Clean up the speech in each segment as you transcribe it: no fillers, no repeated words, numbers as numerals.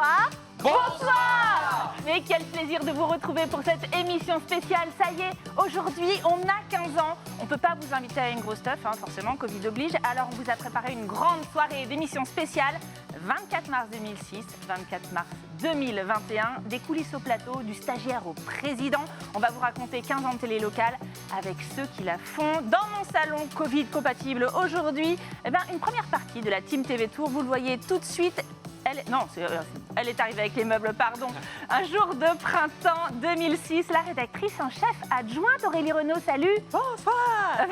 Bonsoir. Bonsoir. Mais quel plaisir de vous retrouver pour cette émission spéciale. Ça y est, aujourd'hui, on a 15 ans. On ne peut pas vous inviter à une grosse stuff, forcément, Covid oblige. Alors, on vous a préparé une grande soirée d'émission spéciale. 24 mars 2006, 24 mars 2021, des coulisses au plateau, du stagiaire au président. On va vous raconter 15 ans de télé locale avec ceux qui la font. Dans mon salon Covid compatible aujourd'hui, une première partie de la Team TV Tour. Vous le voyez tout de suite. Elle est arrivée avec les meubles, pardon. Un jour de printemps 2006, la rédactrice en chef adjointe Aurélie Renaud, salut. Bonsoir.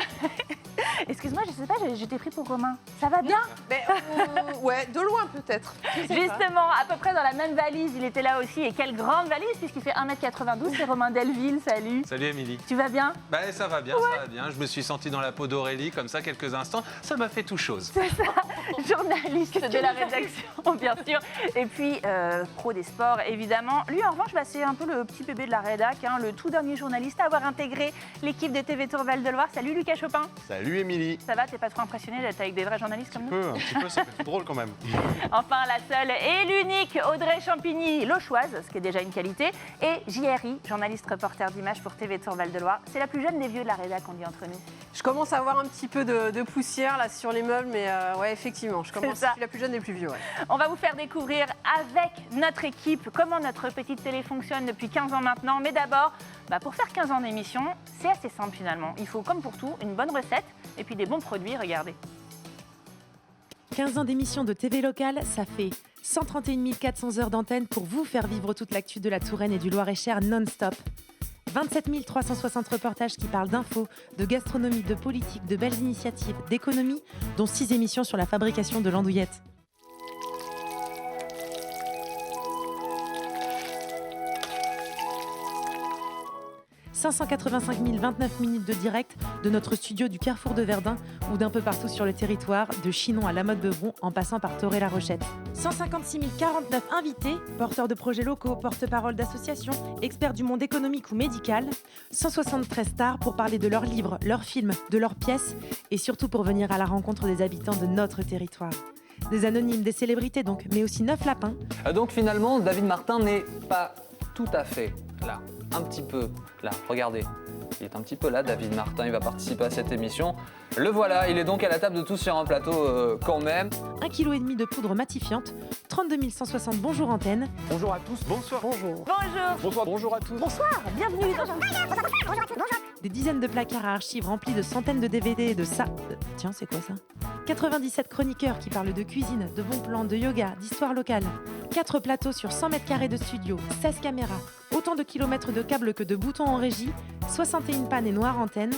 Excuse-moi, je sais pas, j'étais pris pour Romain. Ça va bien? Ouais, de loin peut-être. Justement, à peu près dans la même valise, il était là aussi. Et quelle grande valise, puisqu'il fait 1m92, c'est Romain Delville, salut. Salut Émilie. Tu vas bien? Ça va bien, ça va bien. Je me suis senti dans la peau d'Aurélie, comme ça, quelques instants. Ça m'a fait tout chose. C'est ça, journaliste de la rédaction, bien sûr. Et puis, pro des sports, évidemment. Lui, en revanche, c'est un peu le petit bébé de la rédac, le tout dernier journaliste à avoir intégré l'équipe de TV Tour Val-de-Loire. Salut Lucas Chopin. Salut Émilie. Ça va, t'es pas trop impressionné d'être avec des vrais journalistes comme nous? Un petit peu, ça fait drôle quand même. Enfin, la seule et l'unique Audrey Champigny, lochoise, ce qui est déjà une qualité, et JRI, journaliste reporter d'image pour TV Tour Val-de-Loire. C'est la plus jeune des vieux de la rédac, on dit entre nous. Je commence à avoir un petit peu de poussière là sur les meubles, mais ouais, effectivement, je suis la plus jeune des plus vieux. Ouais. On va vous faire découvrir avec notre équipe comment notre petite télé fonctionne depuis 15 ans maintenant. Mais d'abord, pour faire 15 ans d'émission, c'est assez simple finalement. Il faut, comme pour tout, une bonne recette et puis des bons produits, regardez. 15 ans d'émission de TV locale, ça fait 131 400 heures d'antenne pour vous faire vivre toute l'actu de la Touraine et du Loir-et-Cher non-stop. 27 360 reportages qui parlent d'infos, de gastronomie, de politique, de belles initiatives, d'économie, dont 6 émissions sur la fabrication de l'andouillette. 585 029 minutes de direct de notre studio du Carrefour de Verdun ou d'un peu partout sur le territoire, de Chinon à la Motte-Beuvron en passant par Toré-la-Rochette. 156 049 invités, porteurs de projets locaux, porte-parole d'associations, experts du monde économique ou médical. 173 stars pour parler de leurs livres, leurs films, de leurs pièces et surtout pour venir à la rencontre des habitants de notre territoire. Des anonymes, des célébrités donc, mais aussi 9 lapins. Donc finalement, David Martin n'est pas tout à fait là. Un petit peu là, regardez. Il est un petit peu là, David Martin, il va participer à cette émission. Le voilà, il est donc à la table de tous sur un plateau quand même. 1,5 kg de poudre matifiante, 32 160 bonjour antenne. Bonjour à tous, bonsoir. Bonjour. Bonsoir, bonjour à tous. Bonsoir, bienvenue dans Des dizaines de placards à archives remplis de centaines de DVD et de ça. Tiens, c'est quoi ça? 97 chroniqueurs qui parlent de cuisine, de bons plans, de yoga, d'histoire locale. 4 plateaux sur 100 mètres carrés de studio, 16 caméras, autant de kilomètres de câbles que de boutons en régie, 61 pannes et noires antennes.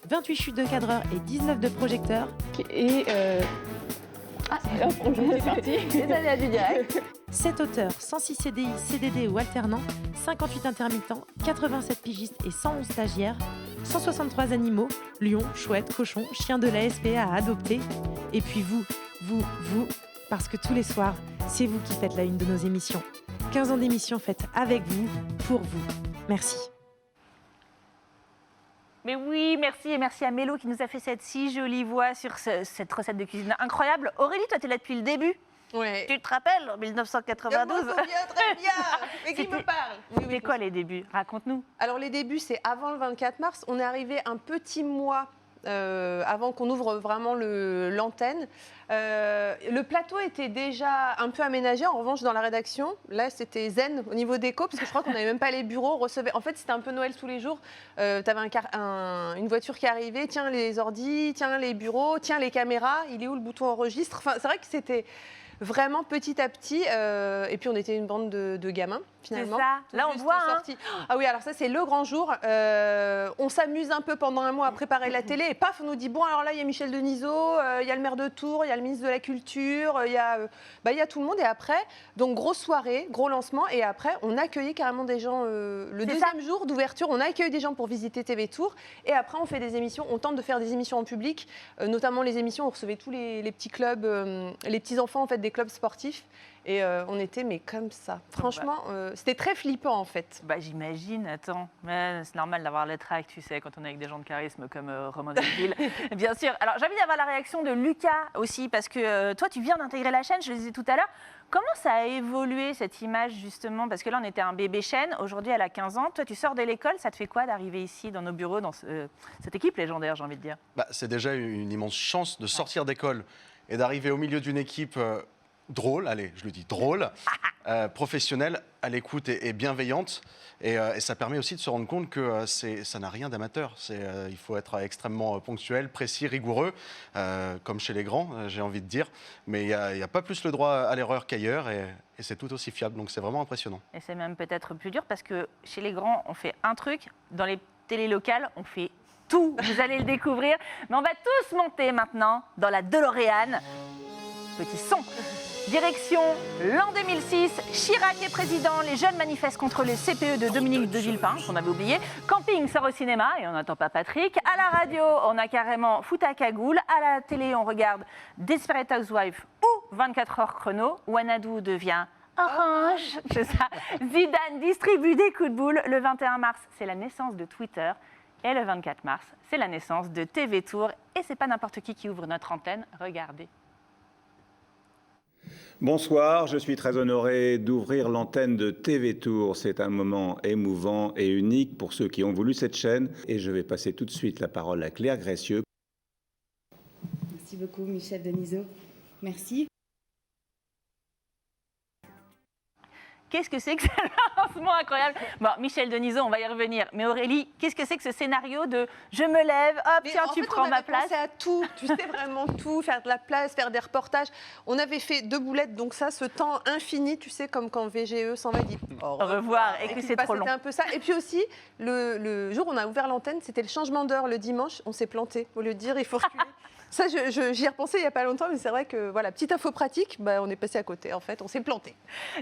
28 chutes de cadreurs et 19 de projecteurs. Et c'est parti. les aléas du direct. 7 auteurs, 106 CDI, CDD ou alternants, 58 intermittents, 87 pigistes et 111 stagiaires, 163 animaux, lions, chouettes, cochons, chiens de la SPA à adopter. Et puis vous, parce que tous les soirs, c'est vous qui faites la une de nos émissions. 15 ans d'émission faites avec vous, pour vous. Merci. Mais oui, merci et merci à Mélo qui nous a fait cette si jolie voix sur cette recette de cuisine incroyable. Aurélie, toi, tu es là depuis le début. Ouais. Tu te rappelles, en 1992? Très bien. Mais qui me parle? C'était quoi les débuts? Raconte-nous. Alors les débuts, c'est avant le 24 mars. On est arrivé un petit mois avant qu'on ouvre vraiment l'antenne. Le plateau était déjà un peu aménagé. En revanche, dans la rédaction, là, c'était zen au niveau déco, parce que je crois qu'on n'avait même pas les bureaux. On recevait... En fait, c'était un peu Noël tous les jours. Tu avais une voiture qui arrivait. Tiens, les ordis, tiens, les bureaux, tiens, les caméras. Il est où le bouton enregistre? Enfin, c'est vrai que c'était vraiment petit à petit. Et puis, on était une bande de gamins, finalement. C'est ça. Là, on voit. Ah oui, alors ça, c'est le grand jour. On s'amuse un peu pendant un mois à préparer la télé. Et paf, on nous dit, bon, alors là, il y a Michel Denisot, il y a le maire de Tours, il y a le ministre de la Culture, il y a tout le monde. Et après, donc, grosse soirée, gros lancement. Et après, on accueillait carrément des gens. Le deuxième jour d'ouverture, on a accueilli des gens pour visiter TV Tour. Et après, on fait des émissions. On tente de faire des émissions en public, notamment les émissions où on recevait tous les petits clubs, les petits enfants, en fait, des clubs sportifs. Et on était, mais comme ça. Franchement, c'était très flippant, en fait. Bah, j'imagine, attends. Mais c'est normal d'avoir les tracts, tu sais, quand on est avec des gens de charisme comme Romain Delville. Bien sûr. Alors, j'ai envie d'avoir la réaction de Lucas aussi, parce que toi, tu viens d'intégrer la chaîne, je le disais tout à l'heure. Comment ça a évolué, cette image, justement? Parce que là, on était un bébé chaîne. Aujourd'hui, elle a 15 ans. Toi, tu sors de l'école. Ça te fait quoi d'arriver ici, dans nos bureaux, dans cette équipe légendaire, j'ai envie de dire? C'est déjà une immense chance de sortir d'école et d'arriver au milieu d'une équipe drôle, allez, je le dis drôle, professionnelle, à l'écoute et bienveillante. Et ça permet aussi de se rendre compte que ça n'a rien d'amateur. Il faut être extrêmement ponctuel, précis, rigoureux, comme chez les grands, j'ai envie de dire. Mais il n'y a pas plus le droit à l'erreur qu'ailleurs et c'est tout aussi fiable. Donc c'est vraiment impressionnant. Et c'est même peut-être plus dur parce que chez les grands, on fait un truc. Dans les télés locales, on fait tout. Vous allez le découvrir. Mais on va tous monter maintenant dans la DeLorean. Petit son. Direction l'an 2006, Chirac est président, les jeunes manifestent contre les CPE de Dominique de Villepin, qu'on avait oublié. Camping sort au cinéma et on n'attend pas Patrick. À la radio, on a carrément foot à cagoule. À la télé, on regarde Desperate Housewives ou 24 heures chrono. Wanadoo devient orange, c'est ça. Zidane distribue des coups de boule. Le 21 mars, c'est la naissance de Twitter. Et le 24 mars, c'est la naissance de TV Tour. Et c'est pas n'importe qui ouvre notre antenne. Regardez. Bonsoir, je suis très honoré d'ouvrir l'antenne de TV Tour. C'est un moment émouvant et unique pour ceux qui ont voulu cette chaîne. Et je vais passer tout de suite la parole à Claire Gressieux. Merci beaucoup, Michel Denisot. Merci. Qu'est-ce que c'est que ce lancement incroyable? Bon, Michel Denisot, on va y revenir. Mais Aurélie, qu'est-ce que c'est que ce scénario de je me lève, hop, Mais tiens, en tu fait, prends ma place? On avait pensé à tout, tu sais, vraiment tout, faire de la place, faire des reportages. On avait fait 2 boulettes, donc ça, ce temps infini, tu sais, comme quand VGE s'en va dire Au revoir, et que c'est trop long. C'était un peu ça. Et puis aussi, le jour où on a ouvert l'antenne, c'était le changement d'heure le dimanche, on s'est planté. Au lieu de dire, il faut reculer. Ça, j'y ai repensé il n'y a pas longtemps, mais c'est vrai que, voilà, petite info pratique, on est passé à côté, en fait, on s'est planté.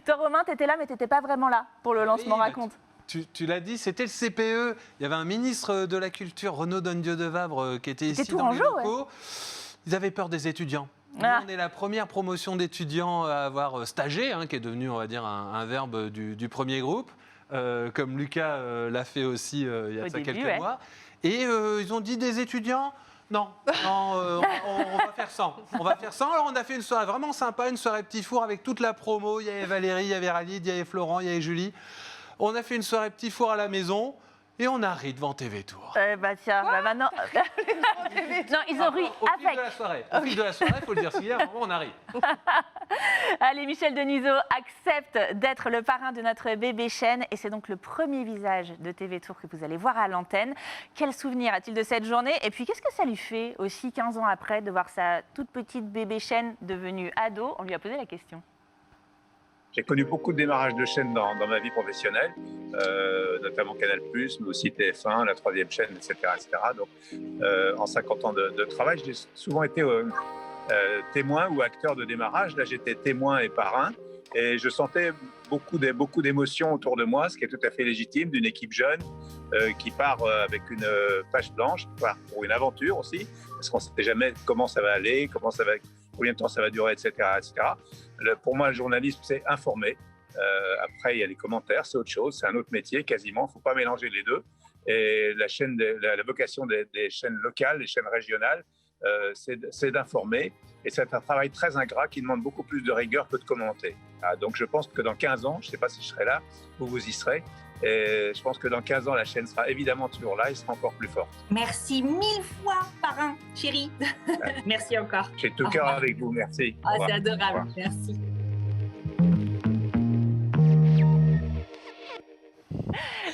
Toi, Romain, tu étais là, mais tu n'étais pas vraiment là pour le lancement. Oui, raconte. Tu l'as dit, c'était le CPE. Il y avait un ministre de la Culture, Renaud Dondieu de Vabre, qui était ici dans les locaux. Ouais. Ils avaient peur des étudiants. Nous, on est la première promotion d'étudiants à avoir stagé, qui est devenu, on va dire, un verbe du premier groupe, comme Lucas l'a fait aussi il y a quelques mois. Et ils ont dit des étudiants. Non, on va faire 100. On va faire 100. Alors, on a fait une soirée vraiment sympa, une soirée petit four avec toute la promo. Il y avait Valérie, il y avait Ralid, il y avait Florent, il y avait Julie. On a fait une soirée petit four à la maison et on a ri devant TV Tour. Tiens, maintenant. Non, ils ont ri avec. Au fil de la soirée, il faut le dire, si vraiment on a ri. Allez, Michel Denisot accepte d'être le parrain de notre bébé chaîne et c'est donc le premier visage de TV Tour que vous allez voir à l'antenne. Quel souvenir a-t-il de cette journée? Et puis, qu'est-ce que ça lui fait aussi 15 ans après de voir sa toute petite bébé chaîne devenue ado? On lui a posé la question. J'ai connu beaucoup de démarrages de chaînes dans ma vie professionnelle, notamment Canal+, mais aussi TF1, la 3e chaîne, etc. Donc, en 50 ans de travail, j'ai souvent été témoin ou acteur de démarrage. Là, j'étais témoin et parrain. Et je sentais beaucoup d'émotions autour de moi, ce qui est tout à fait légitime, d'une équipe jeune qui part avec une page blanche, qui part pour une aventure aussi, parce qu'on ne sait jamais comment ça va aller, combien de temps ça va durer, etc. Pour moi, le journalisme, c'est informer. Après, il y a les commentaires, c'est autre chose, c'est un autre métier quasiment. Il ne faut pas mélanger les deux. Et la vocation des chaînes locales, des chaînes régionales, c'est d'informer. Et c'est un travail très ingrat qui demande beaucoup plus de rigueur que de commenter. Donc je pense que dans 15 ans, je ne sais pas si je serai là ou vous y serez, et je pense que dans 15 ans, la chaîne sera évidemment toujours là et sera encore plus forte. Merci 1000 fois, parrain, chérie. Merci encore. J'ai tout cœur avec vous, merci. C'est adorable, merci.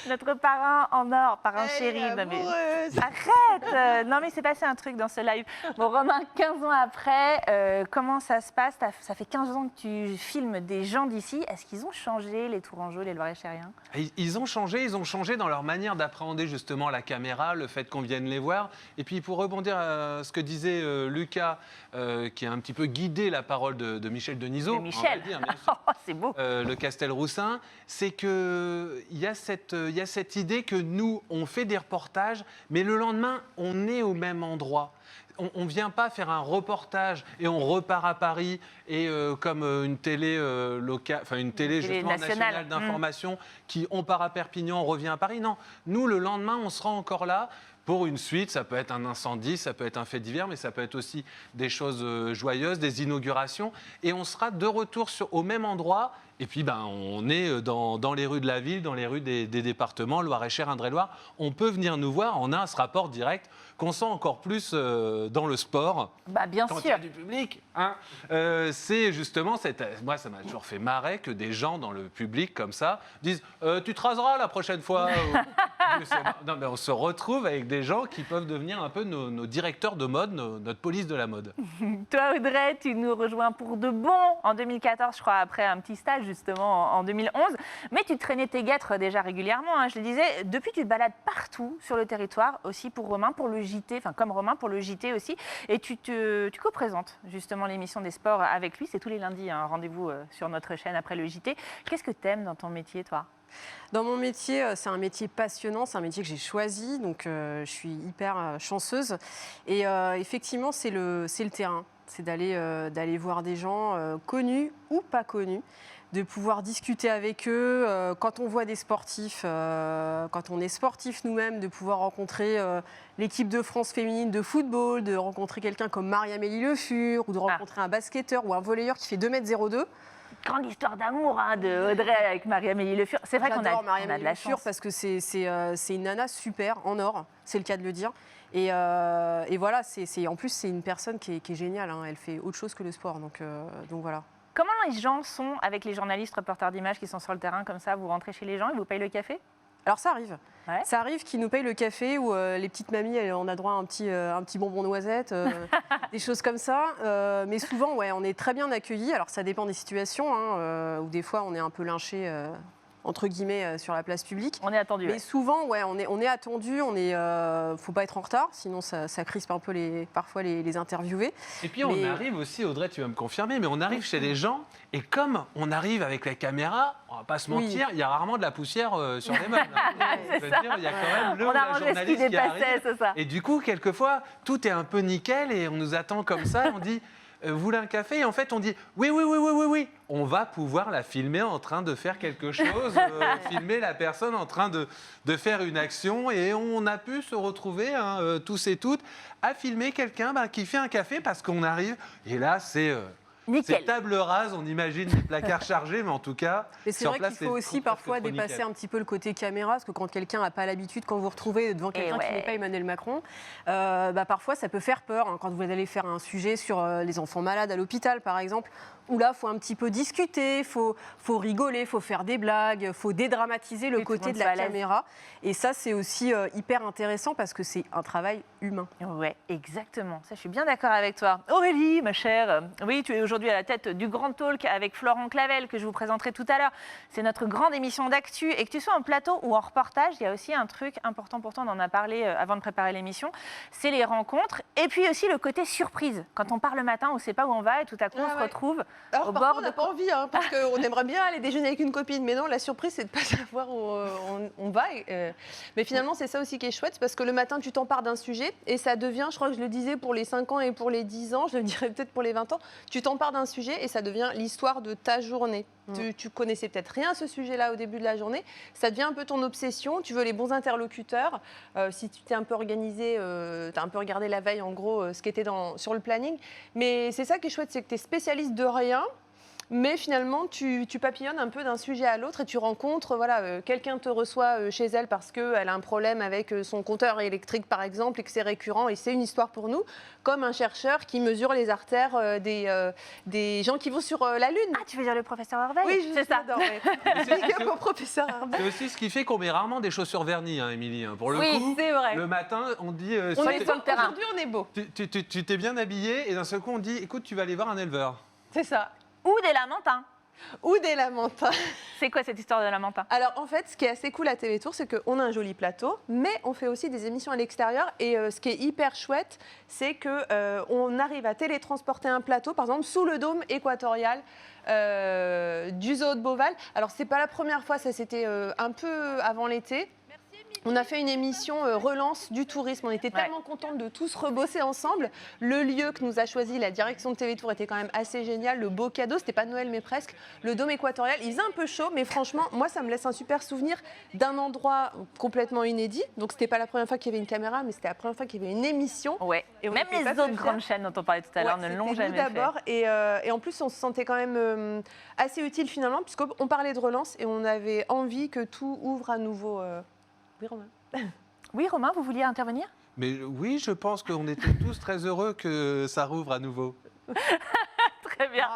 Notre parrain en or, parrain chéri. Arrête. Non, mais il s'est passé un truc dans ce live. Bon, Romain, 15 ans après, comment ça se passe? Ça fait 15 ans que tu filmes des gens d'ici. Est-ce qu'ils ont changé, les Tourangeaux, les Loir-et-Chériens? Ils ont changé dans leur manière d'appréhender justement la caméra, le fait qu'on vienne les voir. Et puis, pour rebondir à ce que disait Lucas, qui a un petit peu guidé la parole de Michel Denisot. De Michel, c'est beau. Le Castelroussin, c'est qu'il y a cette idée que nous, on fait des reportages, mais le lendemain, on est au même endroit. on vient pas faire un reportage et on repart à Paris et comme une télé locale, enfin une télé justement nationale d'information qui on part à Perpignan, on revient à Paris. Non, nous le lendemain on sera encore là. Pour une suite, ça peut être un incendie, ça peut être un fait divers, mais ça peut être aussi des choses joyeuses, des inaugurations. Et on sera de retour au même endroit. Et puis, on est dans les rues de la ville, dans les rues des départements, Loir-et-Cher, Indre-et-Loire. On peut venir nous voir. On a ce rapport direct qu'on sent encore plus dans le sport. Bien quand sûr. il y a du public. Hein. C'est justement moi, ça m'a toujours fait marrer que des gens dans le public comme ça disent tu te raseras la prochaine fois. Non, mais on se retrouve avec des gens qui peuvent devenir un peu nos directeurs de mode, notre police de la mode. Toi, Audrey, tu nous rejoins pour de bon en 2014, je crois, après un petit stage justement en 2011. Mais tu traînais tes guêtres déjà régulièrement, hein, je le disais. Depuis, tu te balades partout sur le territoire, aussi pour Romain, pour le JT, enfin comme Romain, pour le JT aussi. Et tu co-présentes justement l'émission des sports avec lui. C'est tous les lundis, hein, rendez-vous sur notre chaîne après le JT. Qu'est-ce que tu aimes dans ton métier, toi ? Dans mon métier, c'est un métier passionnant, c'est un métier que j'ai choisi, donc je suis hyper chanceuse. Et effectivement, c'est le terrain, c'est d'aller voir des gens connus ou pas connus, de pouvoir discuter avec eux. Quand on voit des sportifs, quand on est sportif nous-mêmes, de pouvoir rencontrer l'équipe de France féminine de football, de rencontrer quelqu'un comme Marie-Amélie Le Fur, ou de rencontrer un basketteur ou un volleyeur qui fait 2,02 m. Grande histoire d'amour de Audrey avec Marie-Amélie Le Fur. C'est vrai qu'on a de la chance. Parce que c'est une nana super, en or, c'est le cas de le dire. Et voilà, en plus, c'est une personne qui est géniale. Hein. Elle fait autre chose que le sport. Donc voilà. Comment les gens sont avec les journalistes, reporters d'images qui sont sur le terrain comme ça? Vous rentrez chez les gens, ils vous payent le café? Alors ça arrive. Ouais. Ça arrive qu'ils nous payent le café ou les petites mamies, on a droit à un petit bonbon noisette, des choses comme ça. Mais souvent, on est très bien accueillis. Alors ça dépend des situations, hein, où des fois on est un peu lynché, entre guillemets, sur la place publique. On est attendu. Mais souvent, on est attendu. Faut pas être en retard, sinon ça crispe un peu parfois les interviewés. Et puis on arrive aussi, Audrey, tu vas me confirmer, mais on arrive chez les gens et comme on arrive avec la caméra, on va pas se mentir, il y a rarement de la poussière sur les meubles. C'est ça. Il y a quand même on a rangé ce qui dépassait, c'est ça. Et du coup, quelquefois, tout est un peu nickel et on nous attend comme ça. Et on dit, vous voulez un café? Et en fait, on dit, oui. On va pouvoir la filmer en train de faire quelque chose, filmer la personne en train de faire une action. Et on a pu se retrouver, tous et toutes, à filmer quelqu'un qui fait un café parce qu'on arrive. Et là, c'est table rase, on imagine les placards chargés, mais en tout cas, c'est vrai qu'il faut aussi parfois dépasser un petit peu le côté caméra, parce que quand quelqu'un n'a pas l'habitude, quand vous vous retrouvez devant quelqu'un qui n'est pas Emmanuel Macron, parfois ça peut faire peur, hein, quand vous allez faire un sujet sur les enfants malades à l'hôpital, par exemple, où là, il faut un petit peu discuter, il faut rigoler, il faut faire des blagues, il faut dédramatiser le côté de la caméra. Et ça, c'est aussi hyper intéressant parce que c'est un travail humain. Oui, exactement. Ça, je suis bien d'accord avec toi. Aurélie, ma chère, oui, tu es aujourd'hui à la tête du Grand Talk avec Florent Clavel, que je vous présenterai tout à l'heure. C'est notre grande émission d'actu. Et que tu sois en plateau ou en reportage, il y a aussi un truc important pour toi, on en a parlé avant de préparer l'émission, c'est les rencontres. Et puis aussi le côté surprise. Quand on part le matin, on ne sait pas où on va et tout à coup, on se retrouve Alors, au parfois, bord on n'a pas envie, hein, parce qu'on aimerait bien aller déjeuner avec une copine. Mais non, la surprise, c'est de ne pas savoir où on va. Mais finalement, c'est ça aussi qui est chouette, parce que le matin, tu t'empares d'un sujet et ça devient, je crois que je le disais pour les 5 ans et pour les 10 ans, je le dirais peut-être pour les 20 ans, tu t'empares d'un sujet et ça devient l'histoire de ta journée. Tu connaissais peut-être rien à ce sujet-là au début de la journée. Ça devient un peu ton obsession. Tu veux les bons interlocuteurs. Si tu t'es un peu organisé, tu as un peu regardé la veille, en gros, ce qui était sur le planning. Mais c'est ça qui est chouette, c'est que tu es spécialiste de rien. Mais finalement, tu papillonnes un peu d'un sujet à l'autre et tu rencontres, quelqu'un te reçoit chez elle parce qu'elle a un problème avec son compteur électrique, par exemple, et que c'est récurrent et c'est une histoire pour nous, comme un chercheur qui mesure les artères des gens qui vont sur la Lune. Ah, tu veux dire le professeur Hervé? Oui, c'est ça. Big up au professeur Hervé. C'est aussi ce qui fait qu'on met rarement des chaussures vernies, hein, Émilie. Pour le coup, c'est vrai. le matin, on dit... on est sur le terrain. Aujourd'hui, on est beau. Tu t'es bien habillé et d'un seul coup, on dit, écoute, tu vas aller voir un éleveur. C'est ça. Ou des lamentins. Ou des lamentins. C'est quoi cette histoire de lamentins? Alors en fait, ce qui est assez cool à TV Tour, c'est qu'on a un joli plateau, mais on fait aussi des émissions à l'extérieur. Et ce qui est hyper chouette, c'est qu'on arrive à télétransporter un plateau, par exemple, sous le dôme équatorial du zoo de Beauval. Alors c'est pas la première fois, ça c'était un peu avant l'été. On a fait une émission relance du tourisme. On était tellement contents de tous rebosser ensemble. Le lieu que nous a choisi la direction de TV Tour était quand même assez génial. Le beau cadeau, c'était pas Noël mais presque. Le dôme équatorial, il faisait un peu chaud, mais franchement, moi, ça me laisse un super souvenir d'un endroit complètement inédit. Donc, c'était pas la première fois qu'il y avait une caméra, mais c'était la première fois qu'il y avait une émission. Ouais. Et même les autres grandes chaînes dont on parlait tout à l'heure ne l'ont jamais fait. D'abord, et en plus, on se sentait quand même assez utile finalement, puisqu'on parlait de relance et on avait envie que tout ouvre à nouveau. Oui, Romain. Oui, Romain, vous vouliez intervenir ? Mais oui, je pense qu'on était tous très heureux que ça rouvre à nouveau. Très bien.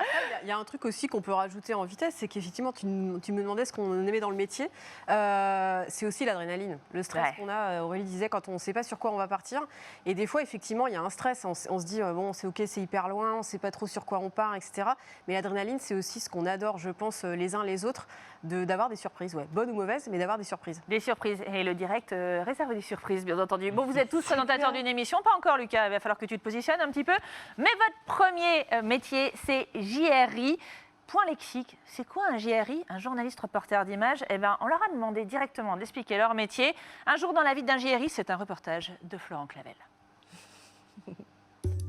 Il y a un truc aussi qu'on peut rajouter en vitesse, c'est qu'effectivement, tu me demandais ce qu'on aimait dans le métier. C'est aussi l'adrénaline, le stress qu'on a. Aurélie disait quand on ne sait pas sur quoi on va partir. Et des fois, effectivement, il y a un stress. On se dit, bon, c'est OK, c'est hyper loin, on ne sait pas trop sur quoi on part, etc. Mais l'adrénaline, c'est aussi ce qu'on adore, je pense, les uns les autres, d'avoir des surprises. Ouais, bonnes ou mauvaises, mais d'avoir des surprises. Des surprises. Et le direct réserve des surprises, bien entendu. Bon, vous êtes tous présentateurs d'une émission. Pas encore, Lucas. Il va falloir que tu te positionnes un petit peu. Mais votre premier métier, c'est JRI. Point lexique, c'est quoi un JRI, un journaliste reporter d'image? Eh bien, on leur a demandé directement d'expliquer leur métier. Un jour dans la vie d'un JRI, c'est un reportage de Florent Clavel.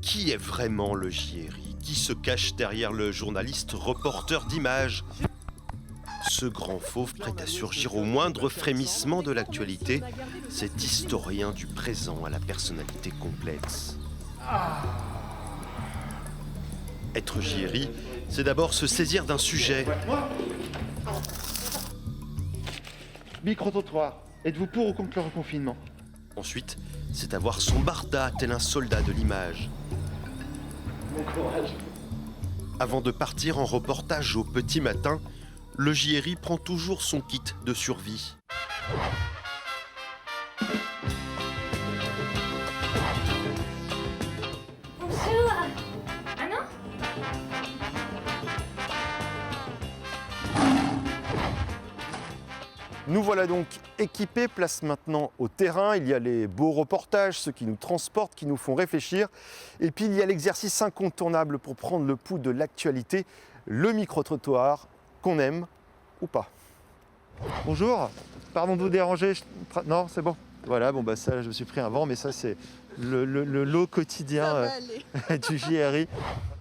Qui est vraiment le JRI? Qui se cache derrière le journaliste reporter d'image? Ce grand fauve prêt à surgir au moindre frémissement de l'actualité, cet historien du présent à la personnalité complexe. Être JRI, c'est d'abord se saisir d'un sujet. Micro-trottoir, êtes-vous pour ou contre le reconfinement? Ensuite, c'est avoir son barda tel un soldat de l'image. Bon courage. Avant de partir en reportage au petit matin, le JRI prend toujours son kit de survie. Bonjour. Ah non? Nous voilà donc équipés, place maintenant au terrain. Il y a les beaux reportages, ceux qui nous transportent, qui nous font réfléchir. Et puis il y a l'exercice incontournable pour prendre le pouls de l'actualité, le micro-trottoir, qu'on aime ou pas. Bonjour, pardon de vous déranger. Non, c'est bon. Voilà, bon bah ça, je me suis pris un vent, mais ça c'est le lot quotidien du JRI.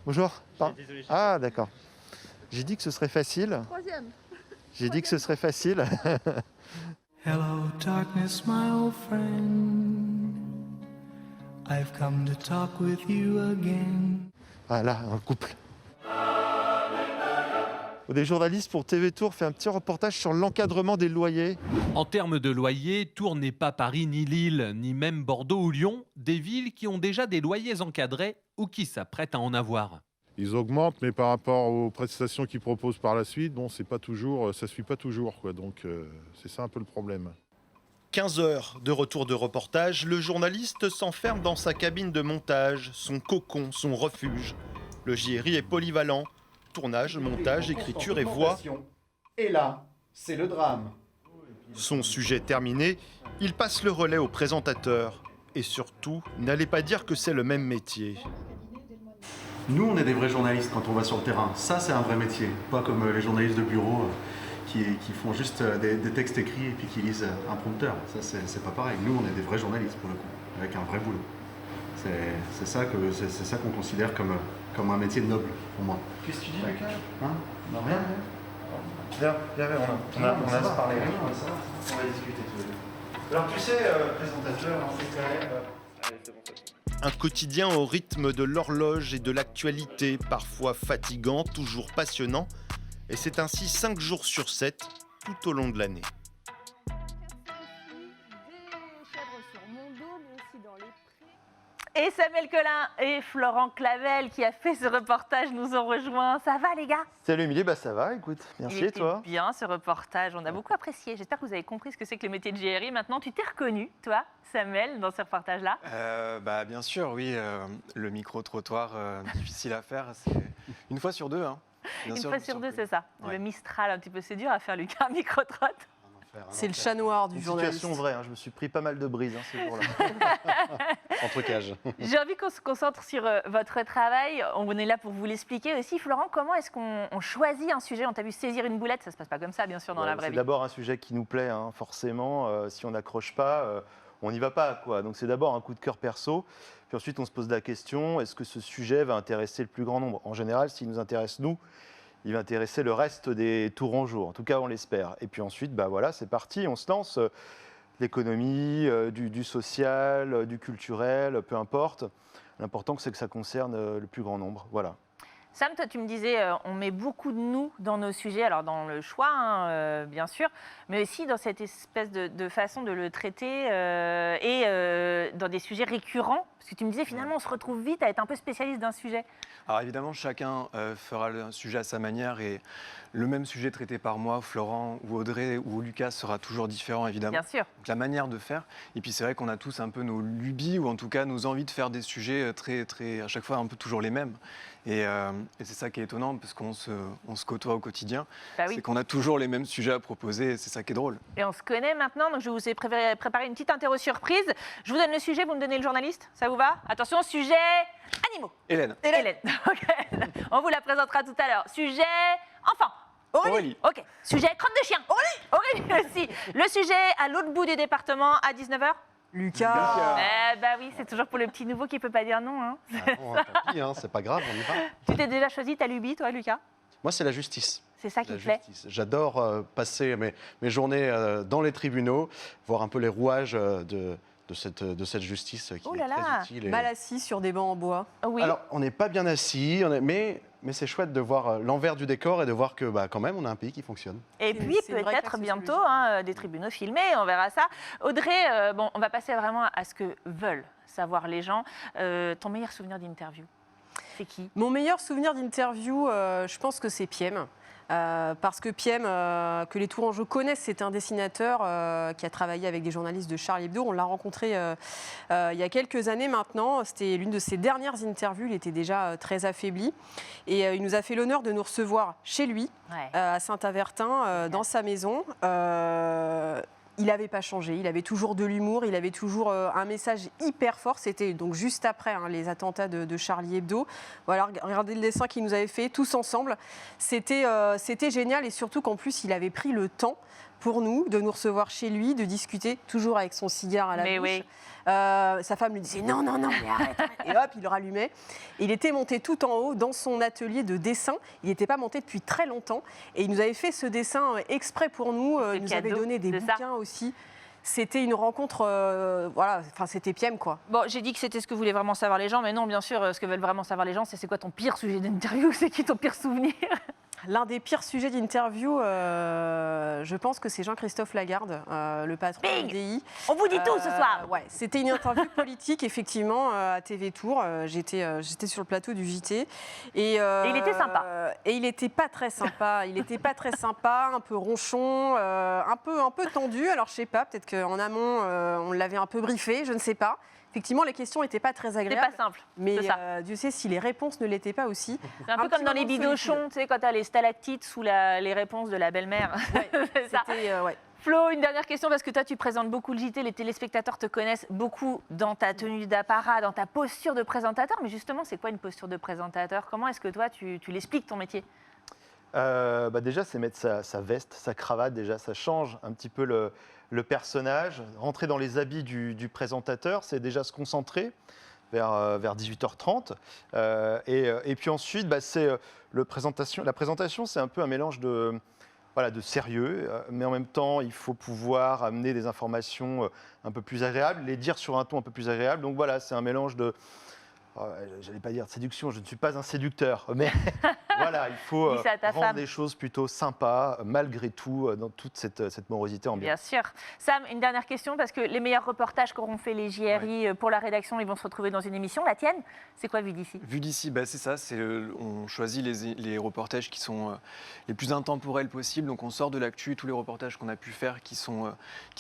Bonjour. Désolé, ah d'accord. J'ai dit que ce serait facile. Troisième. J'ai dit que ce serait facile. Hello darkness, my old friend. I've come to talk with you again. Ah là, un couple. Des journalistes pour TV Tour fait un petit reportage sur l'encadrement des loyers. En termes de loyers, Tours n'est pas Paris ni Lille, ni même Bordeaux ou Lyon, des villes qui ont déjà des loyers encadrés ou qui s'apprêtent à en avoir. Ils augmentent, mais par rapport aux prestations qu'ils proposent par la suite, bon, c'est pas toujours, ça ne suit pas toujours, quoi. Donc c'est ça un peu le problème. 15 heures de retour de reportage, le journaliste s'enferme dans sa cabine de montage, son cocon, son refuge. Le JRI est polyvalent. Tournage, montage, écriture et voix. Et là, c'est le drame. Son sujet terminé, il passe le relais au présentateur. Et surtout, n'allez pas dire que c'est le même métier. Nous, on est des vrais journalistes quand on va sur le terrain. Ça, c'est un vrai métier. Pas comme les journalistes de bureau qui font juste des textes écrits et puis qui lisent un prompteur. Ça, c'est pas pareil. Nous, on est des vrais journalistes pour le coup, avec un vrai boulot. C'est ça qu'on considère comme un métier noble pour moi. Qu'est-ce que tu dis, Lucas? Hein? Non, rien. Viens, on a se parler. On va discuter tous les deux. Alors tu sais, présentateur, c'est quand même... Allez, c'est bon, Un quotidien au rythme de l'horloge et de l'actualité, parfois fatigant, toujours passionnant. Et c'est ainsi 5 jours sur 7, tout au long de l'année. Et Samuel Collin et Florent Clavel qui a fait ce reportage nous ont rejoints. Ça va les gars? Salut Émilie, bah ça va, écoute, merci et toi? Bien ce reportage, on a beaucoup apprécié. J'espère que vous avez compris ce que c'est que le métier de JRI. Maintenant, tu t'es reconnu, toi, Samuel, dans ce reportage-là? Bien sûr, oui. Le micro-trottoir, difficile à faire, c'est une fois sur deux. Hein. Une fois sur deux, c'est ça. Ouais. Le Mistral, un petit peu, c'est dur à faire, Lucas, un micro-trottoir. C'est le chat noir du journaliste. Situation vraie, hein, je me suis pris pas mal de brises ce jour-là. En trucage. J'ai envie qu'on se concentre sur votre travail. On est là pour vous l'expliquer aussi. Florent, comment est-ce qu'on choisit un sujet? On t'a vu saisir une boulette, ça se passe pas comme ça, bien sûr, dans la vraie vie. C'est d'abord un sujet qui nous plaît, hein, forcément. Si on n'accroche pas, on n'y va pas, quoi. Donc c'est d'abord un coup de cœur perso. Puis ensuite, on se pose la question, est-ce que ce sujet va intéresser le plus grand nombre? En général, s'il nous intéresse, nous, il va intéresser le reste des Tourangeaux. En tout cas, on l'espère. Et puis ensuite, voilà, c'est parti, on se lance. L'économie, du social, du culturel, peu importe. L'important, c'est que ça concerne le plus grand nombre. Voilà. Sam, toi, tu me disais, on met beaucoup de nous dans nos sujets, alors dans le choix, hein, bien sûr, mais aussi dans cette espèce de façon de le traiter et dans des sujets récurrents. Parce que tu me disais, finalement, on se retrouve vite à être un peu spécialiste d'un sujet. Alors évidemment, chacun fera le sujet à sa manière et le même sujet traité par moi, Florent ou Audrey ou Lucas sera toujours différent, évidemment. Bien sûr. Donc, la manière de faire. Et puis c'est vrai qu'on a tous un peu nos lubies ou en tout cas nos envies de faire des sujets très, à chaque fois un peu toujours les mêmes. Et c'est ça qui est étonnant parce qu'on se côtoie au quotidien. Bah oui. C'est qu'on a toujours les mêmes sujets à proposer et c'est ça qui est drôle. Et on se connaît maintenant, donc je vous ai préparé une petite interro surprise. Je vous donne le sujet, vous me donnez le journaliste, ça vous va? Attention, sujet animaux. Hélène. Ok. On vous la présentera tout à l'heure. Sujet enfant. Aurélie. Ok. Sujet crotte de chien. Aurélie aussi. Le sujet à l'autre bout du département à 19h. Lucas. Oui, c'est toujours pour le petit nouveau qui ne peut pas dire non. Hein. Tant pis, c'est pas grave, on y va. Tu t'es déjà choisi ta lubie, toi, Lucas? Moi, c'est la justice. C'est ça qui te plaît? J'adore passer mes journées dans les tribunaux, voir un peu les rouages de cette justice qui est très utile. Mal assis sur des bancs en bois. Oui. Alors, on n'est pas bien assis, mais c'est chouette de voir l'envers du décor et de voir que quand même, on a un pays qui fonctionne. Et puis, peut-être bientôt, des tribunaux filmés, on verra ça. Audrey, on va passer vraiment à ce que veulent savoir les gens. Ton meilleur souvenir d'interview, c'est qui? Mon meilleur souvenir d'interview, je pense que c'est Piem. Parce que Piem, que les Tourangeaux connaissent, c'est un dessinateur qui a travaillé avec des journalistes de Charlie Hebdo. On l'a rencontré il y a quelques années maintenant. C'était l'une de ses dernières interviews. Il était déjà très affaibli. Et il nous a fait l'honneur de nous recevoir chez lui, à Saint-Avertin, dans sa maison. Il n'avait pas changé, il avait toujours de l'humour, il avait toujours un message hyper fort. C'était donc juste après les attentats de Charlie Hebdo. Voilà, regardez le dessin qu'il nous avait fait tous ensemble. C'était génial et surtout qu'en plus, il avait pris le temps pour nous de nous recevoir chez lui, de discuter, toujours avec son cigare à la bouche. Oui. Sa femme lui disait non, mais arrête. Et hop, il le rallumait. Il était monté tout en haut dans son atelier de dessin. Il n'était pas monté depuis très longtemps. Et il nous avait fait ce dessin exprès pour nous. Il nous avait donné des bouquins aussi. C'était une rencontre, c'était Piem, quoi. Bon, j'ai dit que c'était ce que voulaient vraiment savoir les gens, mais non, bien sûr, ce que veulent vraiment savoir les gens, c'est quoi ton pire sujet d'interview? C'est qui ton pire souvenir? L'un des pires sujets d'interview, je pense que c'est Jean-Christophe Lagarde, le patron de l'UDI. On vous dit tout ce soir. Ouais, c'était une interview politique, effectivement, à TV Tour. J'étais sur le plateau du JT. Et il était sympa. Et il n'était pas très sympa. Il n'était pas très sympa, un peu ronchon, un peu tendu. Alors, je ne sais pas, peut-être qu'en amont, on l'avait un peu briefé, je ne sais pas. Effectivement, les questions n'étaient pas très agréables. C'est pas simple. Mais Dieu sait si les réponses ne l'étaient pas aussi. C'est un peu comme dans les bidochons, tu sais, quand tu as les stalactites sous les réponses de la belle-mère. Ouais, c'est ça. Ouais. Flo, une dernière question, parce que toi, tu présentes beaucoup le JT, les téléspectateurs te connaissent beaucoup dans ta tenue d'apparat, dans ta posture de présentateur. Mais justement, c'est quoi une posture de présentateur? Comment est-ce que toi, tu l'expliques ton métier? Déjà, c'est mettre sa veste, sa cravate, déjà, ça change un petit peu le personnage. Rentrer dans les habits du présentateur, c'est déjà se concentrer vers 18h30. Et puis ensuite, c'est la présentation, c'est un peu un mélange de sérieux, mais en même temps, il faut pouvoir amener des informations un peu plus agréables, les dire sur un ton un peu plus agréable. Donc voilà, c'est un mélange de... j'allais pas dire de séduction, je ne suis pas un séducteur, mais voilà, il faut rendre des choses plutôt sympas, malgré tout, dans toute cette morosité ambiante. Bien sûr. Sam, une dernière question, parce que les meilleurs reportages qu'auront fait les JRI pour la rédaction, ils vont se retrouver dans une émission. La tienne, c'est quoi Vue d'ici? Vue d'ici, c'est ça, on choisit les reportages qui sont les plus intemporels possibles, donc on sort de l'actu, tous les reportages qu'on a pu faire qui sont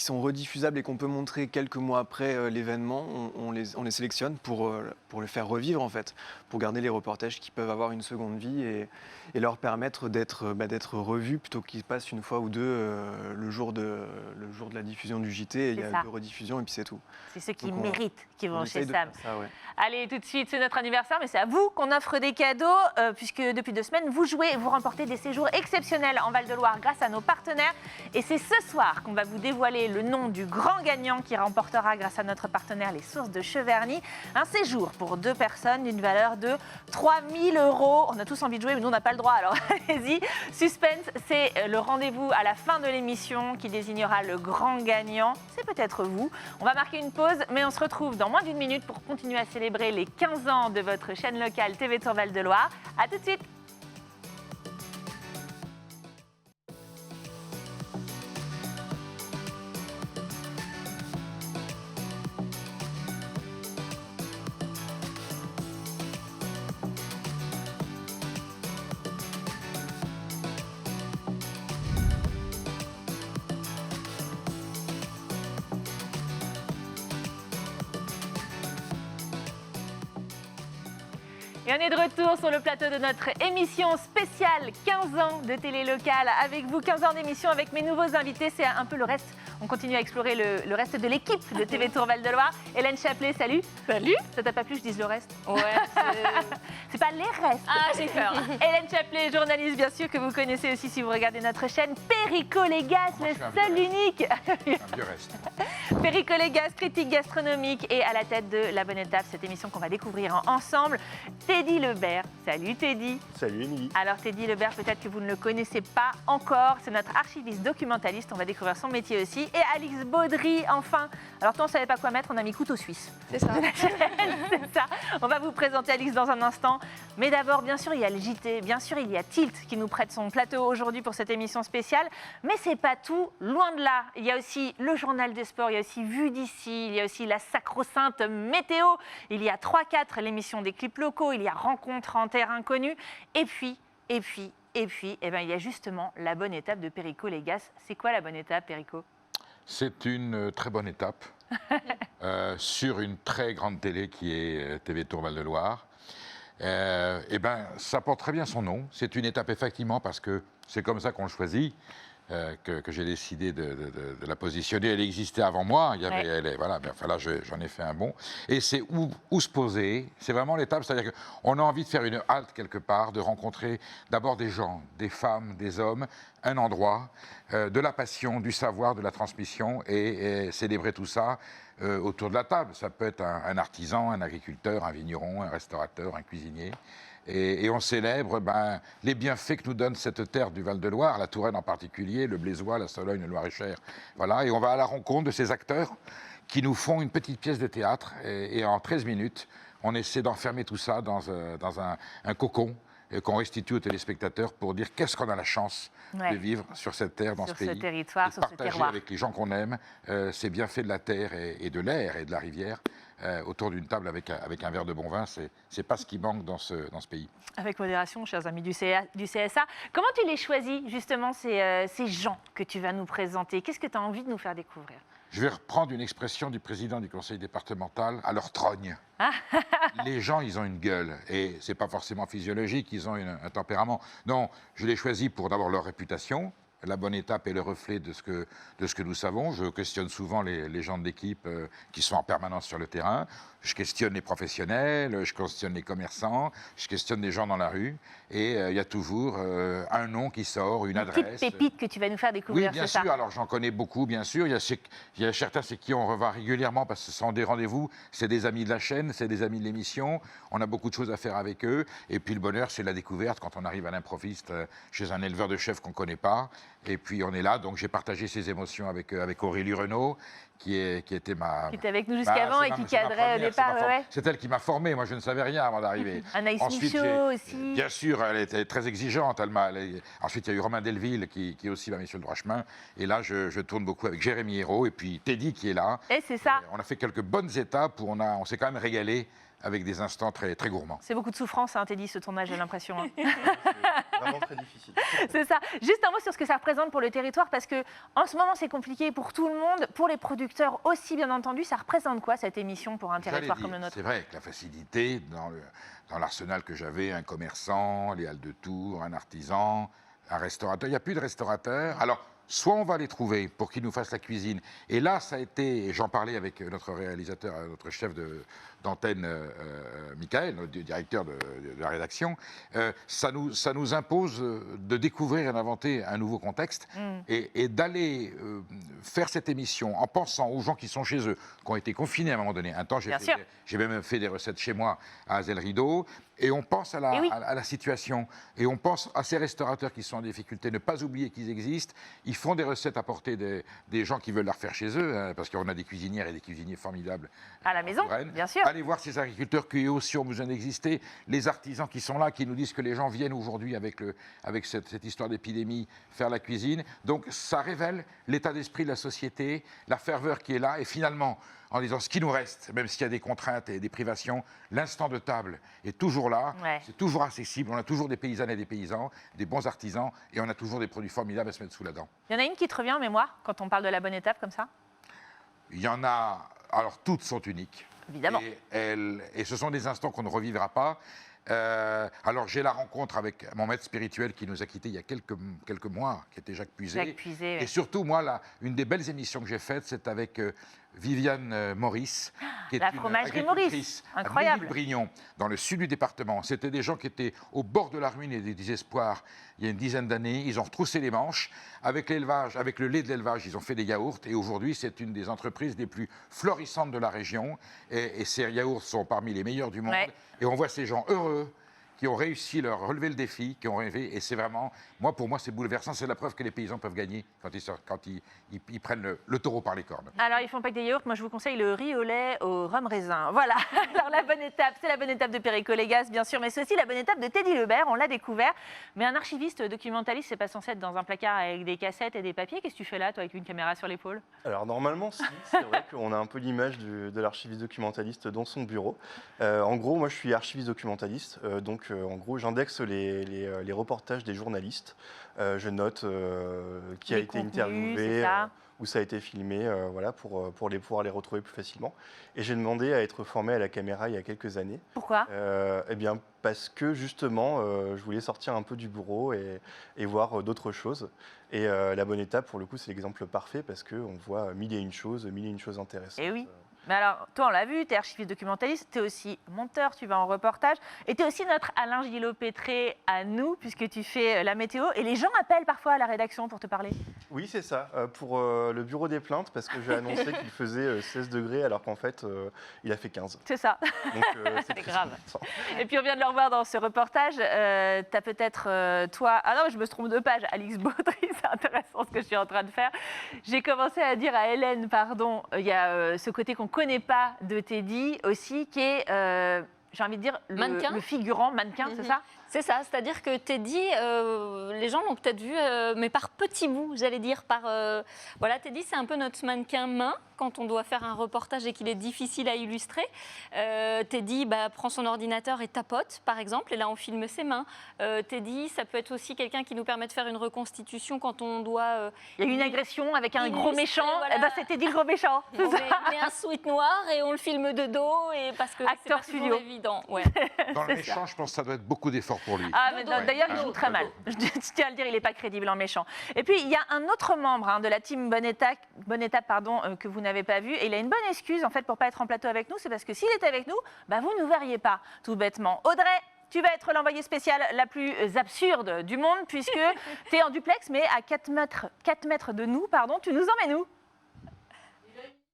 rediffusables et qu'on peut montrer quelques mois après l'événement, on les sélectionne pour le faire revivre en fait, pour garder les reportages qui peuvent avoir une seconde vie et leur permettre d'être revus plutôt qu'ils passent une fois ou deux le jour de la diffusion du JT. Il y a 2 rediffusions et puis c'est tout. C'est ceux qui méritent qui vont chez Sam. Ça, ouais. Allez, tout de suite, c'est notre anniversaire, mais c'est à vous qu'on offre des cadeaux, puisque depuis 2 semaines, vous jouez et vous remportez des séjours exceptionnels en Val-de-Loire grâce à nos partenaires. Et c'est ce soir qu'on va vous dévoiler le nom du grand gagnant qui remportera, grâce à notre partenaire, les Sources de Cheverny, un séjour pour 2 personnes d'une valeur de 3 000 €. On a tous envie de jouer, mais nous, on n'a pas le droit, alors allez-y. Suspense, c'est le rendez-vous à la fin de l'émission qui désignera le grand gagnant. C'est peut-être vous. On va marquer une pause, mais on se retrouve dans moins d'1 minute pour continuer à célébrer les 15 ans de votre chaîne locale TV Tour Val-de-Loire. A tout de suite. Et on est de retour sur le plateau de notre émission spéciale 15 ans de télé locale. Avec vous, 15 ans d'émission avec mes nouveaux invités. C'est un peu le reste. On continue à explorer le reste de l'équipe de TV Tour Val-de-Loire. Hélène Chaplet, salut. Salut. Ça t'a pas plu, je dise le reste? Ouais. C'est pas les restes. Ah, j'ai peur. Hélène Chaplet, journaliste, bien sûr, que vous connaissez aussi si vous regardez notre chaîne. Perico Légas, le seul unique. Un vieux reste. Perico Légas, critique gastronomique et à la tête de La Bonne Étape, cette émission qu'on va découvrir ensemble. Teddy Lebert. Salut Teddy. Salut Émilie. Alors Teddy Lebert, peut-être que vous ne le connaissez pas encore. C'est notre archiviste documentaliste. On va découvrir son métier aussi. Et Alix Baudry, enfin. Alors toi, on ne savait pas quoi mettre. On a mis couteau suisse. C'est ça. C'est ça. On va vous présenter Alix dans un instant. Mais d'abord, bien sûr, il y a le JT. Bien sûr, il y a Tilt qui nous prête son plateau aujourd'hui pour cette émission spéciale. Mais c'est pas tout. Loin de là. Il y a aussi le journal des sports. Il y a aussi Vue d'ici. Il y a aussi la sacro-sainte météo. Il y a 3-4, l'émission des clips locaux. Il y a Rencontre en terre inconnue. Et puis, eh ben, il y a justement La Bonne Étape de Perico Légas. C'est quoi La Bonne Étape, Perico? C'est une très bonne étape sur une très grande télé qui est TV Tour Val-de-Loire. Eh ben, ça porte très bien son nom. C'est une étape effectivement parce que c'est comme ça qu'on le choisit. Que j'ai décidé de la positionner. Elle existait avant moi. Il y avait, voilà, mais enfin là, j'en ai fait un bon. Et c'est où se poser. C'est vraiment l'étape. C'est-à-dire qu'on a envie de faire une halte quelque part, de rencontrer d'abord des gens, des femmes, des hommes, un endroit, de la passion, du savoir, de la transmission et célébrer tout ça autour de la table. Ça peut être un artisan, un agriculteur, un vigneron, un restaurateur, un cuisinier. Et on célèbre les bienfaits que nous donne cette terre du Val-de-Loire, la Touraine en particulier, le Blésois, la Sologne, le Loir-et-Cher. Voilà, et on va à la rencontre de ces acteurs qui nous font une petite pièce de théâtre. Et en 13 minutes, on essaie d'enfermer tout ça dans un cocon qu'on restitue aux téléspectateurs pour dire qu'est-ce qu'on a la chance de vivre sur cette terre, dans ce pays. Sur ce territoire, sur ce terroir. Partager avec les gens qu'on aime ces bienfaits de la terre et de l'air et de la rivière. Autour d'une table avec un verre de bon vin, c'est pas ce qui manque dans ce pays. Avec modération, chers amis du CSA. Comment tu les choisis, justement, ces gens que tu vas nous présenter? Qu'est-ce que tu as envie de nous faire découvrir? Je vais reprendre une expression du président du conseil départemental, à leur trogne. Les gens, ils ont une gueule, et c'est pas forcément physiologique, ils ont un tempérament. Non, je les choisis pour d'abord leur réputation. La Bonne Étape est le reflet de ce que nous savons. Je questionne souvent les gens de l'équipe qui sont en permanence sur le terrain. Je questionne les professionnels, je questionne les commerçants, je questionne des gens dans la rue. Et il y a toujours un nom qui sort, une adresse. Petite pépite que tu vas nous faire découvrir, oui, bien c'est sûr. ça. Alors j'en connais beaucoup, bien sûr. Il y a certains c'est qui on revoit régulièrement parce que ce sont des rendez-vous. C'est des amis de la chaîne, c'est des amis de l'émission. On a beaucoup de choses à faire avec eux. Et puis le bonheur, c'est la découverte quand on arrive à l'improviste chez un éleveur de chèvres qu'on ne connaît pas. Et puis on est là. Donc j'ai partagé ces émotions avec Aurélie Renaud, qui était ma... Qui était avec nous jusqu'avant et qui cadrait au départ. C'est elle qui m'a formé. Moi, je ne savais rien avant d'arriver. Anaïs Michaud aussi. Bien sûr, elle était très exigeante. Ensuite, il y a eu Romain Delville qui est aussi mis sur le droit chemin. Et là, je tourne beaucoup avec Jérémy Hérault et puis Teddy qui est là. Et c'est ça. On a fait quelques bonnes étapes où on s'est quand même régalé avec des instants très, très gourmands. C'est beaucoup de souffrance, hein, Teddy, ce tournage, j'ai l'impression. Hein. C'est vraiment très difficile. C'est ça. Juste un mot sur ce que ça représente pour le territoire, parce que en ce moment, c'est compliqué pour tout le monde, pour les producteurs aussi, bien entendu. Ça représente quoi, cette émission, pour un territoire comme le nôtre? C'est vrai que la facilité, dans l'arsenal que j'avais, un commerçant, les halles de Tours, un artisan, un restaurateur. Il n'y a plus de restaurateurs. Alors, soit on va les trouver pour qu'ils nous fassent la cuisine. Et là, ça a été, j'en parlais avec notre réalisateur, notre chef d'antenne, Michael, notre directeur de la rédaction, ça nous impose de découvrir et d'inventer un nouveau contexte et d'aller faire cette émission en pensant aux gens qui sont chez eux, qui ont été confinés à un moment donné. Un temps, j'ai même fait des recettes chez moi à Azel Rideau. Et on pense à la situation. Et on pense à ces restaurateurs qui sont en difficulté. Ne pas oublier qu'ils existent. Ils font des recettes à portée des gens qui veulent la refaire chez eux, hein, parce qu'on a des cuisinières et des cuisiniers formidables. À la maison, bien sûr. Allez voir ces agriculteurs qui aussi ont besoin d'exister. Les artisans qui sont là, qui nous disent que les gens viennent aujourd'hui avec cette histoire d'épidémie faire la cuisine. Donc ça révèle l'état d'esprit de la société, la ferveur qui est là. Et finalement, en disant ce qui nous reste, même s'il y a des contraintes et des privations, l'instant de table est toujours là, c'est toujours accessible, on a toujours des paysannes et des paysans, des bons artisans, et on a toujours des produits formidables à se mettre sous la dent. Il y en a une qui te revient en mémoire quand on parle de la bonne étape comme ça? Il y en a, alors toutes sont uniques. Évidemment. Et ce sont des instants qu'on ne revivra pas. Alors j'ai la rencontre avec mon maître spirituel qui nous a quittés il y a quelques mois, qui était Jacques Puiset. Et surtout, moi, une des belles émissions que j'ai faites, c'est avec Viviane Maurice, qui est la une fromagerie agricultrice Maurice, incroyable. À Brignon, dans le sud du département. C'était des gens qui étaient au bord de la ruine et du désespoir il y a une dizaine d'années. Ils ont retroussé les manches. Avec l'élevage, avec le lait de l'élevage, ils ont fait des yaourts. Et aujourd'hui, c'est une des entreprises les plus florissantes de la région. Et ces yaourts sont parmi les meilleurs du monde. Ouais. Et on voit ces gens heureux qui ont réussi à relever le défi, qui ont rêvé. Et c'est vraiment, pour moi, c'est bouleversant. C'est la preuve que les paysans peuvent gagner quand ils prennent le taureau par les cornes. Alors, ils font pas que des yaourts. Moi, je vous conseille le riz au lait au rhum raisin. Voilà. Alors, la bonne étape, c'est la bonne étape de Perico Légas, bien sûr, mais c'est aussi la bonne étape de Teddy Lebert. On l'a découvert. Mais un archiviste documentaliste, c'est pas censé être dans un placard avec des cassettes et des papiers. Qu'est-ce que tu fais là, toi, avec une caméra sur l'épaule? Alors, normalement, si. C'est vrai qu'on a un peu l'image de l'archiviste documentaliste dans son bureau. En gros, moi, je suis archiviste documentaliste. Donc, en gros, j'indexe les reportages des journalistes. Je note qui a été interviewé, où ça a été filmé, voilà, pour pouvoir les retrouver plus facilement. Et j'ai demandé à être formé à la caméra il y a quelques années. Pourquoi? Eh bien, parce que justement, je voulais sortir un peu du bureau et voir d'autres choses. Et la bonne étape, pour le coup, c'est l'exemple parfait parce qu'on voit mille et une choses intéressantes. Eh oui. Mais alors, toi, on l'a vu, tu es archiviste documentaliste, tu es aussi monteur, tu vas en reportage, et tu es aussi notre Alain Gillot-Pétré à nous, puisque tu fais la météo, et les gens appellent parfois à la rédaction pour te parler. Oui, c'est ça, pour le bureau des plaintes, parce que j'ai annoncé qu'il faisait 16 degrés, alors qu'en fait, il a fait 15. C'est ça. Donc, c'est grave. Et puis, on vient de le revoir dans ce reportage. Tu as peut-être, toi... Ah non, je me trompe de page, Alix Baudry, c'est intéressant ce que je suis en train de faire. J'ai commencé à dire à Hélène, pardon, il y a ce côté qu'on connaît pas de Teddy aussi, qui est, j'ai envie de dire, le figurant, mannequin, c'est ça? C'est ça, c'est-à-dire que Teddy, les gens l'ont peut-être vu, mais par petits bouts, j'allais dire. Voilà, Teddy, c'est un peu notre mannequin main quand on doit faire un reportage et qu'il est difficile à illustrer. Teddy prend son ordinateur et tapote, par exemple, et là on filme ses mains. Teddy, ça peut être aussi quelqu'un qui nous permet de faire une reconstitution quand on doit... Il y a une agression avec un gros méchant, voilà. C'est Teddy le gros méchant. On met un sweat noir et on le filme de dos, et parce que c'est pas toujours évident. Ouais. Dans le méchant, je pense que ça doit être beaucoup d'efforts pour lui. Ah, mais d'ailleurs, il joue très mal. Je tiens à le dire, il n'est pas crédible en méchant. Et puis, il y a un autre membre de la team Bonne Étape, que vous n'avez pas vu. Et il a une bonne excuse, en fait, pour ne pas être en plateau avec nous. C'est parce que s'il était avec nous, vous ne nous verriez pas, tout bêtement. Audrey, tu vas être l'envoyée spéciale la plus absurde du monde, puisque tu es en duplex, mais à 4 mètres de nous, pardon. Tu nous emmènes où?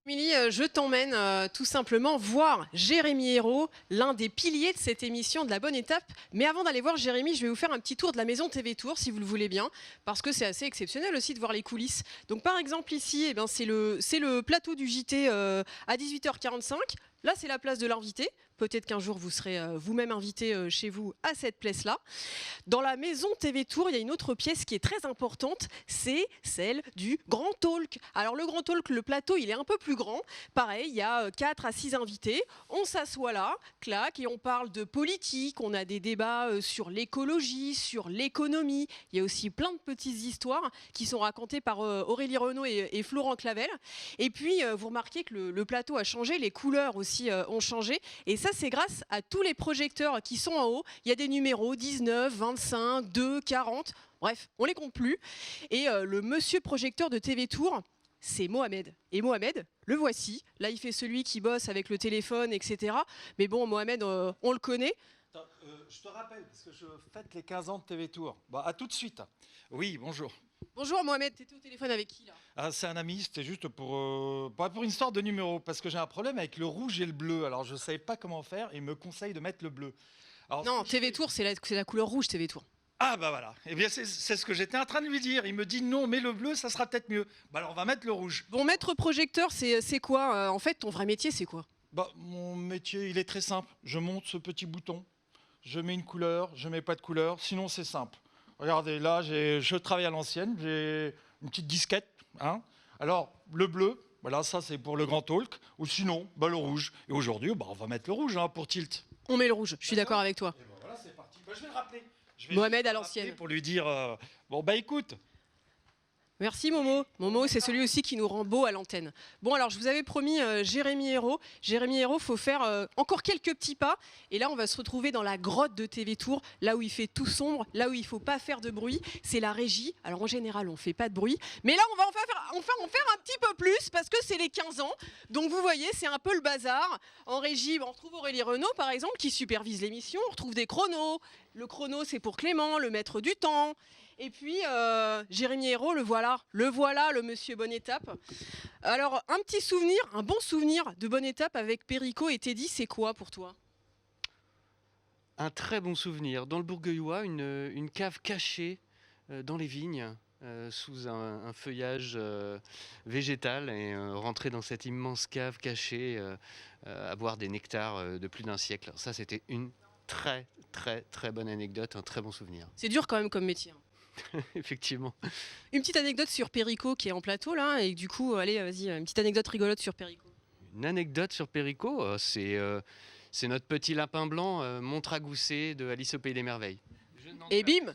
Émilie, je t'emmène tout simplement voir Jérémy Hérault, l'un des piliers de cette émission de La Bonne Étape. Mais avant d'aller voir Jérémy, je vais vous faire un petit tour de la maison TV Tour, si vous le voulez bien, parce que c'est assez exceptionnel aussi de voir les coulisses. Donc par exemple ici, c'est le plateau du JT à 18h45. Là, c'est la place de l'invité. Peut-être qu'un jour, vous serez vous-même invité chez vous à cette place-là. Dans la maison TV Tour, il y a une autre pièce qui est très importante, c'est celle du Grand Talk. Alors le Grand Talk, le plateau, il est un peu plus grand. Pareil, il y a 4 à 6 invités. On s'assoit là, clac, et on parle de politique. On a des débats sur l'écologie, sur l'économie. Il y a aussi plein de petites histoires qui sont racontées par Aurélie Renaud et Florent Clavel. Et puis, vous remarquez que le plateau a changé, les couleurs aussi ont changé. Et ça, c'est grâce à tous les projecteurs qui sont en haut. Il y a des numéros 19, 25, 2, 40. Bref, on les compte plus. Et le monsieur projecteur de TV Tour, c'est Mohamed. Et Mohamed, le voici. Là, il fait celui qui bosse avec le téléphone, etc. Mais bon, Mohamed, on le connaît. Attends, je te rappelle, parce que je fête les 15 ans de TV Tour. Bah, à tout de suite. Oui, bonjour. Bonjour Mohamed, t'étais au téléphone avec qui là? C'est un ami, c'était juste pour une histoire de numéro, parce que j'ai un problème avec le rouge et le bleu. Alors je ne savais pas comment faire, et il me conseille de mettre le bleu. Alors, non, TV Tour, c'est la couleur rouge, TV Tour. Ah bah voilà, eh bien c'est ce que j'étais en train de lui dire. Il me dit non, mais le bleu, ça sera peut-être mieux. Bah alors on va mettre le rouge. Bon, maître projecteur, c'est quoi en fait, ton vrai métier, c'est quoi? Bah, mon métier, il est très simple. Je monte ce petit bouton, je mets une couleur, je mets pas de couleur, sinon c'est simple. Regardez, là, je travaille à l'ancienne, j'ai une petite disquette. Hein. Alors, le bleu, voilà, ça c'est pour le Grand Talk, ou sinon, bah, le rouge. Et aujourd'hui, bah, on va mettre le rouge hein, pour Tilt. On met le rouge, je suis d'accord avec toi. Et bah, voilà, c'est parti. Bah, je vais le rappeler. Mohamed à l'ancienne. Pour lui dire, bon, bah écoute. Merci Momo. Momo, c'est celui aussi qui nous rend beau à l'antenne. Bon, alors je vous avais promis Jérémy Hérault. Jérémy Hérault, faut faire encore quelques petits pas. Et là, on va se retrouver dans la grotte de TV Tour, là où il fait tout sombre, là où il faut pas faire de bruit. C'est la régie. Alors en général, on fait pas de bruit. Mais là, on va en faire un petit peu plus parce que c'est les 15 ans. Donc vous voyez, c'est un peu le bazar. En régie, on retrouve Aurélie Renaud, par exemple, qui supervise l'émission. On retrouve des chronos. Le chrono, c'est pour Clément, le maître du temps. Et puis, Jérémy Hérault, le voilà, le monsieur Bonne Étape. Alors, un petit souvenir, un bon souvenir de Bonne Étape avec Perico et Teddy, c'est quoi pour toi? Un très bon souvenir. Dans le Bourgueillois, une cave cachée dans les vignes, sous un feuillage végétal, et rentrer dans cette immense cave cachée, à boire des nectars de plus d'un siècle. Alors ça, c'était une très, très, très bonne anecdote, un très bon souvenir. C'est dur quand même comme métier. Effectivement. Une petite anecdote sur Perico qui est en plateau là, et du coup, allez, vas-y, une petite anecdote rigolote sur Perico. Une anecdote sur Perico, c'est notre petit lapin blanc montragoussé de Alice au Pays des Merveilles. Et bim,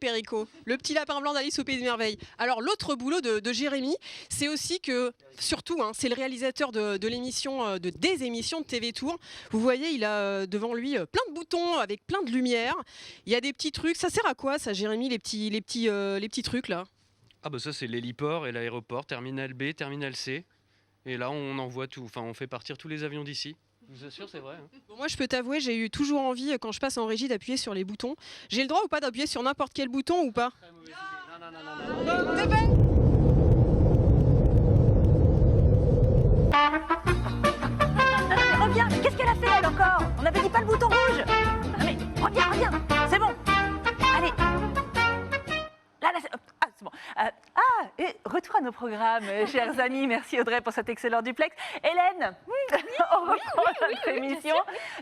Perico, le petit lapin blanc d'Alice au Pays des Merveilles. Alors l'autre boulot de Jérémy, c'est aussi que, surtout, hein, c'est le réalisateur des émissions de TV Tour. Vous voyez, il a devant lui plein de boutons avec plein de lumière. Il y a des petits trucs. Ça sert à quoi, ça, Jérémy, les petits trucs là? Ah bah ça, c'est l'héliport et l'aéroport, terminal B, terminal C. Et là, on envoie tout, enfin, on fait partir tous les avions d'ici. Je vous assure, c'est vrai. Hein. Bon, moi, je peux t'avouer, j'ai eu toujours envie, quand je passe en régie, d'appuyer sur les boutons. J'ai le droit ou pas d'appuyer sur n'importe quel bouton ou pas? Reviens, mais qu'est-ce qu'elle a fait elle encore? On avait dit pas le bouton rouge. Mais reviens, c'est bon. Allez. Là, c'est bon. Et retour à nos programmes, chers amis. Merci Audrey pour cet excellent duplex. Hélène, on reprend notre émission.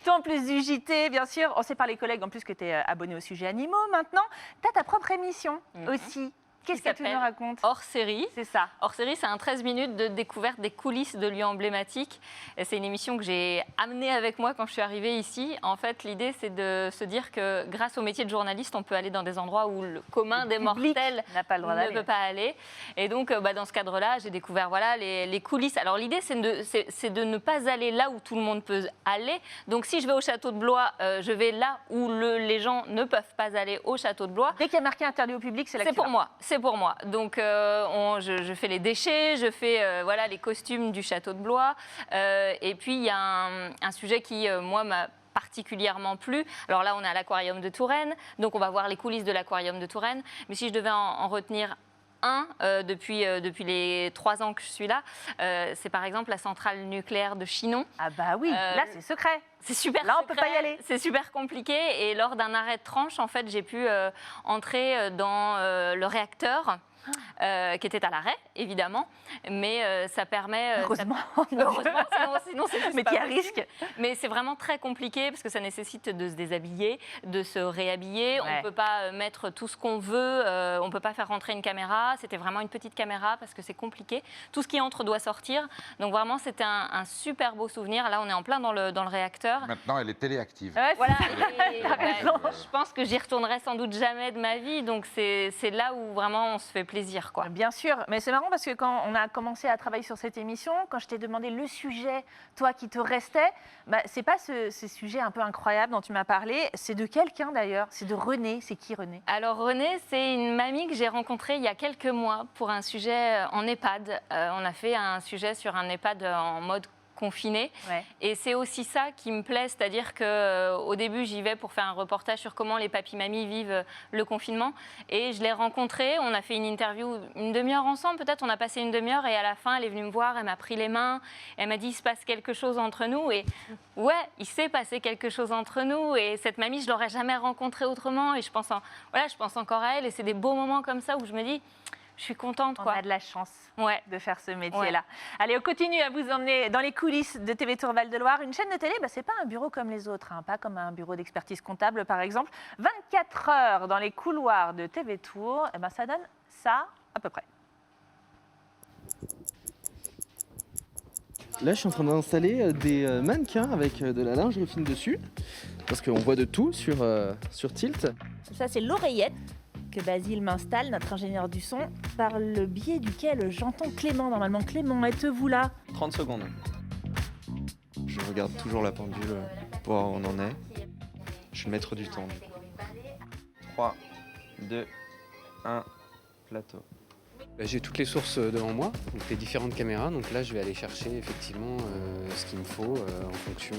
Toi, en plus du JT, bien sûr, on sait par les collègues en plus que tu es abonné au sujet animaux maintenant. Tu as ta propre émission aussi. Qu'est-ce que tu nous racontes? Hors série. C'est ça. Hors série, c'est un 13 minutes de découverte des coulisses de lieux emblématiques. C'est une émission que j'ai amenée avec moi quand je suis arrivée ici. En fait, l'idée, c'est de se dire que grâce au métier de journaliste, on peut aller dans des endroits où le commun des mortels n'a pas le droit ne peut pas aller. Et donc, dans ce cadre-là, j'ai découvert les coulisses. Alors, l'idée, c'est de ne pas aller là où tout le monde peut aller. Donc, si je vais au château de Blois, je vais là où les gens ne peuvent pas aller au château de Blois. Dès qu'il y a marqué interdit au public, c'est là que c'est pour moi. C'est pour moi. Donc, je fais les déchets, je fais les costumes du château de Blois. Et puis, il y a un sujet qui, moi, m'a particulièrement plu. Alors là, on est à l'aquarium de Touraine. Donc, on va voir les coulisses de l'aquarium de Touraine. Mais si je devais en retenir depuis les 3 ans que je suis là, c'est par exemple la centrale nucléaire de Chinon. Ah bah oui, là c'est secret. C'est super là, on secret, peut pas y aller. C'est super compliqué. Et lors d'un arrêt de tranche, en fait, j'ai pu entrer dans le réacteur qui était à l'arrêt, évidemment. Mais ça permet... Heureusement. Sinon c'est mais qui a risque. Mais c'est vraiment très compliqué parce que ça nécessite de se déshabiller, de se réhabiller. On ne peut pas mettre tout ce qu'on veut. On ne peut pas faire rentrer une caméra. C'était vraiment une petite caméra parce que c'est compliqué. Tout ce qui entre doit sortir. Donc vraiment, c'était un super beau souvenir. Là, on est en plein dans le réacteur. Maintenant, elle est téléactive. Voilà. Je pense que j'y retournerai sans doute jamais de ma vie. Donc c'est là où vraiment on se fait plaisir, quoi. Bien sûr, mais c'est marrant parce que quand on a commencé à travailler sur cette émission, quand je t'ai demandé le sujet, toi qui te restait, c'est pas ce sujet un peu incroyable dont tu m'as parlé, c'est de quelqu'un d'ailleurs, c'est de René. C'est qui René? Alors René, c'est une mamie que j'ai rencontrée il y a quelques mois pour un sujet en EHPAD. On a fait un sujet sur un EHPAD en mode confiné. Et c'est aussi ça qui me plaît, c'est-à-dire qu'au début, j'y vais pour faire un reportage sur comment les papis-mamies vivent le confinement. Et je l'ai rencontrée, on a fait une interview une demi-heure ensemble, peut-être, on a passé une demi-heure et à la fin, elle est venue me voir, elle m'a pris les mains, elle m'a dit, il se passe quelque chose entre nous. Et ouais, il s'est passé quelque chose entre nous. Et cette mamie, je ne l'aurais jamais rencontrée autrement. Et je pense encore à elle. Et c'est des beaux moments comme ça où je me dis... Je suis contente, quoi. On a de la chance de faire ce métier-là. Allez, on continue à vous emmener dans les coulisses de TV Tour Val-de-Loire. Une chaîne de télé, c'est pas un bureau comme les autres, pas comme un bureau d'expertise comptable, par exemple. 24 heures dans les couloirs de TV Tour, ça donne ça à peu près. Là, je suis en train d'installer des mannequins avec de la lingerie fine dessus, parce qu'on voit de tout sur Tilt. Ça, c'est l'oreillette que Basile m'installe, notre ingénieur du son, par le biais duquel j'entends Clément. Normalement, Clément, êtes-vous là? 30 secondes. Je regarde toujours la pendule pour voir où on en est. Je suis le maître du temps. 3, 2, 1, plateau. J'ai toutes les sources devant moi, donc les différentes caméras. Donc là, je vais aller chercher effectivement ce qu'il me faut en fonction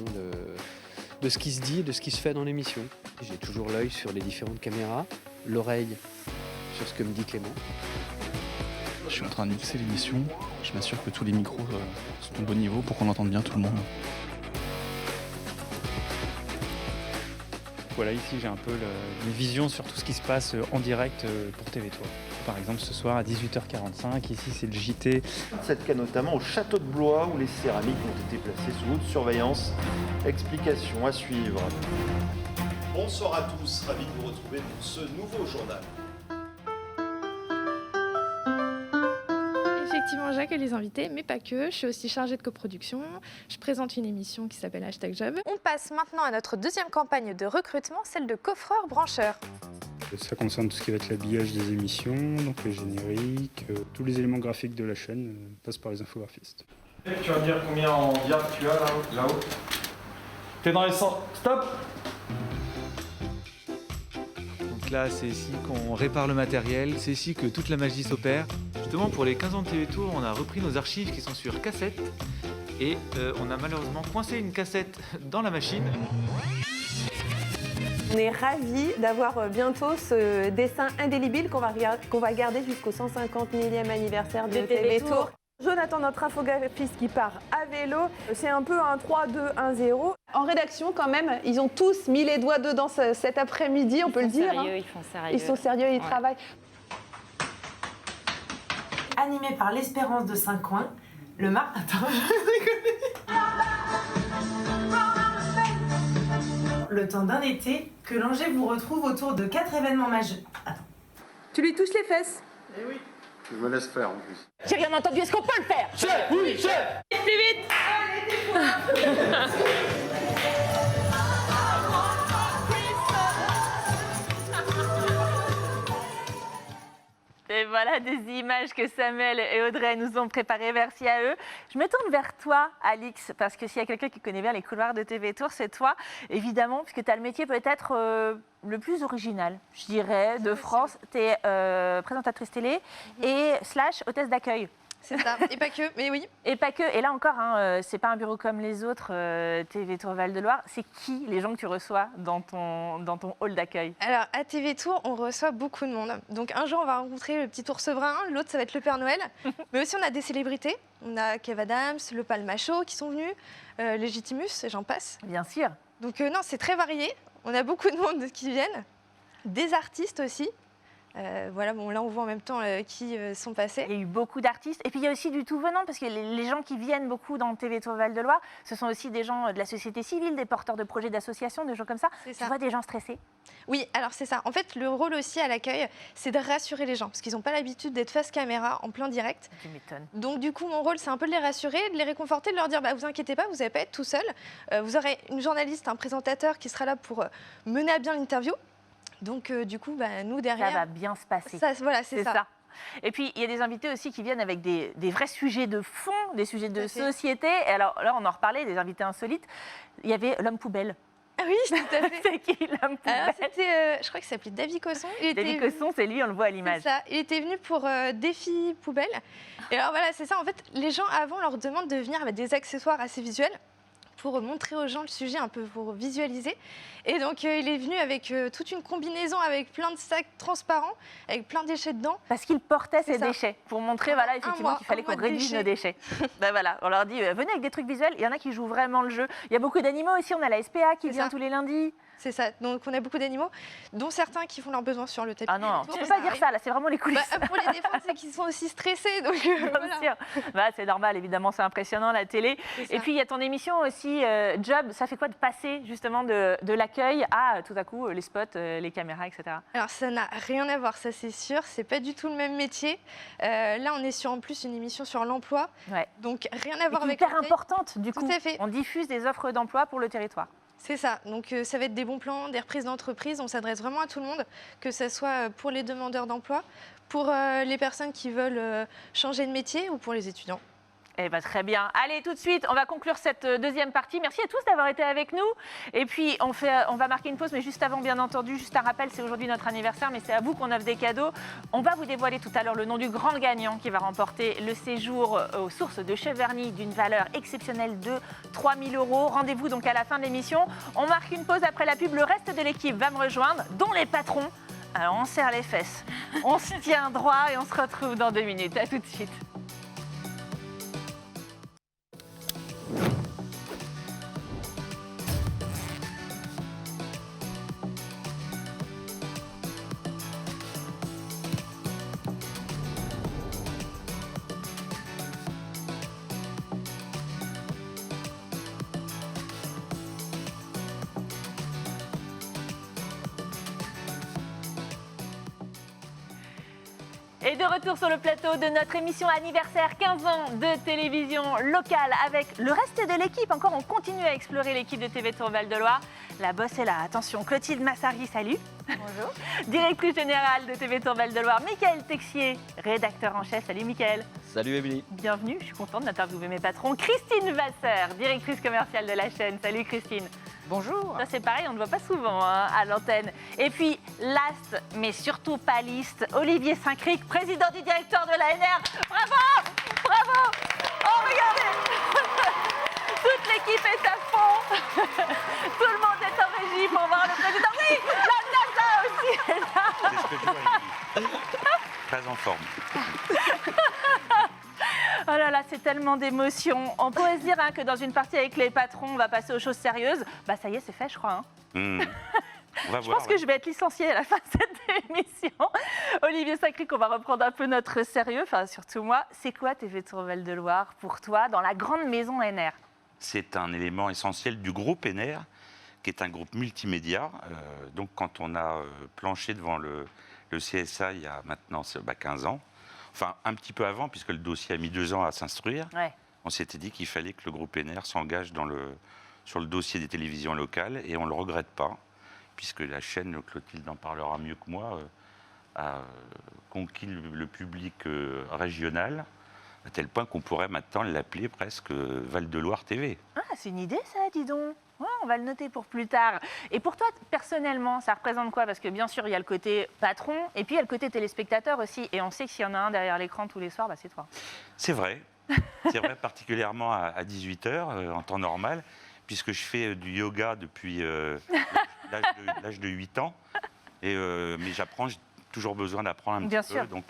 de ce qui se dit, de ce qui se fait dans l'émission. J'ai toujours l'œil sur les différentes caméras, l'oreille sur ce que me dit Clément. Je suis en train de mixer l'émission, je m'assure que tous les micros sont au bon niveau pour qu'on entende bien tout le monde. Voilà, ici j'ai un peu une vision sur tout ce qui se passe en direct pour TV Tour. Par exemple, ce soir à 18h45, ici c'est le JT. Cette cas notamment au château de Blois où les céramiques ont été placées sous haute surveillance. Explication à suivre. Bonsoir à tous, ravi de vous retrouver pour ce nouveau journal. Effectivement, j'accueille les invités, mais pas que. Je suis aussi chargée de coproduction. Je présente une émission qui s'appelle #Job. On passe maintenant à notre deuxième campagne de recrutement, celle de coffreur-brancheur. Ça concerne tout ce qui va être l'habillage des émissions, donc les génériques, tous les éléments graphiques de la chaîne passent par les infographistes. Tu vas me dire combien en diable tu as là-haut? T'es dans les 100. Stop! Donc là, c'est ici qu'on répare le matériel, c'est ici que toute la magie s'opère. Justement, pour les 15 ans de TV Tour, on a repris nos archives qui sont sur cassette et on a malheureusement coincé une cassette dans la machine. On est ravis d'avoir bientôt ce dessin indélébile qu'on va garder jusqu'au 150 millième anniversaire de TV Tour. Jonathan, notre infographiste qui part à vélo, c'est un peu un 3-2-1-0. En rédaction, quand même, ils ont tous mis les doigts dedans cet après-midi, on peut le dire. Sérieux, Ils font sérieux. Ils sont sérieux, ils travaillent. Animé par l'Espérance de Saint-Coin, le le temps d'un été, que l'Angers vous retrouve autour de 4 événements majeurs. Attends. Tu lui touches les fesses? Eh oui. Je me laisse faire en plus. J'ai rien entendu, est-ce qu'on peut le faire? Chef, oui, chef! Plus vite! Et voilà des images que Samuel et Audrey nous ont préparées. Merci à eux. Je me tourne vers toi, Alix, parce que s'il y a quelqu'un qui connaît bien les couloirs de TV Tour, c'est toi, évidemment, puisque tu as le métier peut-être le plus original, je dirais, de France. Tu es présentatrice télé et / hôtesse d'accueil. C'est ça, et pas que, mais oui. Et pas que, et là encore, c'est pas un bureau comme les autres, TV Tour Val-de-Loire. C'est qui les gens que tu reçois dans ton hall d'accueil? Alors, à TV Tour, on reçoit beaucoup de monde. Donc, un jour, on va rencontrer le petit ours brun, l'autre, ça va être le Père Noël. Mais aussi, on a des célébrités. On a Kev Adams, le Palmacho qui sont venus, Légitimus, et j'en passe. Bien sûr. Donc, non, c'est très varié. On a beaucoup de monde qui viennent, des artistes aussi. Voilà, bon, là on voit en même temps qui sont passés. Il y a eu beaucoup d'artistes. Et puis il y a aussi du tout venant, parce que les gens qui viennent beaucoup dans TV Tour Val-de-Loire, ce sont aussi des gens de la société civile, des porteurs de projets d'associations, des gens comme ça. Tu vois des gens stressés? Oui, alors c'est ça. En fait, le rôle aussi à l'accueil, c'est de rassurer les gens, parce qu'ils n'ont pas l'habitude d'être face caméra en plein direct. Tu m'étonnes. Donc du coup, mon rôle, c'est un peu de les rassurer, de les réconforter, de leur dire, vous inquiétez pas, vous n'allez pas être tout seul. Vous aurez une journaliste, un présentateur qui sera là pour mener à bien l'interview. Donc du coup, nous derrière... Ça va bien se passer. Voilà, c'est ça. Et puis, il y a des invités aussi qui viennent avec des vrais sujets de fond, des sujets de société. Et alors là, on en reparlait, des invités insolites. Il y avait l'homme poubelle. Ah oui, tout à fait. C'est qui l'homme poubelle? Je crois qu'il s'appelait David Cosson. David Cosson, c'est lui, on le voit à l'image. C'est ça. Il était venu pour Défi Poubelle. Et alors voilà, c'est ça. En fait, les gens avant leur demandent de venir avec des accessoires assez visuels pour montrer aux gens le sujet, un peu pour visualiser. Et donc, il est venu avec toute une combinaison avec plein de sacs transparents, avec plein de déchets dedans. Parce qu'il portait ses déchets, pour montrer effectivement qu'il fallait qu'on réduise nos déchets. Voilà, on leur dit, venez avec des trucs visuels. Il y en a qui jouent vraiment le jeu. Il y a beaucoup d'animaux aussi, on a la SPA qui vient tous les lundis. C'est ça, donc on a beaucoup d'animaux, dont certains qui font leurs besoins sur le tapis. Ah non, tu peux pas dire ça, là, c'est vraiment les coulisses. Pour les défendre, c'est qu'ils sont aussi stressés, donc bien sûr. C'est normal, évidemment, c'est impressionnant, la télé. Et puis, il y a ton émission aussi, Job, ça fait quoi de passer justement de l'accueil à tout à coup les spots, les caméras, etc. Alors, ça n'a rien à voir, ça c'est sûr, c'est pas du tout le même métier. Là, on est sur en plus une émission sur l'emploi, donc rien à voir avec hyper importante, du coup. Tout à fait. On diffuse des offres d'emploi pour le territoire. C'est ça, donc ça va être des bons plans, des reprises d'entreprise, on s'adresse vraiment à tout le monde, que ce soit pour les demandeurs d'emploi, pour les personnes qui veulent changer de métier ou pour les étudiants. Eh ben, très bien. Allez, tout de suite, on va conclure cette deuxième partie. Merci à tous d'avoir été avec nous. Et puis, on va marquer une pause, mais juste avant, bien entendu, juste un rappel, c'est aujourd'hui notre anniversaire, mais c'est à vous qu'on offre des cadeaux. On va vous dévoiler tout à l'heure le nom du grand gagnant qui va remporter le séjour aux sources de Cheverny d'une valeur exceptionnelle de 3 000 €. Rendez-vous donc à la fin de l'émission. On marque une pause après la pub. Le reste de l'équipe va me rejoindre, dont les patrons. Alors, on serre les fesses, on se tient droit et on se retrouve dans 2 minutes. À tout de suite. Et de retour sur le plateau de notre émission anniversaire 15 ans de télévision locale avec le reste de l'équipe. Encore, on continue à explorer l'équipe de TV Tour Val-de-Loire. La bosse est là. Attention, Clotilde Massari, salut. Bonjour. Directrice générale de TV Tour Val-de-Loire, Mickaël Texier, rédacteur en chef. Salut Mickaël. Salut Émilie. Bienvenue, je suis contente d'interviewer mes patrons. Christine Vasseur, directrice commerciale de la chaîne. Salut Christine. Bonjour. Ça c'est pareil, on ne voit pas souvent à l'antenne. Et puis, last, mais surtout pas least, Olivier Saint-Cric, président du directeur de l'ANR. Bravo. Bravo. Oh, regardez. Toute l'équipe est à fond. Tout le monde est en régie pour voir le président. Oui, la NASA aussi est là. C'est ce que je vois, Émilie. Très en forme. Oh là là, c'est tellement d'émotions. On pourrait se dire que dans une partie avec les patrons, on va passer aux choses sérieuses. Bah ça y est, c'est fait, je crois. On va je pense que je vais être licenciée à la fin de cette émission. Olivier Saint-Cric, on va reprendre un peu notre sérieux, enfin surtout moi. C'est quoi TV Tour Val-de-Loire pour toi dans la grande maison NR? C'est un élément essentiel du groupe NR, qui est un groupe multimédia. Donc quand on a planché devant le CSA il y a maintenant 15 ans, enfin un petit peu avant, puisque le dossier a mis 2 ans à s'instruire, on s'était dit qu'il fallait que le groupe NR s'engage sur le dossier des télévisions locales, et on ne le regrette pas, puisque la chaîne, Clotilde en parlera mieux que moi, a conquis le public régional, à tel point qu'on pourrait maintenant l'appeler presque Val-de-Loire TV. Ah, c'est une idée ça, dis donc. Ouais, on va le noter pour plus tard. Et pour toi, personnellement, ça représente quoi? Parce que bien sûr, il y a le côté patron, et puis il y a le côté téléspectateur aussi. Et on sait que s'il y en a un derrière l'écran tous les soirs, bah, c'est toi. C'est vrai. C'est vrai, particulièrement à 18h, en temps normal, puisque je fais du yoga depuis l'âge de 8 ans. Mais j'apprends toujours besoin d'apprendre un Bien petit sûr. peu. Donc,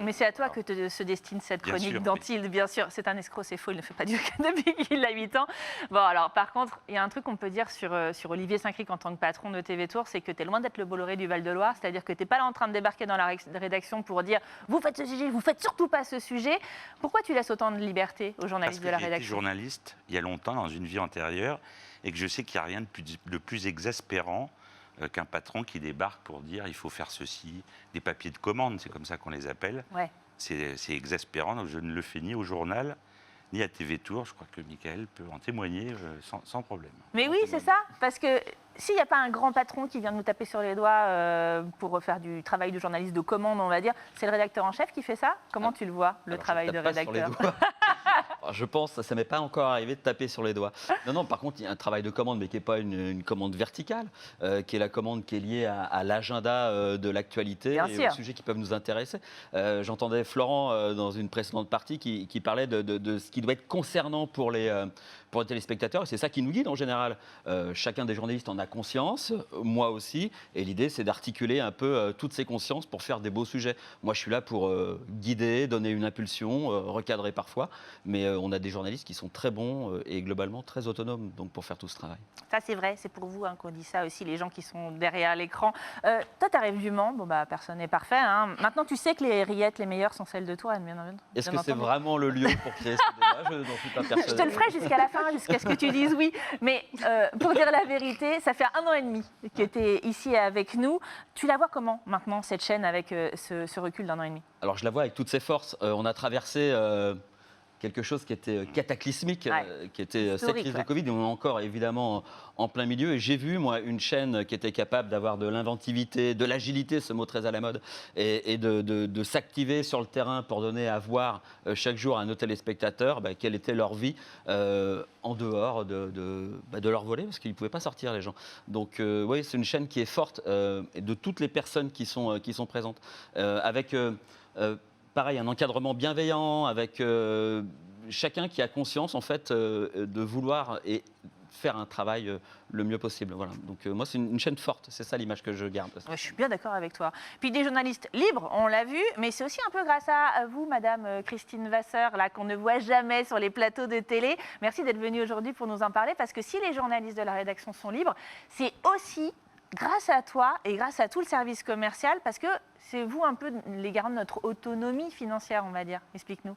Mais c'est à toi que se destine cette Bien chronique sûr, d'Antille, bien sûr. C'est un escroc, c'est faux, il ne fait pas du depuis qu'il a 8 ans. Bon, alors par contre, il y a un truc qu'on peut dire sur Olivier Saint-Cric en tant que patron de TV Tour, c'est que tu es loin d'être le Bolloré du Val-de-Loire, c'est-à-dire que tu n'es pas là en train de débarquer dans la rédaction pour dire « vous faites ce sujet, vous faites surtout pas ce sujet ». Pourquoi tu laisses autant de liberté aux journalistes de la J'ai été rédaction? journaliste il y a longtemps, dans une vie antérieure, et que je sais qu'il n'y a rien de plus exaspérant qu'un patron qui débarque pour dire il faut faire ceci, des papiers de commande, c'est comme ça qu'on les appelle. Ouais. C'est exaspérant, donc je ne le fais ni au journal, ni à TV Tour. Je crois que Michael peut en témoigner sans problème. Mais oui, c'est ça, parce que s'il n'y a pas un grand patron qui vient nous taper sur les doigts pour faire du travail de journaliste de commande, on va dire, c'est le rédacteur en chef qui fait ça? Comment tu le vois, le travail de rédacteur? Je pense, ça ne m'est pas encore arrivé de taper sur les doigts. Non, par contre, il y a un travail de commande, mais qui n'est pas une commande verticale, qui est la commande qui est liée à l'agenda de l'actualité et aux sujets qui peuvent nous intéresser. J'entendais Florent dans une précédente partie qui parlait de ce qui doit être concernant pour les téléspectateurs, et c'est ça qui nous guide en général. Chacun des journalistes en a conscience, moi aussi, et l'idée c'est d'articuler un peu toutes ces consciences pour faire des beaux sujets. Moi je suis là pour guider, donner une impulsion, recadrer parfois, mais on a des journalistes qui sont très bons et globalement très autonomes donc pour faire tout ce travail. Ça c'est vrai, c'est pour vous qu'on dit ça aussi, les gens qui sont derrière l'écran. Toi tu arrives du Mans, bon bah personne n'est parfait, hein. Maintenant tu sais que les rillettes les meilleures sont celles de Touraine, bien entendu. Est-ce que c'est vraiment le lieu pour créer ce débat? Je n'en suis pas persuadé. Je te le ferai jusqu'à la fin, jusqu'à ce que tu dises oui. Mais pour dire la vérité, ça fait 1 an et demi que tu es ici avec nous. Tu la vois comment maintenant, cette chaîne, avec ce recul d'1 an et demi? Alors je la vois avec toutes ses forces. On a traversé quelque chose qui était cataclysmique, qui était cette crise de Covid, et on est encore évidemment en plein milieu. Et j'ai vu, moi, une chaîne qui était capable d'avoir de l'inventivité, de l'agilité, ce mot très à la mode, et de s'activer sur le terrain pour donner à voir chaque jour à nos téléspectateurs quelle était leur vie en dehors de leur volet, parce qu'ils ne pouvaient pas sortir, les gens. Donc oui, c'est une chaîne qui est forte, et de toutes les personnes qui sont présentes, avec... pareil, un encadrement bienveillant, avec chacun qui a conscience en fait de vouloir et faire un travail le mieux possible. Voilà. Donc moi, c'est une chaîne forte, c'est ça l'image que je garde. Je suis bien d'accord avec toi. Puis des journalistes libres, on l'a vu, mais c'est aussi un peu grâce à vous, Madame Christine Vasseur, là qu'on ne voit jamais sur les plateaux de télé. Merci d'être venue aujourd'hui pour nous en parler, parce que si les journalistes de la rédaction sont libres, c'est aussi grâce à toi et grâce à tout le service commercial, parce que c'est vous un peu les garants de notre autonomie financière, on va dire. Explique-nous.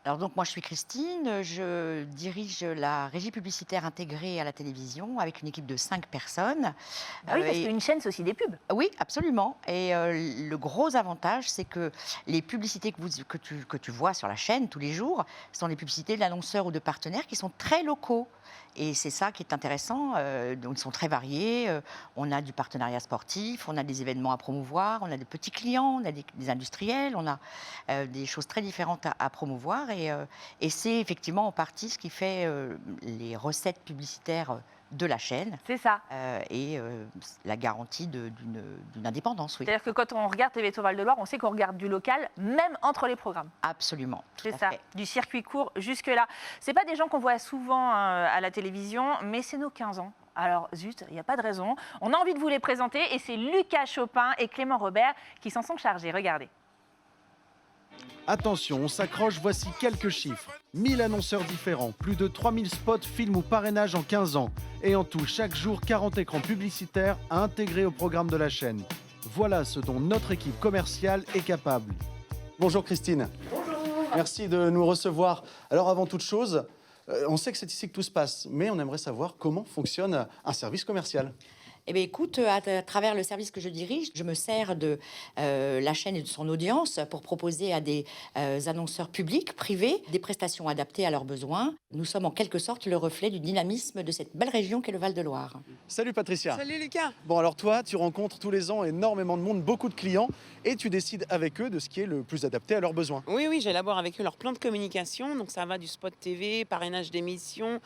Alors donc moi je suis Christine, je dirige la régie publicitaire intégrée à la télévision avec une équipe de 5 personnes. Ah oui, parce qu'une chaîne c'est aussi des pubs. Oui, absolument. Et le gros avantage, c'est que les publicités que tu vois sur la chaîne tous les jours sont les publicités de l'annonceur ou de partenaires qui sont très locaux. Et c'est ça qui est intéressant. Donc, ils sont très variés. On a du partenariat sportif, on a des événements à promouvoir, on a des petits clients, on a des industriels, on a des choses très différentes à promouvoir. Et c'est effectivement en partie ce qui fait les recettes publicitaires de la chaîne. C'est ça. Et la garantie d'une indépendance, oui. C'est-à-dire que quand on regarde TV Tour Val-de-Loire, on sait qu'on regarde du local, même entre les programmes. Absolument. C'est ça, du circuit court jusque-là. Ce pas des gens qu'on voit souvent à la télévision, mais c'est nos 15 ans. Alors, zut, il n'y a pas de raison. On a envie de vous les présenter, et c'est Lucas Chopin et Clément Robert qui s'en sont chargés. Regardez. Attention, on s'accroche, voici quelques chiffres. 1000 annonceurs différents, plus de 3000 spots, films ou parrainages en 15 ans. Et en tout, chaque jour, 40 écrans publicitaires à intégrer au programme de la chaîne. Voilà ce dont notre équipe commerciale est capable. Bonjour Christine. Bonjour. Merci de nous recevoir. Alors avant toute chose, on sait que c'est ici que tout se passe, mais on aimerait savoir comment fonctionne un service commercial. Eh bien, écoute, à travers le service que je dirige, je me sers de la chaîne et de son audience pour proposer à des annonceurs publics, privés, des prestations adaptées à leurs besoins. Nous sommes en quelque sorte le reflet du dynamisme de cette belle région qu'est le Val-de-Loire. Salut Patricia. Salut Lucas. Bon, alors toi, tu rencontres tous les ans énormément de monde, beaucoup de clients, et tu décides avec eux de ce qui est le plus adapté à leurs besoins. Oui, j'élabore avec eux leur plan de communication. Donc ça va du spot TV, parrainage d'émissions,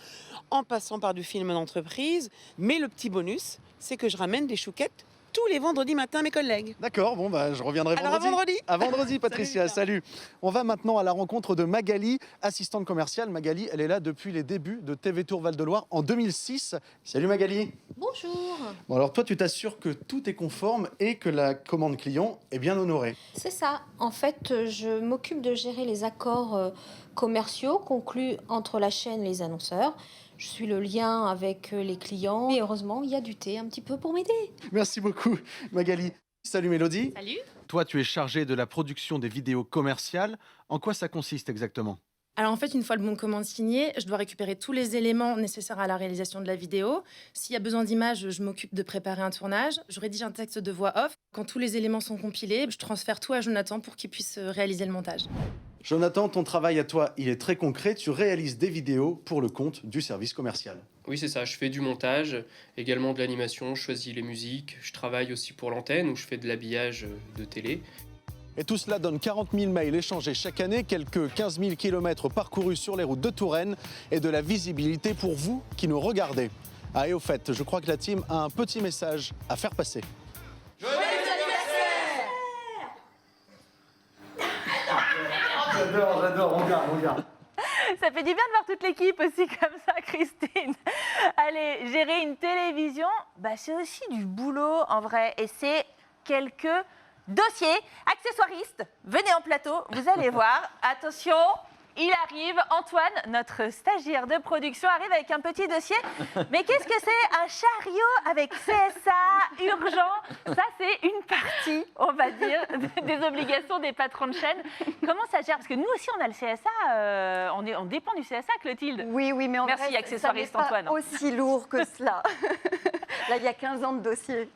en passant par du film d'entreprise. Mais le petit bonus, c'est que je ramène des chouquettes tous les vendredis matins mes collègues. D'accord, bon, bah, je reviendrai Alors, à vendredi. vendredi. À vendredi, Patricia, salut. On va maintenant à la rencontre de Magali, assistante commerciale. Magali, elle est là depuis les débuts de TV Tour Val-de-Loire en 2006. Salut Magali. Bonjour. Bon, alors toi, tu t'assures que tout est conforme et que la commande client est bien honorée. C'est ça. En fait, je m'occupe de gérer les accords commerciaux conclus entre la chaîne et les annonceurs. Je suis le lien avec les clients et heureusement, il y a du thé un petit peu pour m'aider. Merci beaucoup, Magali. Salut Mélodie. Salut. Toi, tu es chargée de la production des vidéos commerciales. En quoi ça consiste exactement ? Alors en fait, une fois le bon de commande signé, je dois récupérer tous les éléments nécessaires à la réalisation de la vidéo. S'il y a besoin d'images, je m'occupe de préparer un tournage. Je rédige un texte de voix off. Quand tous les éléments sont compilés, je transfère tout à Jonathan pour qu'il puisse réaliser le montage. Jonathan, ton travail à toi, il est très concret. Tu réalises des vidéos pour le compte du service commercial. Oui, c'est ça. Je fais du montage, également de l'animation, je choisis les musiques. Je travaille aussi pour l'antenne où je fais de l'habillage de télé. Et tout cela donne 40 000 mails échangés chaque année, quelques 15 000 km parcourus sur les routes de Touraine et de la visibilité pour vous qui nous regardez. Ah, et au fait, je crois que la team a un petit message à faire passer. J'adore, regarde. Ça fait du bien de voir toute l'équipe aussi comme ça, Christine. Allez, gérer une télévision, c'est aussi du boulot en vrai. Et c'est quelques dossiers. Accessoiristes, venez en plateau, vous allez voir. Attention, il arrive. Antoine, notre stagiaire de production, arrive avec un petit dossier. Mais qu'est-ce que c'est? Un chariot avec CSA, urgent. Ça, c'est une partie, on va dire, des obligations des patrons de chaîne. Comment ça gère? Parce que nous aussi, on a le CSA. On dépend du CSA, Clotilde. Oui, mais en Merci, vrai, accessoiriste ça n'est Antoine. pas aussi lourd que cela. Là, il y a 15 ans de dossier.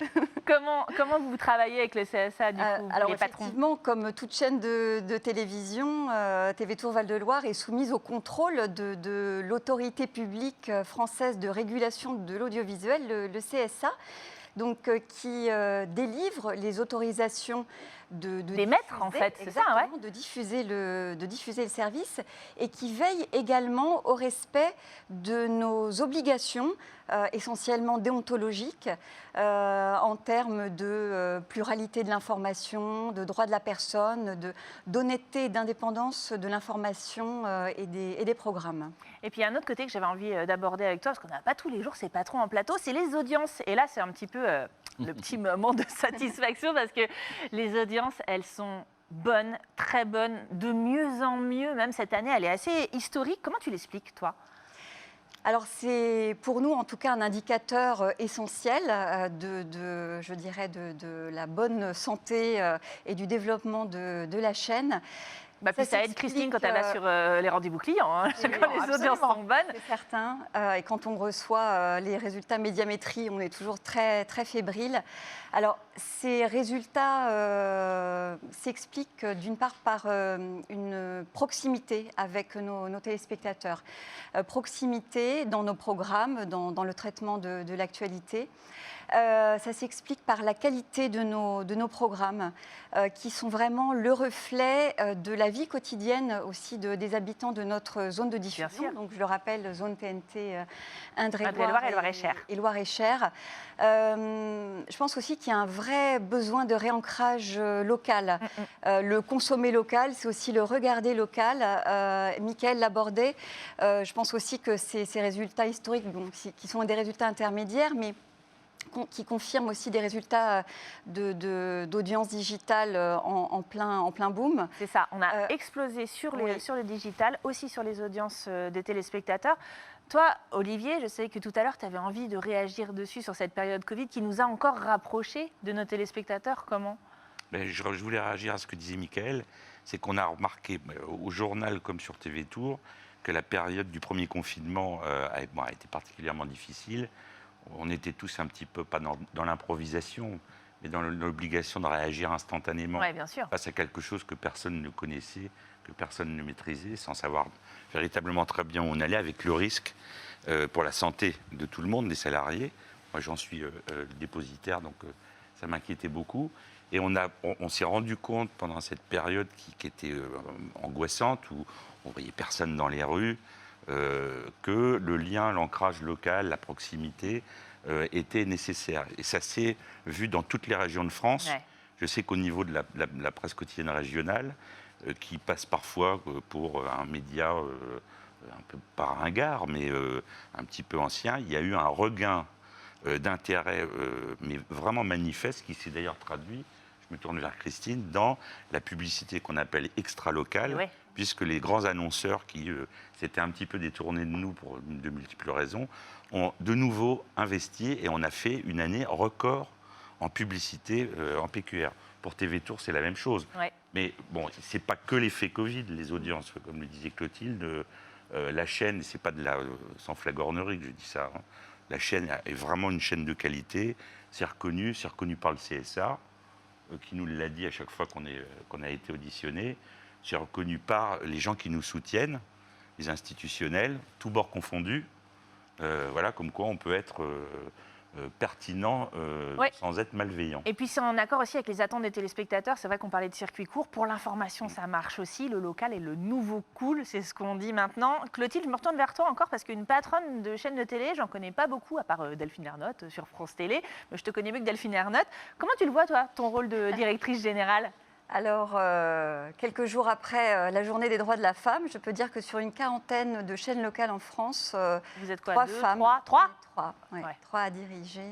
Comment vous travaillez avec le CSA, du coup, alors, les patrons? effectivement, comme toute chaîne de télévision, TV Tour Val-de-Loire est soumise au contrôle de l'autorité publique française de régulation de l'audiovisuel, le CSA, donc, qui délivre les autorisations des maîtres, en fait, c'est ça, ouais. de diffuser le service, et qui veille également au respect de nos obligations, essentiellement déontologiques, en termes de pluralité de l'information, de droit de la personne, d'honnêteté et d'indépendance de l'information et des programmes. Et puis, il y a un autre côté que j'avais envie d'aborder avec toi, parce qu'on n'a pas tous les jours ces patrons en plateau, c'est les audiences. Et là, c'est un petit peu le petit moment de satisfaction, parce que les audiences, elles sont bonnes, très bonnes, de mieux en mieux. Même cette année, elle est assez historique. Comment tu l'expliques, toi ? Alors c'est pour nous en tout cas un indicateur essentiel je dirais de la bonne santé et du développement de la chaîne. Ça aide Christine quand elle va sur les rendez-vous clients, hein, quand les audiences sont bonnes. C'est certain. Et quand on reçoit les résultats médiamétrie, on est toujours très, très fébrile. Alors, ces résultats s'expliquent d'une part par une proximité avec nos téléspectateurs. Proximité dans nos programmes, dans le traitement de l'actualité. Ça s'explique par la qualité de nos programmes qui sont vraiment le reflet de la vie quotidienne aussi des habitants de notre zone de diffusion. Donc, je le rappelle, zone TNT Indre-et-Loire et Loire-et-Cher. Je pense aussi qu'il y a un vrai besoin de réancrage local. Le consommer local, c'est aussi le regarder local. Mickaël l'abordait. Je pense aussi que ces résultats historiques, qui sont des résultats intermédiaires, mais qui confirme aussi des résultats d'audience digitale en plein boom. C'est ça, on a explosé sur le digital, aussi sur les audiences des téléspectateurs. Toi, Olivier, je sais que tout à l'heure, tu avais envie de réagir dessus sur cette période Covid qui nous a encore rapprochés de nos téléspectateurs. Comment ? Je voulais réagir à ce que disait Mickaël. C'est qu'on a remarqué au journal comme sur TV Tour que la période du premier confinement a été particulièrement difficile. On était tous un petit peu, pas dans l'improvisation, mais dans l'obligation de réagir instantanément face à quelque chose que personne ne connaissait, que personne ne maîtrisait, sans savoir véritablement très bien où on allait, avec le risque pour la santé de tout le monde, des salariés. Moi, j'en suis dépositaire, donc ça m'inquiétait beaucoup. Et on s'est rendu compte pendant cette période qui était angoissante, où on ne voyait personne dans les rues, que le lien, l'ancrage local, la proximité était nécessaire. Et ça s'est vu dans toutes les régions de France. Ouais. Je sais qu'au niveau de la presse quotidienne régionale, qui passe parfois pour un média un peu pas ringard, mais un petit peu ancien, il y a eu un regain d'intérêt, mais vraiment manifeste, qui s'est d'ailleurs traduit, je me tourne vers Christine, dans la publicité qu'on appelle extra-locale, ouais. Puisque les grands annonceurs qui s'étaient un petit peu détournés de nous pour de multiples raisons, ont de nouveau investi et on a fait une année record en publicité en PQR. Pour TV Tour, c'est la même chose. Ouais. Mais bon, c'est pas que l'effet Covid, les audiences, comme le disait Clotilde. La chaîne, c'est pas de la sans flagornerie que je dis ça. Hein. La chaîne est vraiment une chaîne de qualité. C'est reconnu par le CSA, qui nous l'a dit à chaque fois qu'on a été auditionné. C'est reconnu par les gens qui nous soutiennent, les institutionnels, tous bords confondus. Voilà, comme quoi on peut être pertinent ouais. Sans être malveillant. Et puis c'est en accord aussi avec les attentes des téléspectateurs. C'est vrai qu'on parlait de circuit court. Pour l'information, ça marche aussi. Le local est le nouveau cool, c'est ce qu'on dit maintenant. Clotilde, je me retourne vers toi encore parce qu'une patronne de chaîne de télé, j'en connais pas beaucoup, à part Delphine Ernotte sur France Télé. Mais je te connais mieux que Delphine Ernotte. Comment tu le vois, toi, ton rôle de directrice générale ? Alors, quelques jours après la journée des droits de la femme, je peux dire que sur une quarantaine de chaînes locales en France, vous êtes quoi, 3 deux, femmes, 3 ouais. 3 à diriger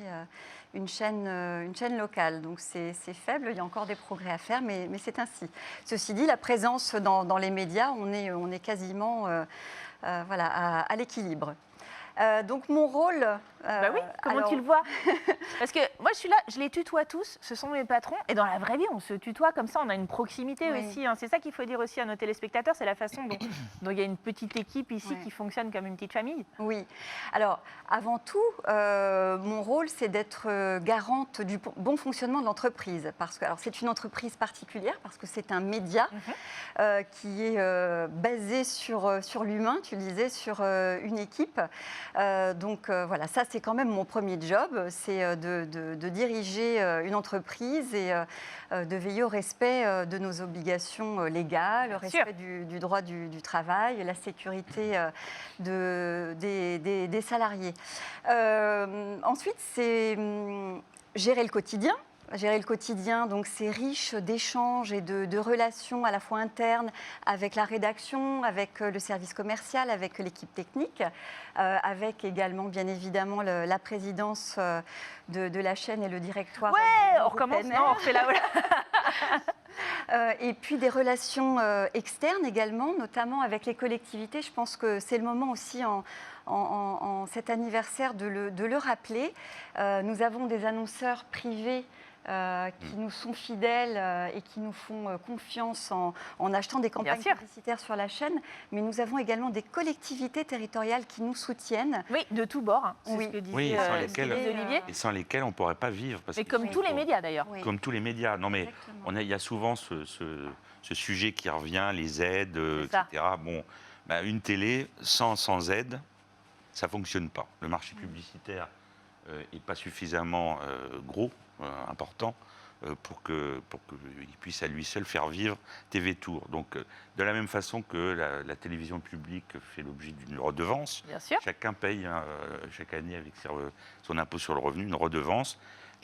une chaîne locale. Donc c'est faible, il y a encore des progrès à faire, mais c'est ainsi. Ceci dit, la présence dans les médias, on est quasiment voilà, à l'équilibre. Donc mon rôle... bah oui, comment tu le vois? Parce que moi je suis là, je les tutoie tous, ce sont mes patrons, et dans la vraie vie on se tutoie comme ça, on a une proximité oui. Aussi. Hein. C'est ça qu'il faut dire aussi à nos téléspectateurs, c'est la façon dont il y a une petite équipe ici oui. Qui fonctionne comme une petite famille. Oui, alors avant tout, mon rôle c'est d'être garante du bon fonctionnement de l'entreprise. Parce que c'est une entreprise particulière, parce que c'est un média qui est basé sur l'humain, tu le disais, sur une équipe. Donc voilà, ça c'est quand même mon premier job, c'est de diriger une entreprise et de veiller au respect de nos obligations légales, au respect du droit du travail, la sécurité des salariés. Ensuite, c'est gérer le quotidien. Gérer le quotidien, donc c'est riche d'échanges et de relations à la fois internes avec la rédaction, avec le service commercial, avec l'équipe technique, avec également bien évidemment la présidence de la chaîne et le directoire. Ouais, on recommence, non, on refait la et puis des relations externes également, notamment avec les collectivités. Je pense que c'est le moment aussi en cet anniversaire de le rappeler. Nous avons des annonceurs privés qui nous sont fidèles et qui nous font confiance en achetant des campagnes publicitaires sur la chaîne. Mais nous avons également des collectivités territoriales qui nous soutiennent. Oui, de tous bords. Hein, c'est oui. Ce que disait, oui, et sans lesquels on ne pourrait pas vivre. Parce mais comme tous les médias d'ailleurs. Oui. Comme tous les médias. Non mais il y a souvent ce sujet qui revient, les aides, etc. Bon, une télé sans aide, ça ne fonctionne pas. Le marché publicitaire n'est pas suffisamment gros, important, pour qu'il puisse à lui seul faire vivre TV Tour. Donc, de la même façon que la télévision publique fait l'objet d'une redevance, chacun paye chaque année avec son impôt sur le revenu une redevance.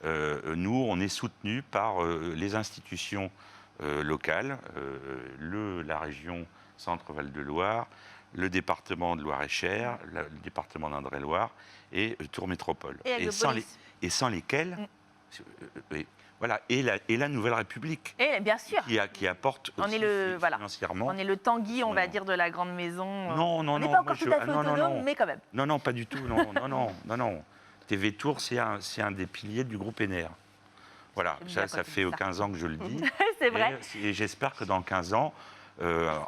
Nous, on est soutenus par les institutions locales, la région Centre-Val de Loire, le département de Loire-et-Cher, le département d'Indre-et-Loire et Tours Métropole. Et sans lesquels... Voilà, et la Nouvelle République. Et bien sûr. Qui apporte aussi financièrement. On est le Tanguy, on va dire, de la grande maison. Non. On n'est pas encore tout à fait autonome, mais quand même. Non, pas du tout. Non. TV Tour, c'est un des piliers du groupe ENER. Voilà, ça fait 15 ans que je le dis. C'est vrai. Et j'espère que dans 15 ans,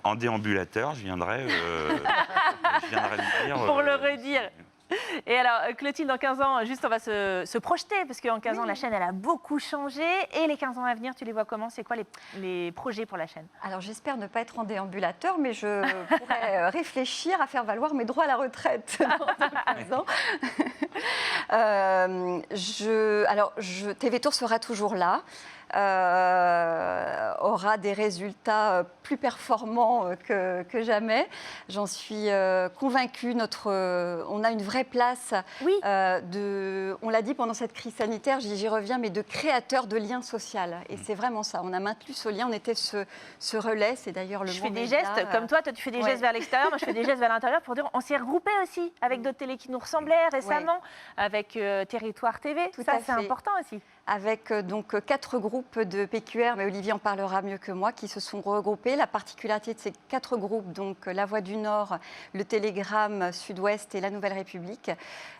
en déambulateur, je viendrai le dire. Pour le redire. Et alors, Clotilde, dans 15 ans, juste on va se projeter, parce qu'en 15 ans, la chaîne, elle a beaucoup changé. Et les 15 ans à venir, tu les vois comment? C'est quoi les projets pour la chaîne? Alors, j'espère ne pas être en déambulateur, mais je pourrais réfléchir à faire valoir mes droits à la retraite dans 15 ans. TV Tour sera toujours là. aura des résultats plus performants que jamais. J'en suis convaincue. On a une vraie place, on l'a dit pendant cette crise sanitaire, j'y reviens, mais de créateur de liens sociaux. Et c'est vraiment ça. On a maintenu ce lien, on était ce relais. C'est d'ailleurs le Je mot fais des média, gestes, comme toi tu fais des gestes vers l'extérieur, moi je fais des gestes vers l'intérieur pour dire on s'est regroupés aussi avec d'autres télés qui nous ressemblaient récemment, avec Territoire TV. Ça, c'est important aussi. Avec donc 4 groupes de PQR, mais Olivier en parlera mieux que moi, qui se sont regroupés. La particularité de ces 4 groupes, donc La Voix du Nord, le Télégramme Sud-Ouest et La Nouvelle République,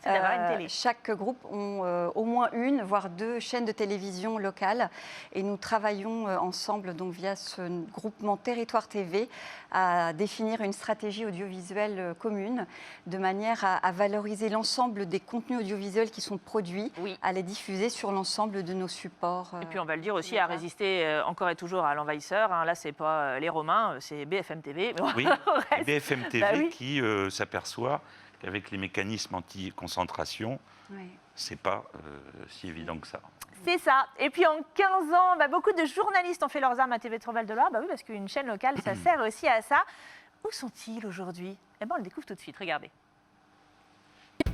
c'est d'avoir une télé. Chaque groupe ont au moins une, voire 2 chaînes de télévision locales. Et nous travaillons ensemble, donc via ce groupement Territoire TV, à définir une stratégie audiovisuelle commune, de manière à valoriser l'ensemble des contenus audiovisuels qui sont produits, à les diffuser sur l'ensemble de nos supports. Et puis on va le dire aussi, à résister encore et toujours à l'envahisseur. Là, c'est pas les Romains, c'est BFM TV. Oui, BFM TV qui s'aperçoit qu'avec les mécanismes anti-concentration, c'est pas si évident que ça. C'est ça. Et puis en 15 ans, beaucoup de journalistes ont fait leurs armes à TV3 Val-de-Loire. Oui, parce qu'une chaîne locale, ça sert aussi à ça. Où sont-ils aujourd'hui ? On le découvre tout de suite. Regardez.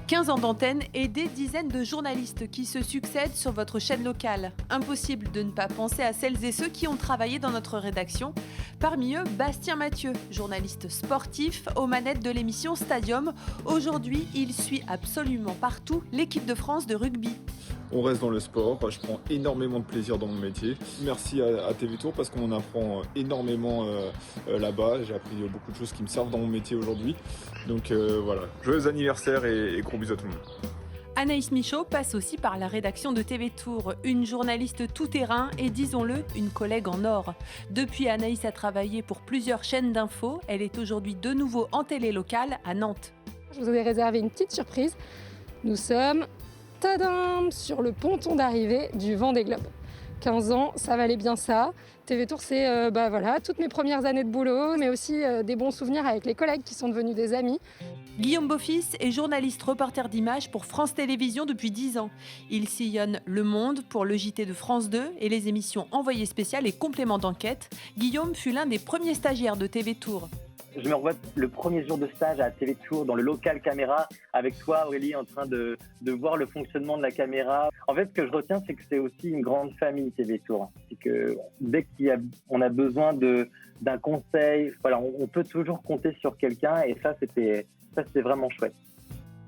15 ans d'antenne et des dizaines de journalistes qui se succèdent sur votre chaîne locale. Impossible de ne pas penser à celles et ceux qui ont travaillé dans notre rédaction. Parmi eux, Bastien Mathieu, journaliste sportif aux manettes de l'émission Stadium. Aujourd'hui, il suit absolument partout l'équipe de France de rugby. On reste dans le sport, je prends énormément de plaisir dans mon métier. Merci à TV Tour parce qu'on apprend énormément là-bas. J'ai appris beaucoup de choses qui me servent dans mon métier aujourd'hui. Donc voilà, joyeux anniversaire et gros bisous à tout le monde. Anaïs Michaud passe aussi par la rédaction de TV Tour, une journaliste tout-terrain et, disons-le, une collègue en or. Depuis, Anaïs a travaillé pour plusieurs chaînes d'infos. Elle est aujourd'hui de nouveau en télé locale à Nantes. Je vous avais réservé une petite surprise. Nous sommes tadam, sur le ponton d'arrivée du Vendée Globe. 15 ans, ça valait bien ça. TV Tour, c'est toutes mes premières années de boulot, mais aussi des bons souvenirs avec les collègues qui sont devenus des amis. Guillaume Beaufils est journaliste reporter d'images pour France Télévisions depuis 10 ans. Il sillonne Le Monde pour le JT de France 2 et les émissions Envoyé spécial et Complément d'enquête. Guillaume fut l'un des premiers stagiaires de TV Tour. Je me revois le premier jour de stage à TV Tour dans le local caméra avec toi, Aurélie, en train de voir le fonctionnement de la caméra. En fait, ce que je retiens, c'est que c'est aussi une grande famille TV Tour. C'est que dès qu'on a besoin d'un conseil, voilà, on peut toujours compter sur quelqu'un et ça, c'était vraiment chouette.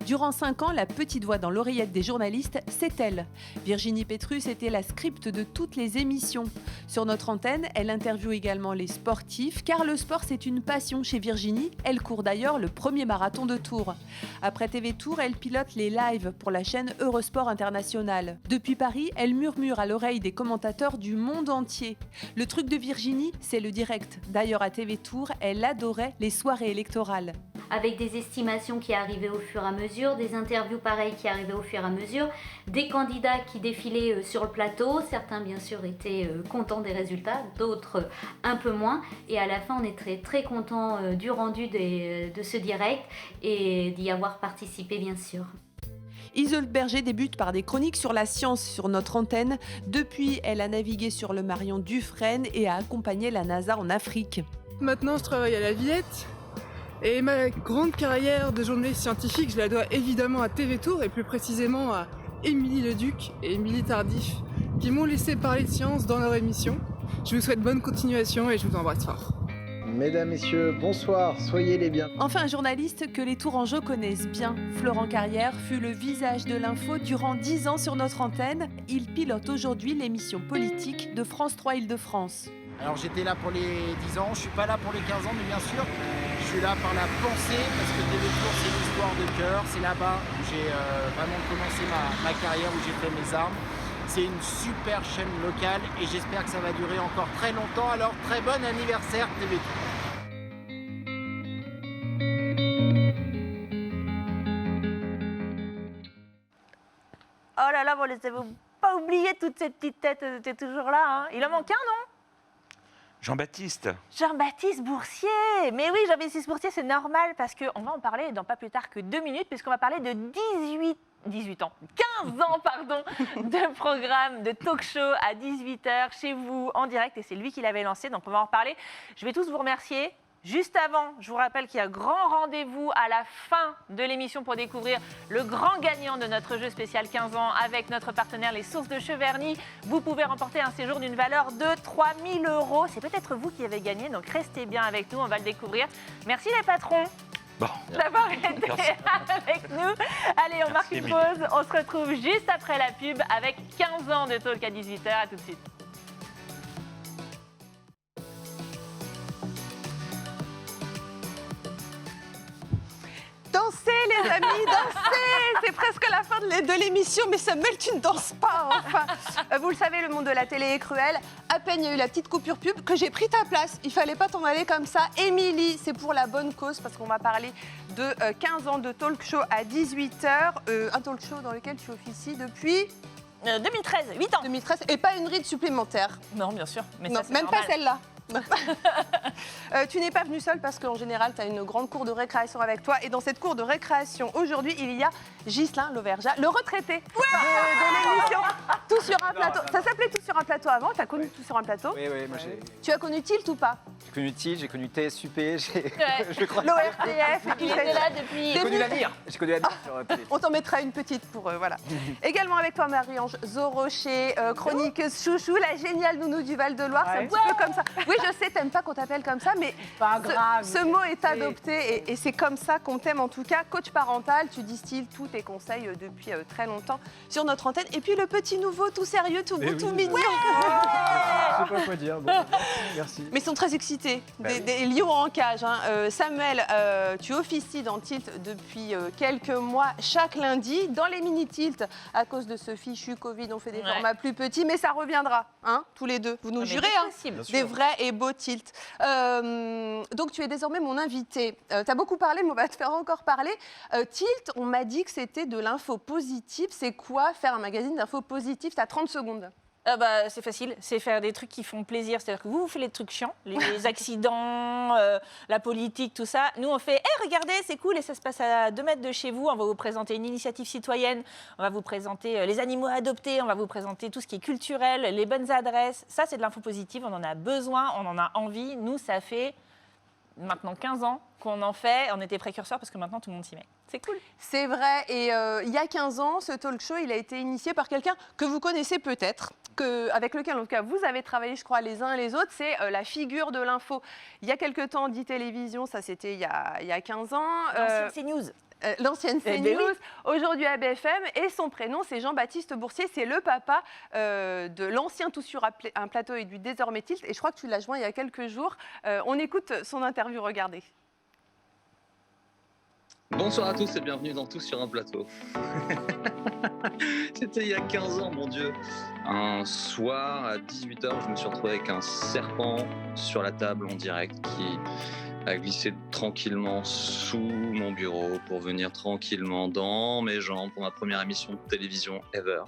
Durant 5 ans, la petite voix dans l'oreillette des journalistes, c'est elle. Virginie Petrus était la script de toutes les émissions. Sur notre antenne, elle interviewe également les sportifs, car le sport, c'est une passion chez Virginie. Elle court d'ailleurs le premier marathon de Tours. Après TV Tour, elle pilote les lives pour la chaîne Eurosport International. Depuis Paris, elle murmure à l'oreille des commentateurs du monde entier. Le truc de Virginie, c'est le direct. D'ailleurs, à TV Tour, elle adorait les soirées électorales. Avec des estimations qui arrivaient au fur et à mesure, des interviews pareilles qui arrivaient au fur et à mesure, des candidats qui défilaient sur le plateau. Certains, bien sûr, étaient contents des résultats, d'autres un peu moins. Et à la fin, on est très, très contents du rendu de ce direct et d'y avoir participé, bien sûr. Isolde Berger débute par des chroniques sur la science sur notre antenne. Depuis, elle a navigué sur le Marion Dufresne et a accompagné la NASA en Afrique. Maintenant, je travaille à la Villette. Et ma grande carrière de journaliste scientifique, je la dois évidemment à TV Tour et plus précisément à Émilie Leduc et Émilie Tardif qui m'ont laissé parler de science dans leur émission. Je vous souhaite bonne continuation et je vous embrasse fort. Mesdames, Messieurs, bonsoir, soyez les bienvenus. Enfin, un journaliste que les Tourangeaux connaissent bien. Florent Carrière fut le visage de l'info durant 10 ans sur notre antenne. Il pilote aujourd'hui l'émission politique de France 3 Île-de-France. Alors j'étais là pour les 10 ans, je suis pas là pour les 15 ans, mais bien sûr, je suis là par la pensée, parce que TV Tour, c'est une histoire de cœur, c'est là-bas où j'ai vraiment commencé ma carrière, où j'ai fait mes armes. C'est une super chaîne locale et j'espère que ça va durer encore très longtemps, alors très bon anniversaire TV Tour. Oh là là, vous ne les avez pas oublié, toutes ces petites têtes, elles étaient toujours là. Hein. Il en manque un, non ? Jean-Baptiste. Jean-Baptiste Boursier. Mais oui, Jean-Baptiste Boursier, c'est normal parce qu'on va en parler dans pas plus tard que 2 minutes, puisqu'on va parler de 18 18 ans, 15 ans, pardon, de programme, de talk show à 18h chez vous en direct. Et c'est lui qui l'avait lancé, donc on va en reparler. Je vais tous vous remercier. Juste avant, je vous rappelle qu'il y a grand rendez-vous à la fin de l'émission pour découvrir le grand gagnant de notre jeu spécial 15 ans avec notre partenaire Les Sources de Cheverny. Vous pouvez remporter un séjour d'une valeur de 3 000 €. C'est peut-être vous qui avez gagné, donc restez bien avec nous, on va le découvrir. Merci les patrons d'avoir été avec nous. Allez, on marque une pause, on se retrouve juste après la pub avec 15 ans de talk à 18h. À tout de suite. Dansez les amis, dansez. C'est presque la fin de l'émission, mais Samuel, tu ne danses pas enfin. Vous le savez, le monde de la télé est cruel. À peine il y a eu la petite coupure pub que j'ai pris ta place. Il fallait pas t'en aller comme ça. Émilie, c'est pour la bonne cause parce qu'on va parler de 15 ans de talk show à 18h. Un talk show dans lequel tu officies depuis 2013, 8 ans. 2013 et pas une ride supplémentaire. Non, bien sûr. Mais non, ça, même normal. pas celle-là. Tu n'es pas venue seule parce qu'en général, tu as une grande cour de récréation avec toi. Et dans cette cour de récréation, aujourd'hui, il y a Ghislain Lauvergeat, le retraité de l'émission Tout sur un plateau. Ça s'appelait Tout sur un plateau avant, tu as connu Tout sur un plateau? Oui, moi j'ai... Tu as connu Tilt ou pas? J'ai connu Tilt, j'ai connu TSUP, je crois. L'ORTF, il était là depuis... J'ai connu la NIR, sur télé. On t'en mettra une petite pour... voilà. Également avec toi, Marie-Ange Zorocher, chroniqueuse chouchou, la géniale nounou du Val-de-Loire. C'est un petit peu comme ça. Oui, je sais, t'aimes pas qu'on t'appelle comme ça, mais pas grave, ce mot est adopté et c'est comme ça qu'on t'aime en tout cas. Coach parental, tu distilles tous tes conseils depuis très longtemps sur notre antenne. Et puis le petit nouveau, tout sérieux, tout beau, tout mignon. Je sais pas quoi dire. Bon, merci. Mais ils sont très excités, des lions en cage. Hein. Samuel, tu officies dans Tilt depuis quelques mois, chaque lundi, dans les mini-Tilt. À cause de ce fichu Covid, on fait des formats plus petits, mais ça reviendra, hein, tous les deux. Vous nous jurez, hein, des vrais et beaux Tilt. Donc tu es désormais mon invité. Tu as beaucoup parlé, mais on va te faire encore parler. Tilt, on m'a dit que c'était de l'info positive. C'est quoi faire un magazine d'info positive? Tu as 30 secondes. C'est facile, c'est faire des trucs qui font plaisir. C'est-à-dire que vous faites les trucs chiants, les accidents, la politique, tout ça. Nous, on fait « regardez, c'est cool » et ça se passe à 2 mètres de chez vous. On va vous présenter une initiative citoyenne, on va vous présenter les animaux adoptés, on va vous présenter tout ce qui est culturel, les bonnes adresses. Ça, c'est de l'info positive, on en a besoin, on en a envie. Nous, ça fait maintenant 15 ans qu'on en fait. On était précurseurs parce que maintenant, tout le monde s'y met. C'est cool. C'est vrai. Et il y a 15 ans, ce talk show, il a été initié par quelqu'un que vous connaissez peut-être, avec lequel, en tout cas, vous avez travaillé, je crois, les uns et les autres. C'est la figure de l'info. Il y a quelque temps, dit télévision, ça c'était il y a 15 ans. L'ancienne CNews. L'ancienne CNews, aujourd'hui à BFM, et son prénom c'est Jean-Baptiste Boursier, c'est le papa de l'ancien Tout sur un plateau et du désormais Tilt, et je crois que tu l'as joint il y a quelques jours. On écoute son interview, regardez. Bonsoir à tous et bienvenue dans Tout sur un plateau. C'était il y a 15 ans, mon Dieu. Un soir à 18h, je me suis retrouvé avec un serpent sur la table en direct qui a glissé tranquillement sous mon bureau pour venir tranquillement dans mes jambes pour ma première émission de télévision ever.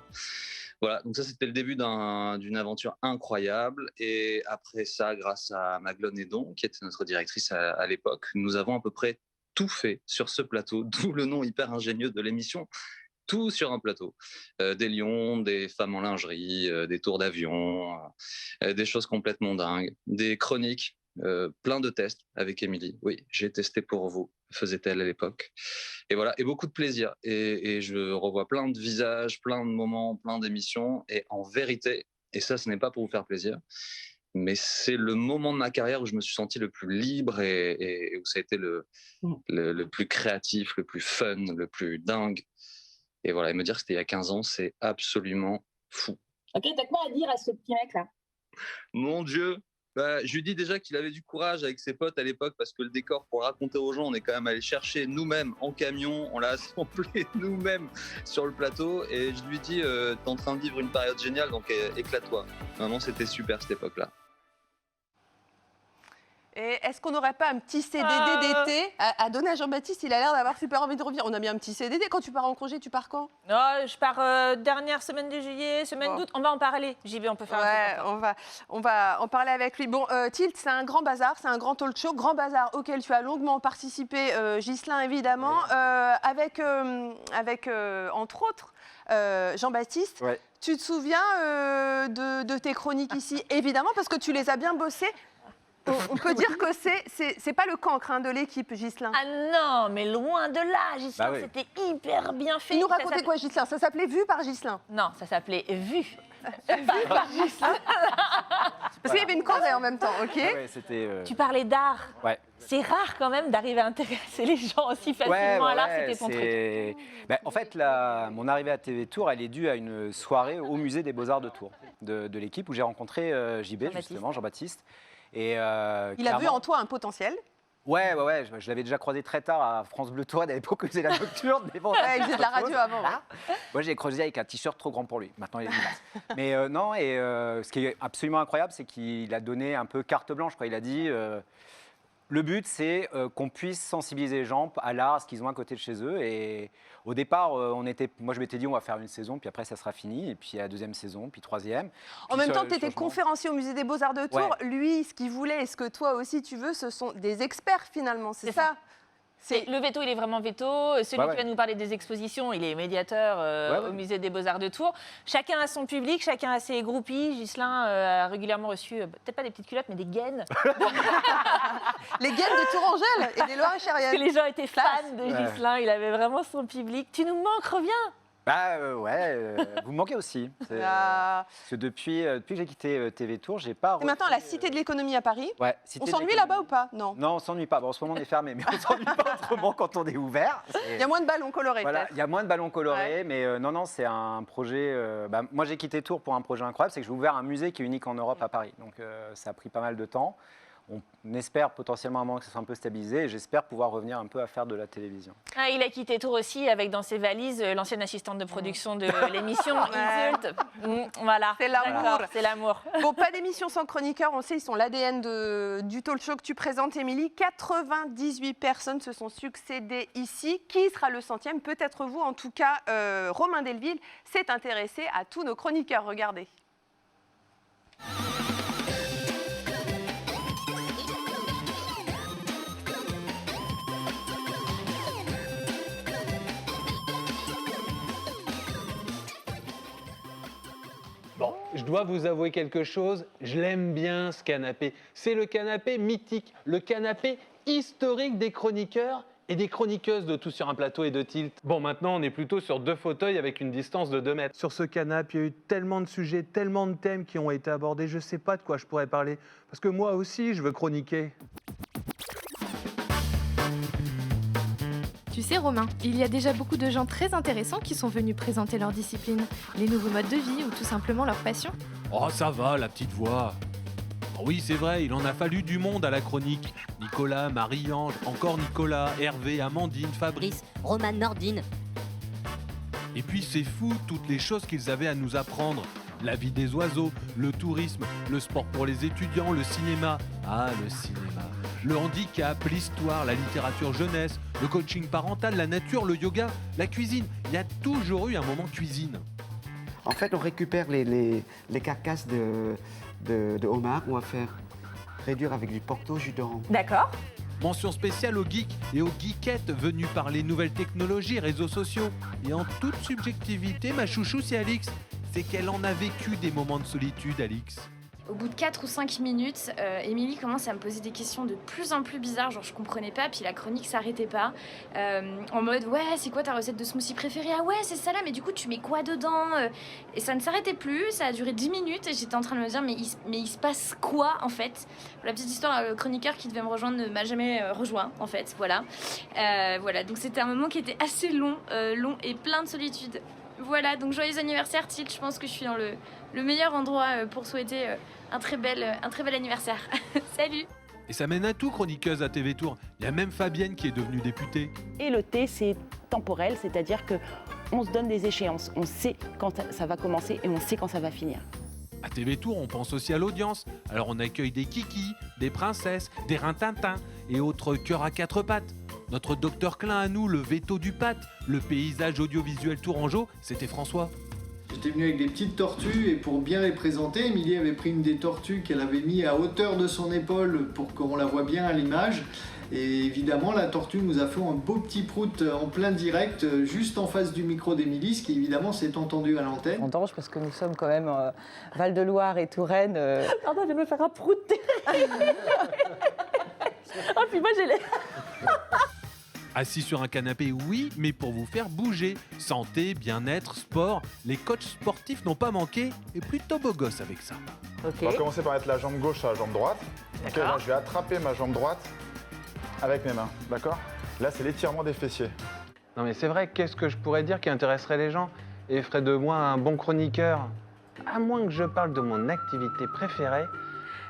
Voilà, donc ça c'était le début d'une aventure incroyable. Et après ça, grâce à Maglone Edon, qui était notre directrice à l'époque, nous avons à peu près tout fait sur ce plateau, d'où le nom hyper ingénieux de l'émission. Tout sur un plateau. Des lions, des femmes en lingerie, des tours d'avion, des choses complètement dingues, des chroniques, plein de tests avec Émilie. Oui, j'ai testé pour vous, faisait-elle à l'époque. Et voilà, et beaucoup de plaisir. Et je revois plein de visages, plein de moments, plein d'émissions. Et en vérité, et ça, ce n'est pas pour vous faire plaisir, mais c'est le moment de ma carrière où je me suis senti le plus libre et où ça a été le plus créatif, le plus fun, le plus dingue. Et voilà, et me dire que c'était il y a 15 ans, c'est absolument fou. Ok, t'as quoi à dire à ce petit mec-là? Mon Dieu, je lui dis déjà qu'il avait du courage avec ses potes à l'époque parce que le décor, pour le raconter aux gens, on est quand même allé chercher nous-mêmes en camion, on l'a assemblé nous-mêmes sur le plateau et je lui dis t'es en train de vivre une période géniale, donc éclate-toi. Vraiment, c'était super cette époque-là. Et est-ce qu'on n'aurait pas un petit CDD d'été à donner à Jean-Baptiste? Il a l'air d'avoir super envie de revenir. On a mis un petit CDD. Quand tu pars en congé, tu pars quand? Non, je pars dernière semaine de juillet, semaine d'août. On va en parler. JB, on peut faire un truc. On va en parler avec lui. Bon, Tilt, c'est un grand bazar, c'est un grand talk show. Grand bazar auquel tu as longuement participé, Ghislain, évidemment, avec entre autres, Jean-Baptiste. Ouais. Tu te souviens de tes chroniques ici? Évidemment, parce que tu les as bien bossées. On peut dire que c'est pas le cancre de l'équipe, Ghislain. Ah non, mais loin de là, Ghislain, c'était hyper bien fait. Il nous racontait quoi, Ghislain? Ça s'appelait Vu par Ghislain? Non, ça s'appelait Vu. Vu par Ghislain. Parce qu'il y avait une corée en même temps, ok? Ouais, c'était. Tu parlais d'art. Ouais. C'est rare quand même d'arriver à intéresser les gens aussi facilement à l'art, c'était ton truc. Ben, en fait, mon arrivée à TV Tours, elle est due à une soirée au musée des Beaux-Arts de Tours, de l'équipe où j'ai rencontré JB, justement, Jean-Baptiste. Et, il a vu en toi un potentiel. Ouais, je l'avais déjà croisé très tard à France Bleu Touraine à l'époque où il faisait la nocturne. Il faisait de la radio avant. Voilà. Moi, j'ai creusé avec un t-shirt trop grand pour lui. Maintenant, il est immense. Mais non, et ce qui est absolument incroyable, c'est qu'il a donné un peu carte blanche. Il a dit le but, c'est qu'on puisse sensibiliser les gens à l'art, à ce qu'ils ont à côté de chez eux. Et au départ, moi, je m'étais dit on va faire une saison, puis après, ça sera fini. Et puis, la deuxième saison, puis troisième. En même temps, tu étais conférencier au musée des Beaux-Arts de Tours. Ouais. Lui, ce qu'il voulait et ce que toi aussi tu veux, ce sont des experts finalement. C'est ça. Le veto, il est vraiment veto. Celui qui va nous parler des expositions, il est médiateur au musée des Beaux-Arts de Tours. Chacun a son public, chacun a ses groupies. Ghislain a régulièrement reçu, peut-être pas des petites culottes, mais des gaines. Les gaines de Tourangelle et des Loire-et-Cherrières. Parce que les gens étaient fans de Ghislain, il avait vraiment son public. Tu nous manques, reviens. Vous me manquez aussi. Parce que depuis que j'ai quitté TV Tours, j'ai pas. Et maintenant, la Cité de l'économie à Paris. Ouais, on s'ennuie là-bas ou pas? Non. Non, on s'ennuie pas. Bon, en ce moment, on est fermé, mais on s'ennuie pas autrement quand on est ouvert. Il y a moins de ballons colorés. Voilà, il y a moins de ballons colorés, mais non, c'est un projet. Moi, j'ai quitté Tours pour un projet incroyable, c'est que j'ai ouvert un musée qui est unique en Europe à Paris. Donc, ça a pris pas mal de temps. On espère potentiellement à un moment que ça soit un peu stabilisé et j'espère pouvoir revenir un peu à faire de la télévision. Il a quitté Tours aussi avec dans ses valises l'ancienne assistante de production de l'émission Insult. Voilà. C'est l'amour. C'est l'amour. Bon, pas d'émission sans chroniqueur, on le sait, ils sont l'ADN du talk show que tu présentes, Émilie. 98 personnes se sont succédées ici. Qui sera le 100e? Peut-être vous, en tout cas, Romain Delville s'est intéressé à tous nos chroniqueurs. Regardez. Bon, je dois vous avouer quelque chose, je l'aime bien ce canapé. C'est le canapé mythique, le canapé historique des chroniqueurs et des chroniqueuses de Tout sur un plateau et de Tilt. Bon, maintenant, on est plutôt sur 2 fauteuils avec une distance de 2 mètres. Sur ce canapé, il y a eu tellement de sujets, tellement de thèmes qui ont été abordés, je ne sais pas de quoi je pourrais parler. Parce que moi aussi, je veux chroniquer. Tu sais Romain, il y a déjà beaucoup de gens très intéressants qui sont venus présenter leur discipline, les nouveaux modes de vie ou tout simplement leur passion. Oh ça va, la petite voix. Oh, oui, c'est vrai, il en a fallu du monde à la chronique. Nicolas, Marie-Ange, encore Nicolas, Hervé, Amandine, Fabrice, Roman, Nordine. Et puis c'est fou toutes les choses qu'ils avaient à nous apprendre. La vie des oiseaux, le tourisme, le sport pour les étudiants, le cinéma. Ah, le cinéma. Le handicap, l'histoire, la littérature jeunesse, le coaching parental, la nature, le yoga, la cuisine. Il y a toujours eu un moment cuisine. En fait, on récupère les carcasses de homard. On va faire réduire avec du porto jus d'orange. D'accord. Mention spéciale aux geeks et aux geekettes venus par les nouvelles technologies, réseaux sociaux. Et en toute subjectivité, ma chouchou, c'est Alix. C'est qu'elle en a vécu des moments de solitude, Alix. Au bout de 4 ou 5 minutes, Émilie commence à me poser des questions de plus en plus bizarres, genre je comprenais pas, puis la chronique s'arrêtait pas. En mode, ouais, c'est quoi ta recette de smoothie préférée? Ah ouais, c'est ça là, mais du coup, tu mets quoi dedans? Et ça ne s'arrêtait plus, ça a duré 10 minutes, et j'étais en train de me dire, mais il se passe quoi, en fait? La petite histoire, le chroniqueur qui devait me rejoindre ne m'a jamais rejoint, en fait, voilà. Voilà, donc c'était un moment qui était assez long et plein de solitude. Voilà, donc joyeux anniversaire Tilt, je pense que je suis dans le meilleur endroit pour souhaiter un très bel anniversaire. Salut! Et ça mène à tout, chroniqueuse à TV Tours. Il y a même Fabienne qui est devenue députée. Et le thé, c'est temporel, c'est-à-dire qu'on se donne des échéances. On sait quand ça va commencer et on sait quand ça va finir. À TV Tour, on pense aussi à l'audience. Alors on accueille des kikis, des princesses, des rintintins et autres cœurs à quatre pattes. Notre docteur Klein à nous, le veto du pâte, le paysage audiovisuel tourangeau, c'était François. J'étais venu avec des petites tortues et pour bien les présenter, Émilie avait pris une des tortues qu'elle avait mis à hauteur de son épaule pour qu'on la voit bien à l'image. Et évidemment, la tortue nous a fait un beau petit prout en plein direct, juste en face du micro d'Émilie, ce qui évidemment s'est entendu à l'antenne. En danger parce que nous sommes quand même Val-de-Loire et Touraine. Pardon, je vais me faire un prout. Oh, puis moi j'ai les... Assis sur un canapé, oui, mais pour vous faire bouger. Santé, bien-être, sport, les coachs sportifs n'ont pas manqué et plutôt beaux gosses avec ça. On va commencer par mettre la jambe gauche à la jambe droite. Ok, là, je vais attraper ma jambe droite avec mes mains, d'accord? Là, c'est l'étirement des fessiers. Non mais c'est vrai, qu'est-ce que je pourrais dire qui intéresserait les gens et ferait de moi un bon chroniqueur? À moins que je parle de mon activité préférée,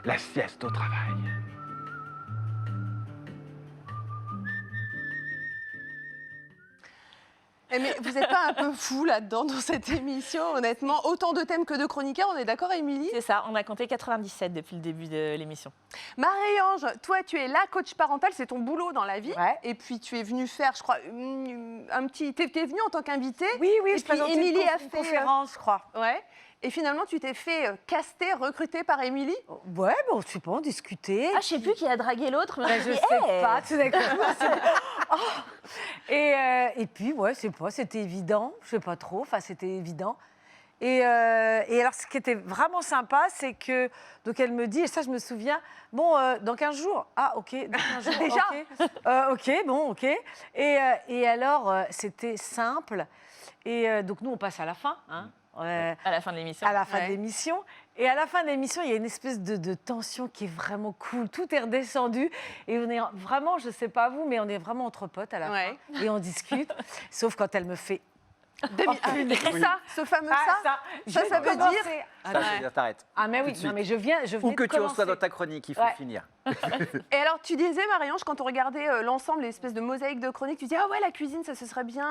la sieste au travail. Mais vous n'êtes pas un peu fou là-dedans dans cette émission, honnêtement? Autant de thèmes que de chroniqueurs, on est d'accord, Émilie? C'est ça, on a compté 97 depuis le début de l'émission. Marie-Ange, toi, tu es la coach parentale, c'est ton boulot dans la vie. Ouais. Et puis, tu es venue faire, je crois, un petit... Tu es venue en tant qu'invitée. Oui, et je présentais Émilie a une fait conférence, je crois. Ouais. Et finalement, tu t'es fait caster, recruter par Émilie? Ouais, bon, je sais pas, on discutait. Ah, je sais plus qui a dragué l'autre. Mais je sais pas, tout d'un coup. Et puis, ouais, je sais pas, c'était évident. Je sais pas trop, enfin, c'était évident. Et alors, ce qui était vraiment sympa, c'est que, donc elle me dit, et ça je me souviens, bon, dans 15 jours. Ah, ok, dans 15 jours, déjà ok, bon, ok. Et alors, c'était simple. Et donc, nous, on passe à la fin, hein. À la fin de l'émission. À la fin de l'émission. Et à la fin de l'émission, il y a une espèce de tension qui est vraiment cool. Tout est redescendu. Et on est vraiment, je ne sais pas vous, mais on est vraiment entre potes à la fin. Et on discute. Sauf quand elle me fait... ça, ce fameux ça veut dire... Ça veut dire t'arrêtes. Ah mais oui, non, mais je venais Ou que de tu en sois commencer. dans ta chronique, il faut finir. Et alors, tu disais, Marie-Ange, quand on regardait l'ensemble, l'espèce de mosaïque de chroniques, tu disais, ah ouais, la cuisine, ça, ce serait bien.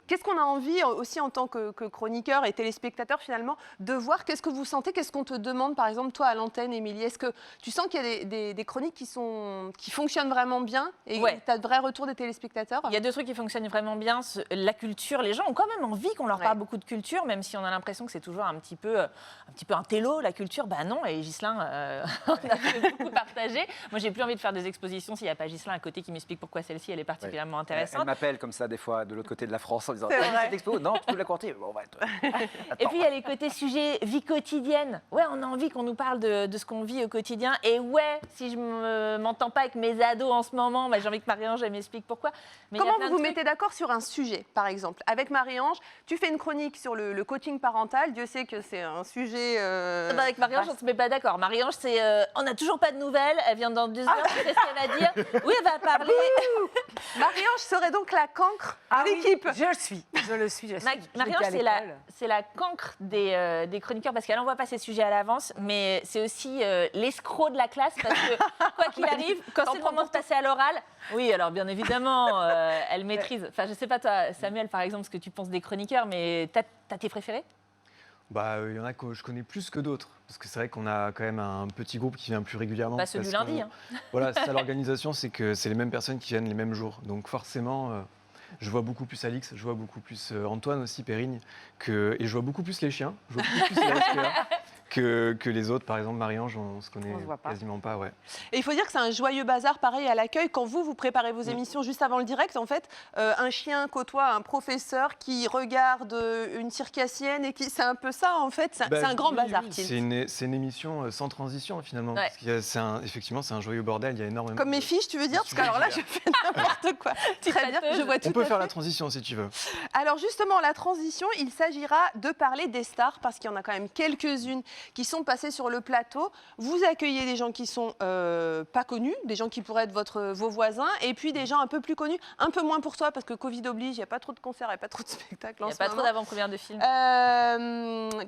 Qu'est-ce qu'on a envie, aussi en tant que chroniqueur et téléspectateur, finalement, de voir? Qu'est-ce que vous sentez? Qu'est-ce qu'on te demande, par exemple, toi, à l'antenne, Émilie? Est-ce que tu sens qu'il y a des chroniques qui fonctionnent vraiment bien et tu as de vrais retours des téléspectateurs? Il y a deux trucs qui fonctionnent vraiment bien. La culture, les gens ont quand même envie qu'on leur parle beaucoup de culture, même si on a l'impression que c'est toujours un petit peu un télo, la culture. Ben non, et Ghislain, on a fait beaucoup partager. Moi, j'ai plus envie de faire des expositions s'il n'y a pas Ghislain à côté qui m'explique pourquoi celle-ci, elle est particulièrement intéressante. Elle m'appelle comme ça, des fois, de l'autre côté de la France, en disant C'est vrai. cette expo, non, tu peux la compter. Bon, Et puis, il y a les côtés sujets, vie quotidienne. Ouais, on a envie qu'on nous parle de ce qu'on vit au quotidien. Et ouais, si je ne m'entends pas avec mes ados en ce moment, j'ai envie que Marie-Ange m'explique pourquoi. Mais comment vous vous mettez d'accord sur un sujet, par exemple? Avec Marie-Ange, tu fais une chronique sur le coaching parental. Dieu sait que c'est un sujet... Avec Marie-Ange, on ne se met pas d'accord. Marie-Ange, c'est on n'a toujours pas de nouvelles. Elle vient dans 2 heures. Tu sais ce qu'elle va dire? Oui, elle va parler. Marie-Ange serait donc la cancre de l'équipe. Je le suis. Marie-Ange, c'est la cancre des chroniqueurs parce qu'elle n'envoie pas ses sujets à l'avance, mais c'est aussi l'escroc de la classe parce que, quoi qu'il arrive, quand c'est le moment de passer à l'oral, oui, alors bien évidemment, elle maîtrise. Enfin, je ne sais pas, toi, Samuel, par exemple, ce que tu penses des chroniqueurs, mais t'as tes préférés? Il y en a que je connais plus que d'autres, parce que c'est vrai qu'on a quand même un petit groupe qui vient plus régulièrement. Pas celui du lundi. Voilà, c'est ça l'organisation, c'est que c'est les mêmes personnes qui viennent les mêmes jours. Donc forcément, je vois beaucoup plus Alix, je vois beaucoup plus Antoine aussi, Périgne, et je vois beaucoup plus les chiens, je vois beaucoup plus les SPA que les autres. Par exemple, Marie-Ange, on se connaît quasiment pas. Ouais. Et il faut dire que c'est un joyeux bazar, pareil, à l'accueil. Quand vous préparez vos émissions juste avant le direct, en fait, un chien côtoie un professeur qui regarde une circassienne et c'est un peu ça, en fait. C'est un grand bazar. Oui. C'est une émission sans transition, finalement. Ouais. Parce effectivement, c'est un joyeux bordel, il y a énormément... Comme mes fiches, tu veux dire? Parce qu'alors là, je fais n'importe quoi. Très bien, je vois tout. On peut faire la transition, si tu veux. Alors justement, la transition, il s'agira de parler des stars, parce qu'il y en a quand même quelques-unes qui sont passés sur le plateau. Vous accueillez des gens qui sont pas connus, des gens qui pourraient être vos voisins, et puis des gens un peu plus connus, un peu moins pour toi, parce que Covid oblige, il n'y a pas trop de concerts, il n'y a pas trop de spectacles en ce moment. Il n'y a pas trop d'avant-première de films.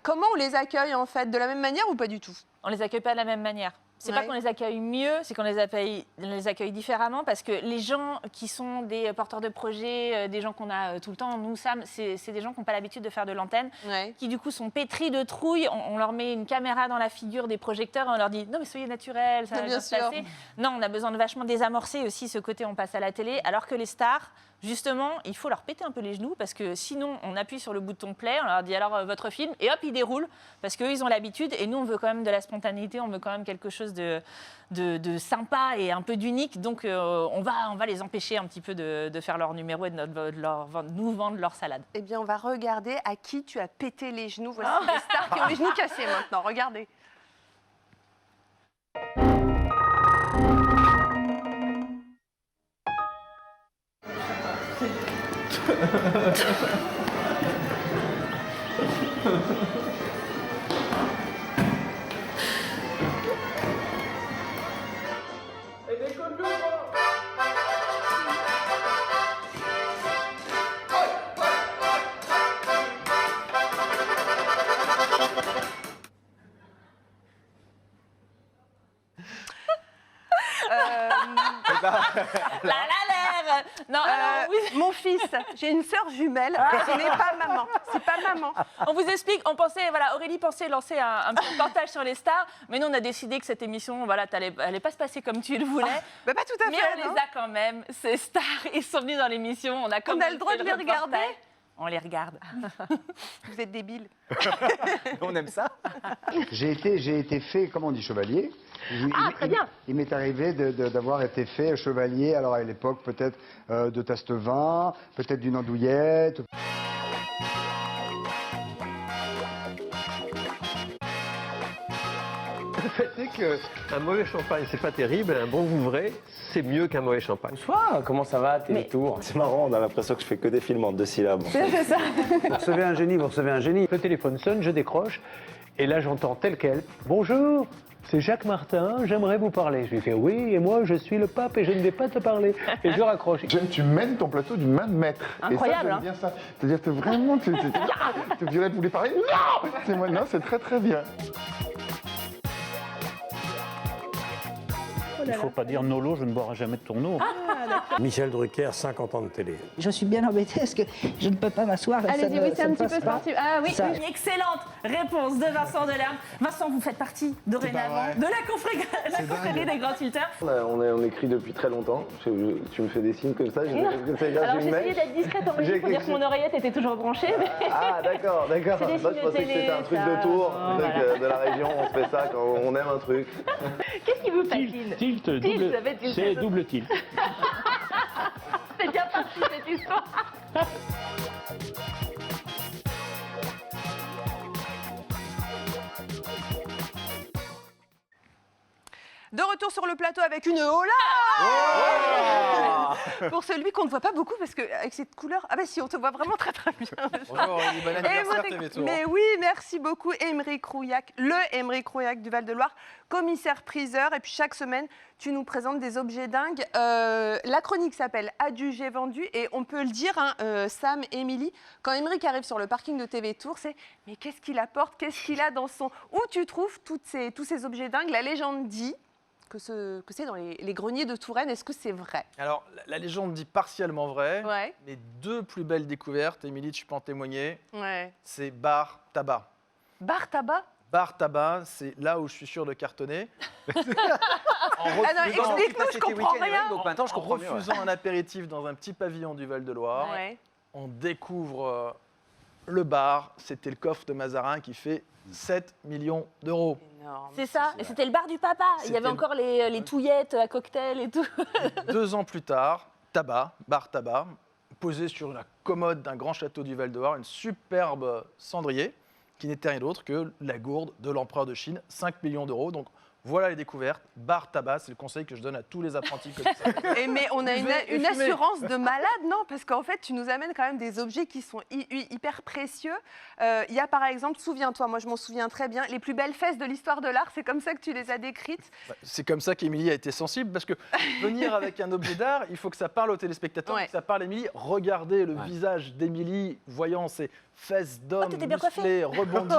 Comment on les accueille, en fait? De la même manière ou pas du tout? On les accueille pas de la même manière. c'est pas qu'on les accueille mieux, c'est qu'on les accueille différemment parce que les gens qui sont des porteurs de projets, des gens qu'on a tout le temps, nous, Sam, c'est des gens qui n'ont pas l'habitude de faire de l'antenne, qui du coup sont pétris de trouille. On leur met une caméra dans la figure, des projecteurs, et on leur dit non mais soyez naturels, ça va bien se passer. Non, on a besoin de vachement désamorcer aussi ce côté on passe à la télé, alors que les stars, justement, il faut leur péter un peu les genoux parce que sinon, on appuie sur le bouton play, on leur dit alors votre film, et hop, ils déroulent parce qu'eux, ils ont l'habitude et nous, on veut quand même de la spontanéité, on veut quand même quelque chose de sympa et un peu d'unique. Donc, on va les empêcher un petit peu de faire leur numéro et de nous vendre leur salade. Eh bien, on va regarder à qui tu as pété les genoux. Voici les stars qui ont les genoux cassés maintenant. Regardez. Non, alors, oui. Mon fils, j'ai une sœur jumelle, ce n'est pas maman. C'est pas maman. On vous explique, Aurélie pensait lancer un petit reportage sur les stars, mais nous on a décidé que cette émission, allait pas se passer comme tu le voulais. Pas tout à fait. Mais on les a quand même, ces stars, ils sont venus dans l'émission, on a le droit de les regarder. On les regarde. Vous êtes débiles. On aime ça. J'ai été fait, comment on dit, chevalier. Très bien. Il m'est arrivé d'avoir été fait chevalier, alors à l'époque peut-être de Tastevin, peut-être d'une andouillette. Le fait est qu'un mauvais champagne, c'est pas terrible, un bon Vouvray, c'est mieux qu'un mauvais champagne. Bonsoir, comment ça va, Télétour? C'est marrant, on a l'impression que je fais que des films en 2 syllabes. C'est ça. Vous recevez un génie, vous recevez un génie. Le téléphone sonne, je décroche, et là j'entends tel quel. Bonjour, c'est Jacques Martin, j'aimerais vous parler. Je lui fais oui, et moi je suis le pape et je ne vais pas te parler. Et je raccroche. Tu mènes ton plateau d'une main de maître. Incroyable, et ça, j'aime bien ça. C'est-à-dire que vraiment, Violette voulait parler. Non, non, c'est très très bien. Il ne faut pas dire Nolo, je ne boirai jamais de ton eau. Michel Drucker, 50 ans de télé. Je suis bien embêtée parce que je ne peux pas m'asseoir. Allez-y, oui, c'est un petit peu sportif. Ah oui, Ça- une excellente réponse de Vincent Delerme. Vincent, vous faites partie dorénavant de la confrérie des grands tilteurs. On écrit depuis très longtemps. Tu me fais des signes comme ça. Alors j'ai essayé d'être discrète en régie pour dire que mon oreillette était toujours branchée. Mais... Ah d'accord. C'est des Moi, je signes pensais de que télé, c'était un truc ça. de tour, Oh, un truc voilà. de la région. On se fait ça quand on aime un truc. Qu'est-ce qui vous fascine Tilt, ça fait tilt. c'est double tilt. C'est bien parti cette histoire. De retour sur le plateau avec une hola pour celui qu'on ne voit pas beaucoup parce qu'avec cette couleur, ah ben si, on te voit vraiment très très bien. Bonjour Aurélie, bon anniversaire TV Tour. Mais oui, merci beaucoup Aymeric Rouillac, le Aymeric Rouillac du Val-de-Loire, commissaire-priseur. Et puis chaque semaine, tu nous présentes des objets dingues. La chronique s'appelle Adjugé vendu et on peut le dire, Sam, Émilie, quand Aymeric arrive sur le parking de TV Tour, c'est mais qu'est-ce qu'il apporte, qu'est-ce qu'il a dans son... Où tu trouves tous ces objets dingues? La légende dit que c'est dans les greniers de Touraine. Est-ce que c'est vrai? Alors, la légende dit partiellement vrai. Ouais. Les 2 plus belles découvertes, Émilie, tu peux en témoigner, Ouais. c'est bar tabac. Bar tabac? Bar tabac, c'est là où je suis sûr de cartonner. Ah non, explique-nous, je comprends rien. Donc maintenant, je comprends En mieux. refusant un apéritif dans un petit pavillon du Val-de-Loire, Ouais. on découvre le bar. C'était le coffre de Mazarin qui fait 7 millions d'euros. C'est ça, et c'était le bar du papa. Il y avait C'était encore les touillettes à cocktail et tout. 2 ans plus tard, bar tabac, posé sur la commode d'un grand château du Val-de-Loire, une superbe cendrier qui n'était rien d'autre que la gourde de l'empereur de Chine, 5 millions d'euros. Donc voilà les découvertes. Bar tabac, c'est le conseil que je donne à tous les apprentis commissaires. Mais on a Buvez et une fumez. assurance de malade, non? Parce qu'en fait, tu nous amènes quand même des objets qui sont hyper précieux. Il y a par exemple, souviens-toi, moi je m'en souviens très bien, les plus belles fesses de l'histoire de l'art, c'est comme ça que tu les as décrites. C'est comme ça qu'Émilie a été sensible, parce que venir avec un objet d'art, il faut que ça parle aux téléspectateurs, Ouais. que ça parle à Émilie. Regardez le visage d'Émilie, voyant ces fesses d'homme, t'étais bien musclées, rebondies,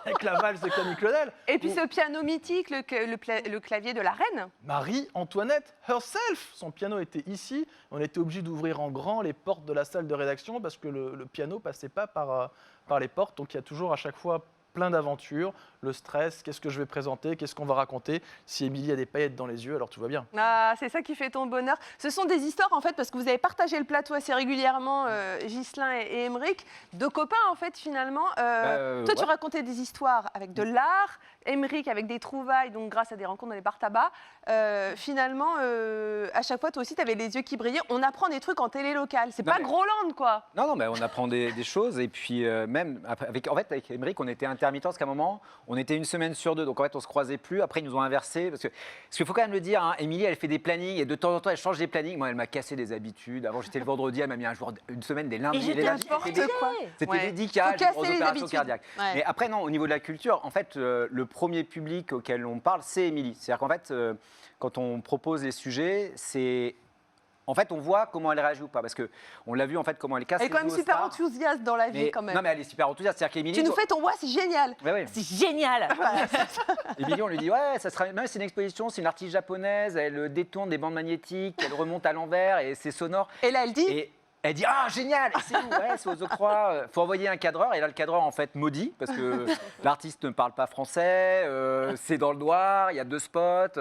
avec la valse de Camille Claudel. Et puis ce piano mythique, le clavier de la reine. Marie-Antoinette herself. Son piano était ici. On était obligé d'ouvrir en grand les portes de la salle de rédaction parce que le piano passait pas par les portes. Donc il y a toujours à chaque fois plein d'aventures, le stress, qu'est-ce que je vais présenter, qu'est-ce qu'on va raconter. Si Émilie a des paillettes dans les yeux, alors tout va bien. Ah, c'est ça qui fait ton bonheur. Ce sont des histoires, en fait, parce que vous avez partagé le plateau assez régulièrement, Ghislain et Émeric, deux copains, en fait, finalement. Toi, tu racontais des histoires avec de l'art, Émeric avec des trouvailles, donc grâce à des rencontres dans les bars tabac. Finalement, à chaque fois, toi aussi, tu avais les yeux qui brillaient. On apprend des trucs en télé locale. C'est pas Groland, quoi. Non, mais on apprend des choses. Et puis, même, avec Émeric, on était intermittents parce qu'à un moment, on était une semaine sur deux. Donc, en fait, on se croisait plus. Après, ils nous ont inversés. Parce qu'il faut quand même le dire, hein, Émilie, elle fait des plannings. Et de temps en temps, elle change des plannings. Moi, elle m'a cassé des habitudes. Avant, j'étais le vendredi. Elle m'a mis une semaine des lundis. Les lundis, c'était délicat, aux opérations cardiaques. Ouais. Mais après, non, au niveau de la culture, en fait, le premier public auquel on parle, c'est Émilie. C'est-à-dire qu'en fait, quand on propose les sujets, c'est... En fait, on voit comment elle réagit ou pas, parce qu'on l'a vu en fait comment elle casse. Elle est quand même super enthousiaste dans la vie, quand même. Non, mais elle est super enthousiaste. C'est-à-dire qu'Émilie, tu nous fais ton ouais, c'est génial. Ouais. C'est génial. Émilie, on lui dit ouais, ça sera. Non, c'est une exposition, c'est une artiste japonaise. Elle détourne des bandes magnétiques, elle remonte à l'envers et c'est sonore. Et là, elle dit. Et elle dit ah génial. Et c'est où? Ouais, c'est aux Ocrois. Faut envoyer un cadreur. Et là, le cadreur en fait maudit parce que l'artiste ne parle pas français. C'est dans le noir. Il y a 2 spots.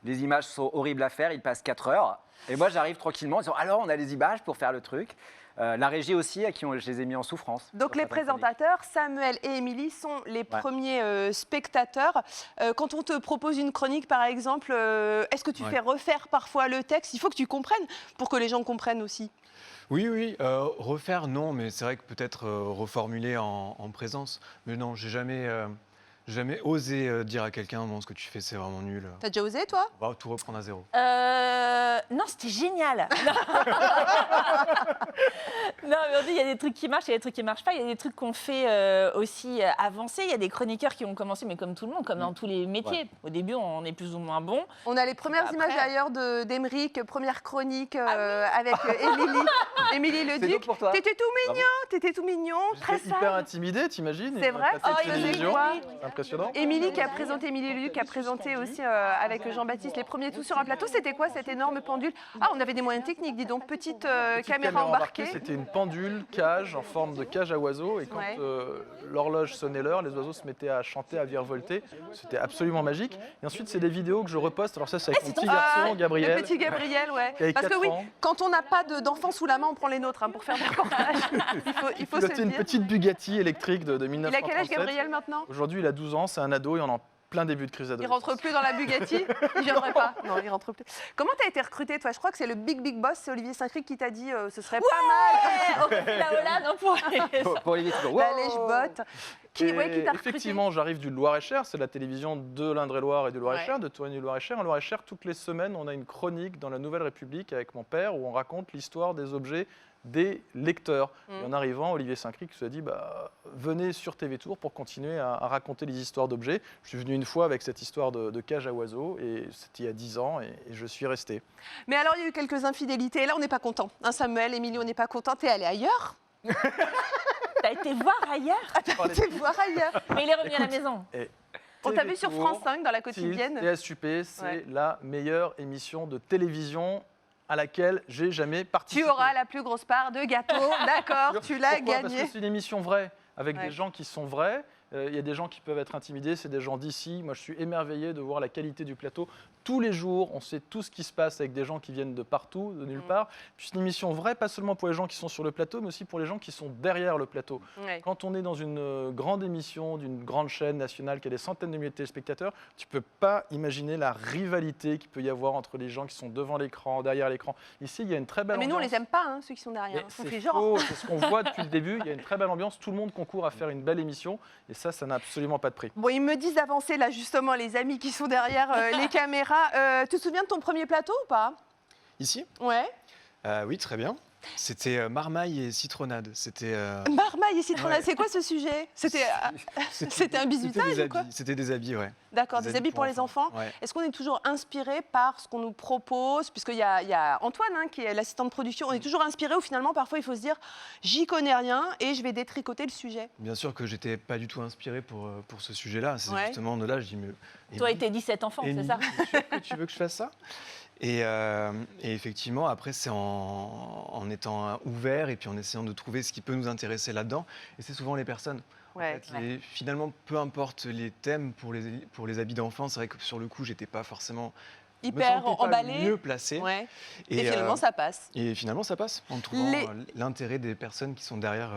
Les images sont horribles à faire. Il passe 4 heures. Et moi, j'arrive tranquillement en disant alors, on a les images pour faire le truc. La régie aussi, à qui je les ai mis en souffrance. Donc, les présentateurs, Samuel et Émilie, sont les premiers spectateurs. Quand on te propose une chronique, par exemple, est-ce que tu fais refaire parfois le texte? Il faut que tu comprennes pour que les gens comprennent aussi. Oui, refaire, non, mais c'est vrai que peut-être reformuler en présence. Mais non, j'ai jamais osé dire à quelqu'un bon, ce que tu fais, c'est vraiment nul. T'as déjà osé, toi? On va tout reprendre à zéro. Non, c'était génial. Non, mais on dit il y a des trucs qui marchent, il y a des trucs qui marchent pas. Il y a des trucs qu'on fait aussi avancer. Il y a des chroniqueurs qui ont commencé, mais comme tout le monde, comme dans tous les métiers. Ouais. Au début, on est plus ou moins bon. On a les premières images d'ailleurs d'Émeric, première chronique avec Émilie. Émilie Leduc. T'étais tout mignon, très sage. Hyper intimidé, t'imagines? C'est vrai. Il faisait quoi? Impressionnant. Émilie Émilie Leduc qui a présenté aussi avec Jean-Baptiste les premiers tous sur un plateau. C'était quoi cette énorme pendule? Ah, on avait des moyens techniques, dis donc. Petite caméra embarquée. C'était une pendule, cage, en forme de cage à oiseaux. Et quand l'horloge sonnait l'heure, les oiseaux se mettaient à chanter, à virevolter. C'était absolument magique. Et ensuite, c'est des vidéos que je reposte. Alors ça, c'est avec mon petit garçon, Gabriel. Le petit Gabriel, ouais. Parce que oui, quand on n'a pas d'enfants sous la main, on prend les nôtres pour faire des reportages. Il faut se le dire. C'était une petite Bugatti électrique de 1937. Il a quel âge, Gabriel, maintenant? Aujourd'hui, il a 12 ans, c'est un ado et on en plein début de crise d'adolescence. Il rentre plus dans la Bugatti? Il viendrait pas? Non, il rentre plus. Comment tu as été recruté, toi? Je crois que c'est le big boss, c'est Olivier Saint-Cric qui t'a dit ce serait pas mal. La Hollande pour Olivier la lèche-botte. Qui t'a recruté? Effectivement, j'arrive du Loir-et-Cher, c'est la télévision de l'Indre-et-Loire et du Loir-et-Cher, de Touraine du Loir-et-Cher. En Loir-et-Cher, toutes les semaines, on a une chronique dans la Nouvelle République avec mon père où on raconte l'histoire des objets des lecteurs. Et en arrivant, Olivier Saint-Cric se dit venez sur TV Tour pour continuer à raconter les histoires d'objets. Je suis venu une fois avec cette histoire de cage à oiseaux et c'était il y a 10 ans et je suis resté. Mais alors, il y a eu quelques infidélités. Et là, on n'est pas content. Samuel, Émilie, on n'est pas content. T'es allé ailleurs? T'as été voir ailleurs? T'as été voir ailleurs. Mais il est revenu à la maison. On t'a vu sur France 5 dans la quotidienne. TSUP, c'est la meilleure émission de télévision à laquelle j'ai jamais participé. Tu auras la plus grosse part de gâteau, d'accord, tu l'as gagné. Parce que c'est une émission vraie, avec des gens qui sont vrais. Il y a des gens qui peuvent être intimidés, c'est des gens d'ici. Moi, je suis émerveillé de voir la qualité du plateau. Tous les jours, on sait tout ce qui se passe avec des gens qui viennent de partout, de nulle part. Puis c'est une émission vraie, pas seulement pour les gens qui sont sur le plateau, mais aussi pour les gens qui sont derrière le plateau. Quand on est dans une grande émission d'une grande chaîne nationale qui a des centaines de milliers de téléspectateurs, tu ne peux pas imaginer la rivalité qu'il peut y avoir entre les gens qui sont devant l'écran, derrière l'écran. Ici, il y a une très belle ambiance. Mais nous, on les aime pas, ceux qui sont derrière. C'est faux, c'est ce qu'on voit depuis le début. Il y a une très belle ambiance. Tout le monde concourt à faire une belle émission. Et ça n'a absolument pas de prix. Bon, ils me disent d'avancer là, justement, les amis qui sont derrière les caméras. Tu te souviens de ton premier plateau ou pas? Ici? Ouais. Oui, très bien. C'était marmaille et citronnade. C'était. Marmaille et citronnade, Ouais. c'est quoi ce sujet? C'était un bizutage ou quoi? C'était des habits, ouais. D'accord, des habits pour les enfants. Ouais. Est-ce qu'on est toujours inspiré par ce qu'on nous propose? Puisqu'il y a Antoine, hein, qui est l'assistant de production. On est toujours inspiré ou finalement, parfois, il faut se dire, j'y connais rien et je vais détricoter le sujet. Bien sûr que j'étais pas du tout inspiré pour ce sujet-là. C'est Ouais. justement de là, je dis, mais. Toi et tes 17 enfants, c'est ça? C'est sûr que tu veux que je fasse ça? Et effectivement, après, c'est en étant ouvert et puis en essayant de trouver ce qui peut nous intéresser là-dedans. Et c'est souvent les personnes. Ouais. En fait, finalement, peu importe les thèmes pour les habits d'enfants, c'est vrai que sur le coup, j'étais pas forcément Hyper me sentais pas emballé. mieux placé. Ouais. Et finalement, ça passe. Et finalement, ça passe en trouvant l'intérêt des personnes qui sont derrière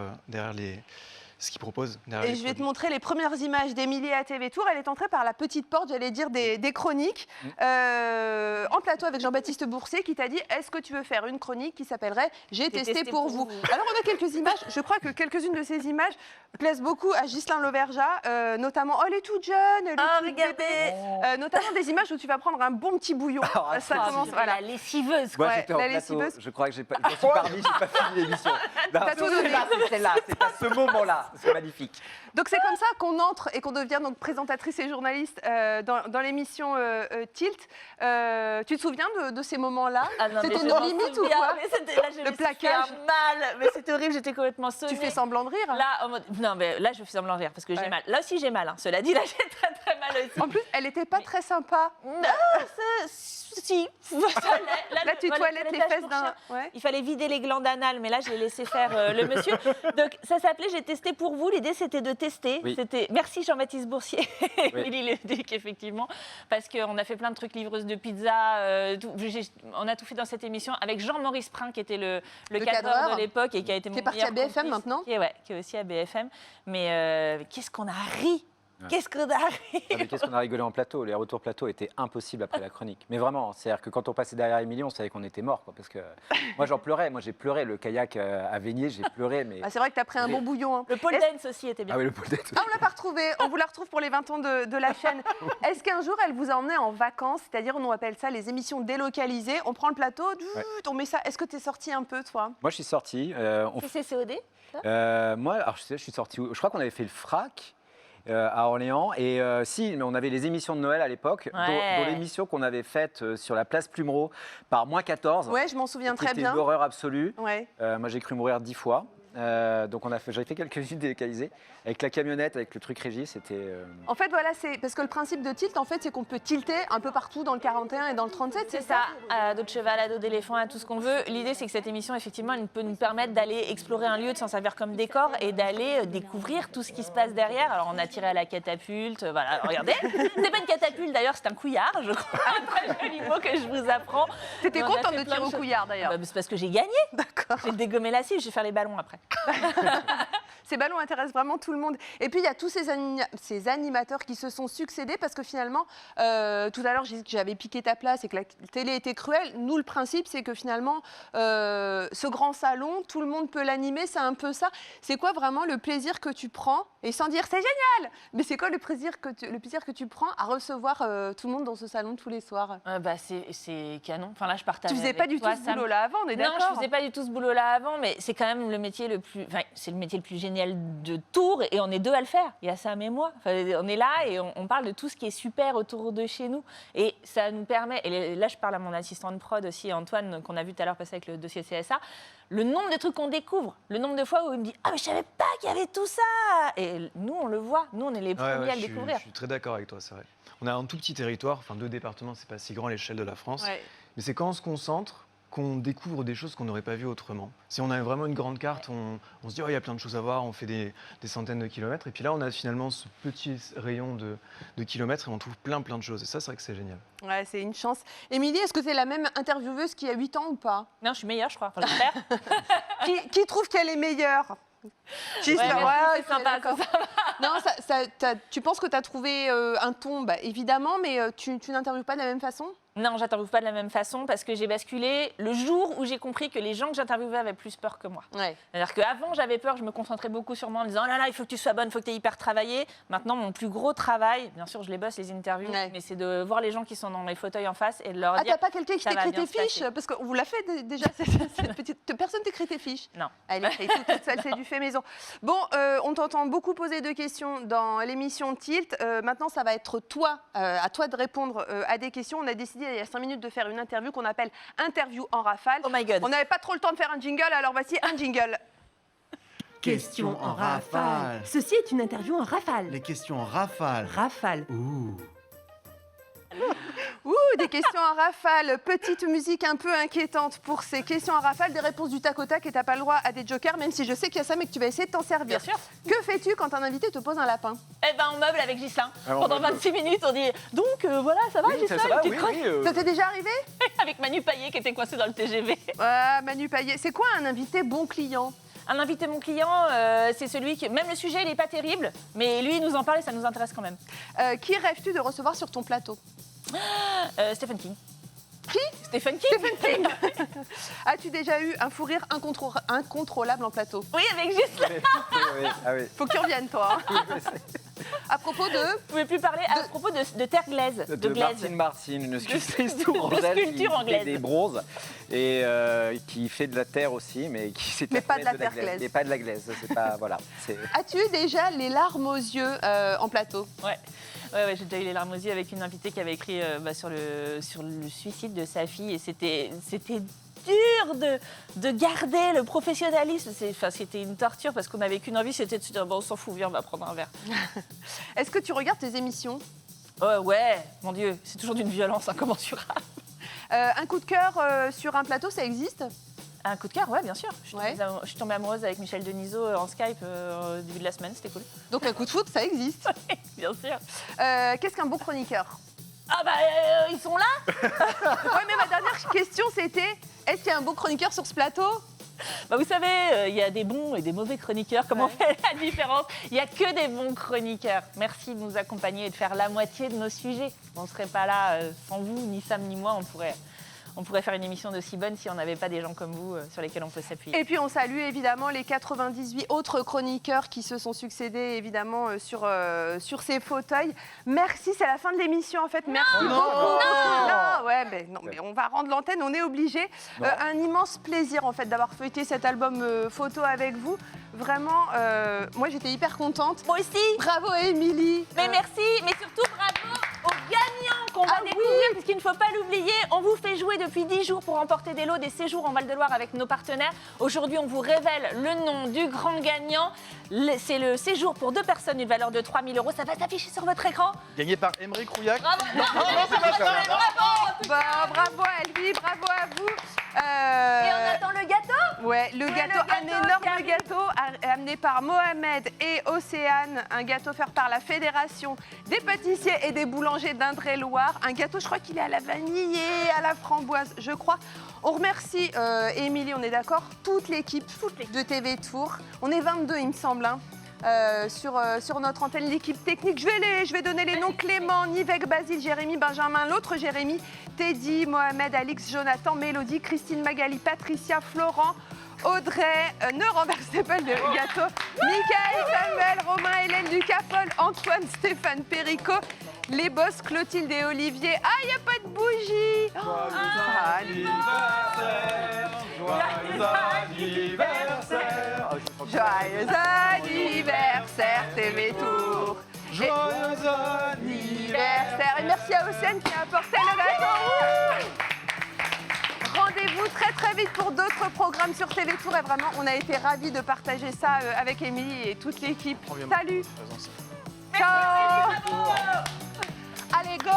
ce qu'ils proposent. Et je vais te montrer les premières images d'Émilie à TV Tour. Elle est entrée par la petite porte, j'allais dire, des chroniques, en plateau avec Jean-Baptiste Boursier, qui t'a dit, est-ce que tu veux faire une chronique qui s'appellerait « J'ai testé pour vous ». Alors, on a quelques images. Je crois que quelques-unes de ces images plaisent beaucoup à Ghislain Lauvergeat, notamment, oh, elle est toute jeune, elle est toute bébé. Notamment des images où tu vas prendre un bon petit bouillon. Ça commence, voilà. La lessiveuse, Moi, quoi. j'étais en la plateau. lessiveuse. Je crois que j'ai pas. Je suis parmi, j'ai pas fini l'émission. Non, T'as tout donné. c'est celle-là, c'est à ce moment-là. C'est magnifique. Donc c'est comme ça qu'on entre et qu'on devient donc présentatrice et journaliste dans l'émission Tilt. Tu te souviens de ces moments-là? C'était nos limites ou quoi? Le plaquage. Mal, mais c'était horrible, j'étais complètement sonnée. Tu fais semblant de rire? Là, non, mais là, je fais semblant de rire parce que j'ai mal. Là aussi, j'ai mal. Hein. Cela dit, là, j'ai très très mal aussi. En plus, elle n'était pas très sympa. Non, si. Là, tu toilettes les fesses d'un... Ouais. Il fallait vider les glandes anales, mais là, j'ai laissé faire le monsieur. Donc, ça s'appelait J'ai testé pour vous. L'idée, c'était de tester. Oui. Merci Jean-Baptiste Boursier et Oui. Émilie Leduc, effectivement, parce qu'on a fait plein de trucs, livreuse de pizza. On a tout fait dans cette émission avec Jean-Maurice Prin, qui était le cadreur de l'époque et qui a été mon Qui est parti meilleur à BFM complice. maintenant. Qui est aussi à BFM. Mais qu'est-ce qu'on a ri! Qu'est-ce qu'on a ri! Ah, mais qu'est-ce qu'on a rigolé en plateau? Les retours plateau étaient impossibles après la chronique. Mais vraiment, c'est-à-dire que quand on passait derrière Émilie, on savait qu'on était mort. Parce que moi, j'en pleurais. Moi, j'ai pleuré. Le kayak à Vénier, j'ai pleuré. Mais... Ah, c'est vrai que tu as pris un bon bouillon. Hein. Le pole dance aussi était bien. Ah oui, le pole dance. Ah, on l'a pas retrouvé. On vous la retrouve pour les 20 ans de la chaîne. Est-ce qu'un jour, elle vous a emmené en vacances? C'est-à-dire, on appelle ça les émissions délocalisées. On prend le plateau, on met ça. Est-ce que tu es sorti un peu, toi? Moi, je suis sorti. C'est COD? Moi, alors, je suis sorti. Je crois qu'on avait fait le FRAC. À Orléans. Et si, mais on avait les émissions de Noël à l'époque, dont l'émission qu'on avait faite sur la place Plumereau par -14. Ouais, je m'en souviens très bien. C'était l'horreur absolue. Ouais. Moi, j'ai cru mourir 10 fois. Donc, j'avais fait quelques-unes délocalisées. Avec la camionnette, avec le truc régie, c'était... En fait, voilà, c'est parce que le principe de tilt, en fait, c'est qu'on peut tilter un peu partout dans le 41 et dans le 37, C'est ça, à dos de cheval, à dos d'éléphant, à tout ce qu'on veut. L'idée, c'est que cette émission, effectivement, elle peut nous permettre d'aller explorer un lieu, de s'en servir comme décor et d'aller découvrir tout ce qui se passe derrière. Alors, on a tiré à la catapulte, voilà. Alors, regardez, c'est pas une catapulte d'ailleurs, c'est un couillard, je crois. Un très joli mot que je vous apprends. T'étais contente de tirer au couillard d'ailleurs. C'est parce que j'ai gagné. D'accord. J'ai dégommé la cible, je vais faire les ballons après. Ces ballons intéressent vraiment tout le monde. Et puis, il y a tous ces animateurs qui se sont succédés parce que finalement, tout à l'heure, j'ai dit que j'avais piqué ta place et que la télé était cruelle. Nous, le principe, c'est que finalement, ce grand salon, tout le monde peut l'animer, c'est un peu ça. C'est quoi vraiment le plaisir que tu prends? Et sans dire, c'est génial! Mais c'est quoi le plaisir que tu prends à recevoir tout le monde dans ce salon tous les soirs? C'est canon. Enfin, là, je partage. Tu faisais pas du tout ce boulot-là avant, on est d'accord? Non, je faisais pas du tout ce boulot-là avant, mais c'est quand même le métier le plus... Enfin, c'est le métier le plus génial de Tours et on est deux à le faire. Il y a Sam et moi. Enfin, on est là et on parle de tout ce qui est super autour de chez nous. Et ça nous permet, et là je parle à mon assistant de prod aussi, Antoine, qu'on a vu tout à l'heure passer avec le dossier CSA, le nombre de trucs qu'on découvre, le nombre de fois où il me dit « Ah mais je savais pas qu'il y avait tout ça !» Et nous on le voit, nous on est les premiers à le découvrir. Je suis très d'accord avec toi, c'est vrai. On a un tout petit territoire, enfin 2 départements, c'est pas si grand à l'échelle de la France. Ouais. Mais c'est quand on se concentre qu'on découvre des choses qu'on n'aurait pas vues autrement. Si on a vraiment une grande carte, on se dit, oh, il y a plein de choses à voir, on fait des centaines de kilomètres. Et puis là, on a finalement ce petit rayon de kilomètres et on trouve plein de choses. Et ça, c'est vrai que c'est génial. Ouais, c'est une chance. Émilie, est-ce que c'est la même intervieweuse qu'il y a 8 ans ou pas? Non, je suis meilleure, je crois. Enfin, j'espère. qui trouve qu'elle est meilleure? C'est sympa. Non, tu penses que tu as trouvé un ton, évidemment, mais tu n'interviews pas de la même façon? Non, j'interviewe pas de la même façon parce que j'ai basculé le jour où j'ai compris que les gens que j'interviewais avaient plus peur que moi. Ouais. C'est-à-dire qu'avant, j'avais peur, je me concentrais beaucoup sur moi en me disant « Oh là là, il faut que tu sois bonne, il faut que tu aies hyper travaillé ». Maintenant, mon plus gros travail, bien sûr, je les bosse, les interviews, mais c'est de voir les gens qui sont dans les fauteuils en face et de leur dire « Ah, t'as pas quelqu'un qui ça va t'écrit bien tes se fiches ?» passer. Parce qu'on vous l'a fait déjà, cette petite... Personne t'écrit tes fiches. Non. Elle écrit tout toute seule, c'est du fait maison. Bon, on t'entend beaucoup poser de questions dans l'émission Tilt. Maintenant, ça va être à toi de répondre à des questions. On a décidé il y a 5 minutes de faire une interview qu'on appelle interview en rafale. Oh my God. On n'avait pas trop le temps de faire un jingle, alors voici un jingle. Questions en rafale. Ceci est une interview en rafale. Les questions en rafale. Rafale. Ouh. Ouh, des questions en rafale. Petite musique un peu inquiétante pour ces questions en rafale, des réponses du tac au tac et t'as pas le droit à des jokers, même si je sais qu'il y a ça, mais que tu vas essayer de t'en servir. Bien sûr. Que fais-tu quand un invité te pose un lapin? Eh ben, on meuble avec Ghislain. Alors, Pendant on meuble. 26 minutes, on dit « Donc, voilà, ça va, Oui, Ghislain, ça va, tu oui, crosses oui, Ça t'est déjà arrivé? Avec Manu Payet qui était coincé dans le TGV. Ouais, Manu Payet. C'est quoi un invité bon client? Un invité mon client, c'est celui qui... Même le sujet, il n'est pas terrible, mais lui, il nous en parle et ça nous intéresse quand même. Qui rêves-tu de recevoir sur ton plateau? Stephen King. Qui? Stephen King. Stephen King. As-tu déjà eu un fou rire incontrôlable en plateau? Oui, avec Ghislain. Oui, ah oui. Faut que tu reviennes, toi. À propos de... Vous pouvez plus parler à propos de terre glaise. De glaise. Martine, une sculptrice de tourangelle sculpture qui anglaise. fait des bronzes et qui fait de la terre aussi, mais qui s'est Mais pas de la terre glaise. glaise. Mais pas de la glaise, c'est pas... voilà. As-tu eu déjà les larmes aux yeux en plateau? Ouais, j'ai déjà eu les larmes aux yeux avec une invitée qui avait écrit sur le suicide de sa fille et c'était dur de garder le professionnalisme. C'était une torture parce qu'on n'avait qu'une envie, c'était de se dire bon, on s'en fout, viens, on va prendre un verre. Est-ce que tu regardes tes émissions? Ouais, mon Dieu, c'est toujours d'une violence incommensurable. Un coup de cœur sur un plateau, ça existe? Un coup de cœur, ouais, bien sûr. Je suis tombée amoureuse avec Michel Denisot en Skype au début de la semaine, c'était cool. Donc un coup de foot, ça existe? Bien sûr. Qu'est-ce qu'un bon chroniqueur? Ah bah, ils sont là. Ouais, mais ma dernière question, c'était est-ce qu'il y a un bon chroniqueur sur ce plateau? Bah vous savez, il y a des bons et des mauvais chroniqueurs. Comment on fait la différence? Il n'y a que des bons chroniqueurs. Merci de nous accompagner et de faire la moitié de nos sujets. On ne serait pas là sans vous, ni Sam ni moi. On pourrait faire une émission d'aussi bonne si on n'avait pas des gens comme vous sur lesquels on peut s'appuyer. Et puis on salue évidemment les 98 autres chroniqueurs qui se sont succédés évidemment sur ces fauteuils. Merci, c'est la fin de l'émission en fait. Merci beaucoup. Non, ouais, mais on va rendre l'antenne, on est obligé. Un immense plaisir en fait d'avoir feuilleté cet album photo avec vous. Vraiment, moi j'étais hyper contente. Moi aussi. Bravo Émilie. Mais merci, mais surtout bravo aux gagnants qu'on va découvrir, puisqu'il ne faut pas l'oublier. On vous fait jouer depuis 10 jours pour remporter des lots, des séjours en Val-de-Loire avec nos partenaires. Aujourd'hui, on vous révèle le nom du grand gagnant. C'est le séjour pour 2 personnes d'une valeur de 3 000 €. Ça va s'afficher sur votre écran. Gagné par Emery Crouillac. Bravo. Bravo à lui, bravo à vous. Et on attend le gâteau. Ouais, le gâteau, un énorme gâteau amené par Mohamed et Océane. Un gâteau fait par la Fédération des pâtissiers et des boulangers d'Indre-et-Loire. Un gâteau, je crois qu'il est à la vanille et à la framboise, je crois. On remercie Émilie, on est d'accord, toute l'équipe de TV Tour. On est 22, il me semble. Sur notre antenne, l'équipe technique. Je vais donner les noms: Clément, Nivek, Basile, Jérémy, Benjamin, l'autre Jérémy, Teddy, Mohamed, Alix, Jonathan, Mélodie, Christine, Magali, Patricia, Florent, Audrey, ne renversez pas le gâteau, Michael, Samuel, Romain, Hélène, Lucas, Paul, Antoine, Stéphane, Perico, les boss, Clotilde et Olivier. Ah, il n'y a pas de bougie. Joyeux anniversaire TV Tour. Joyeux anniversaire. Et merci à Océane qui a apporté le gâteau. Rendez-vous très vite pour d'autres programmes sur TV Tour. Et vraiment, on a été ravis de partager ça avec Émilie et toute l'équipe. Salut. Ciao. Allez, go.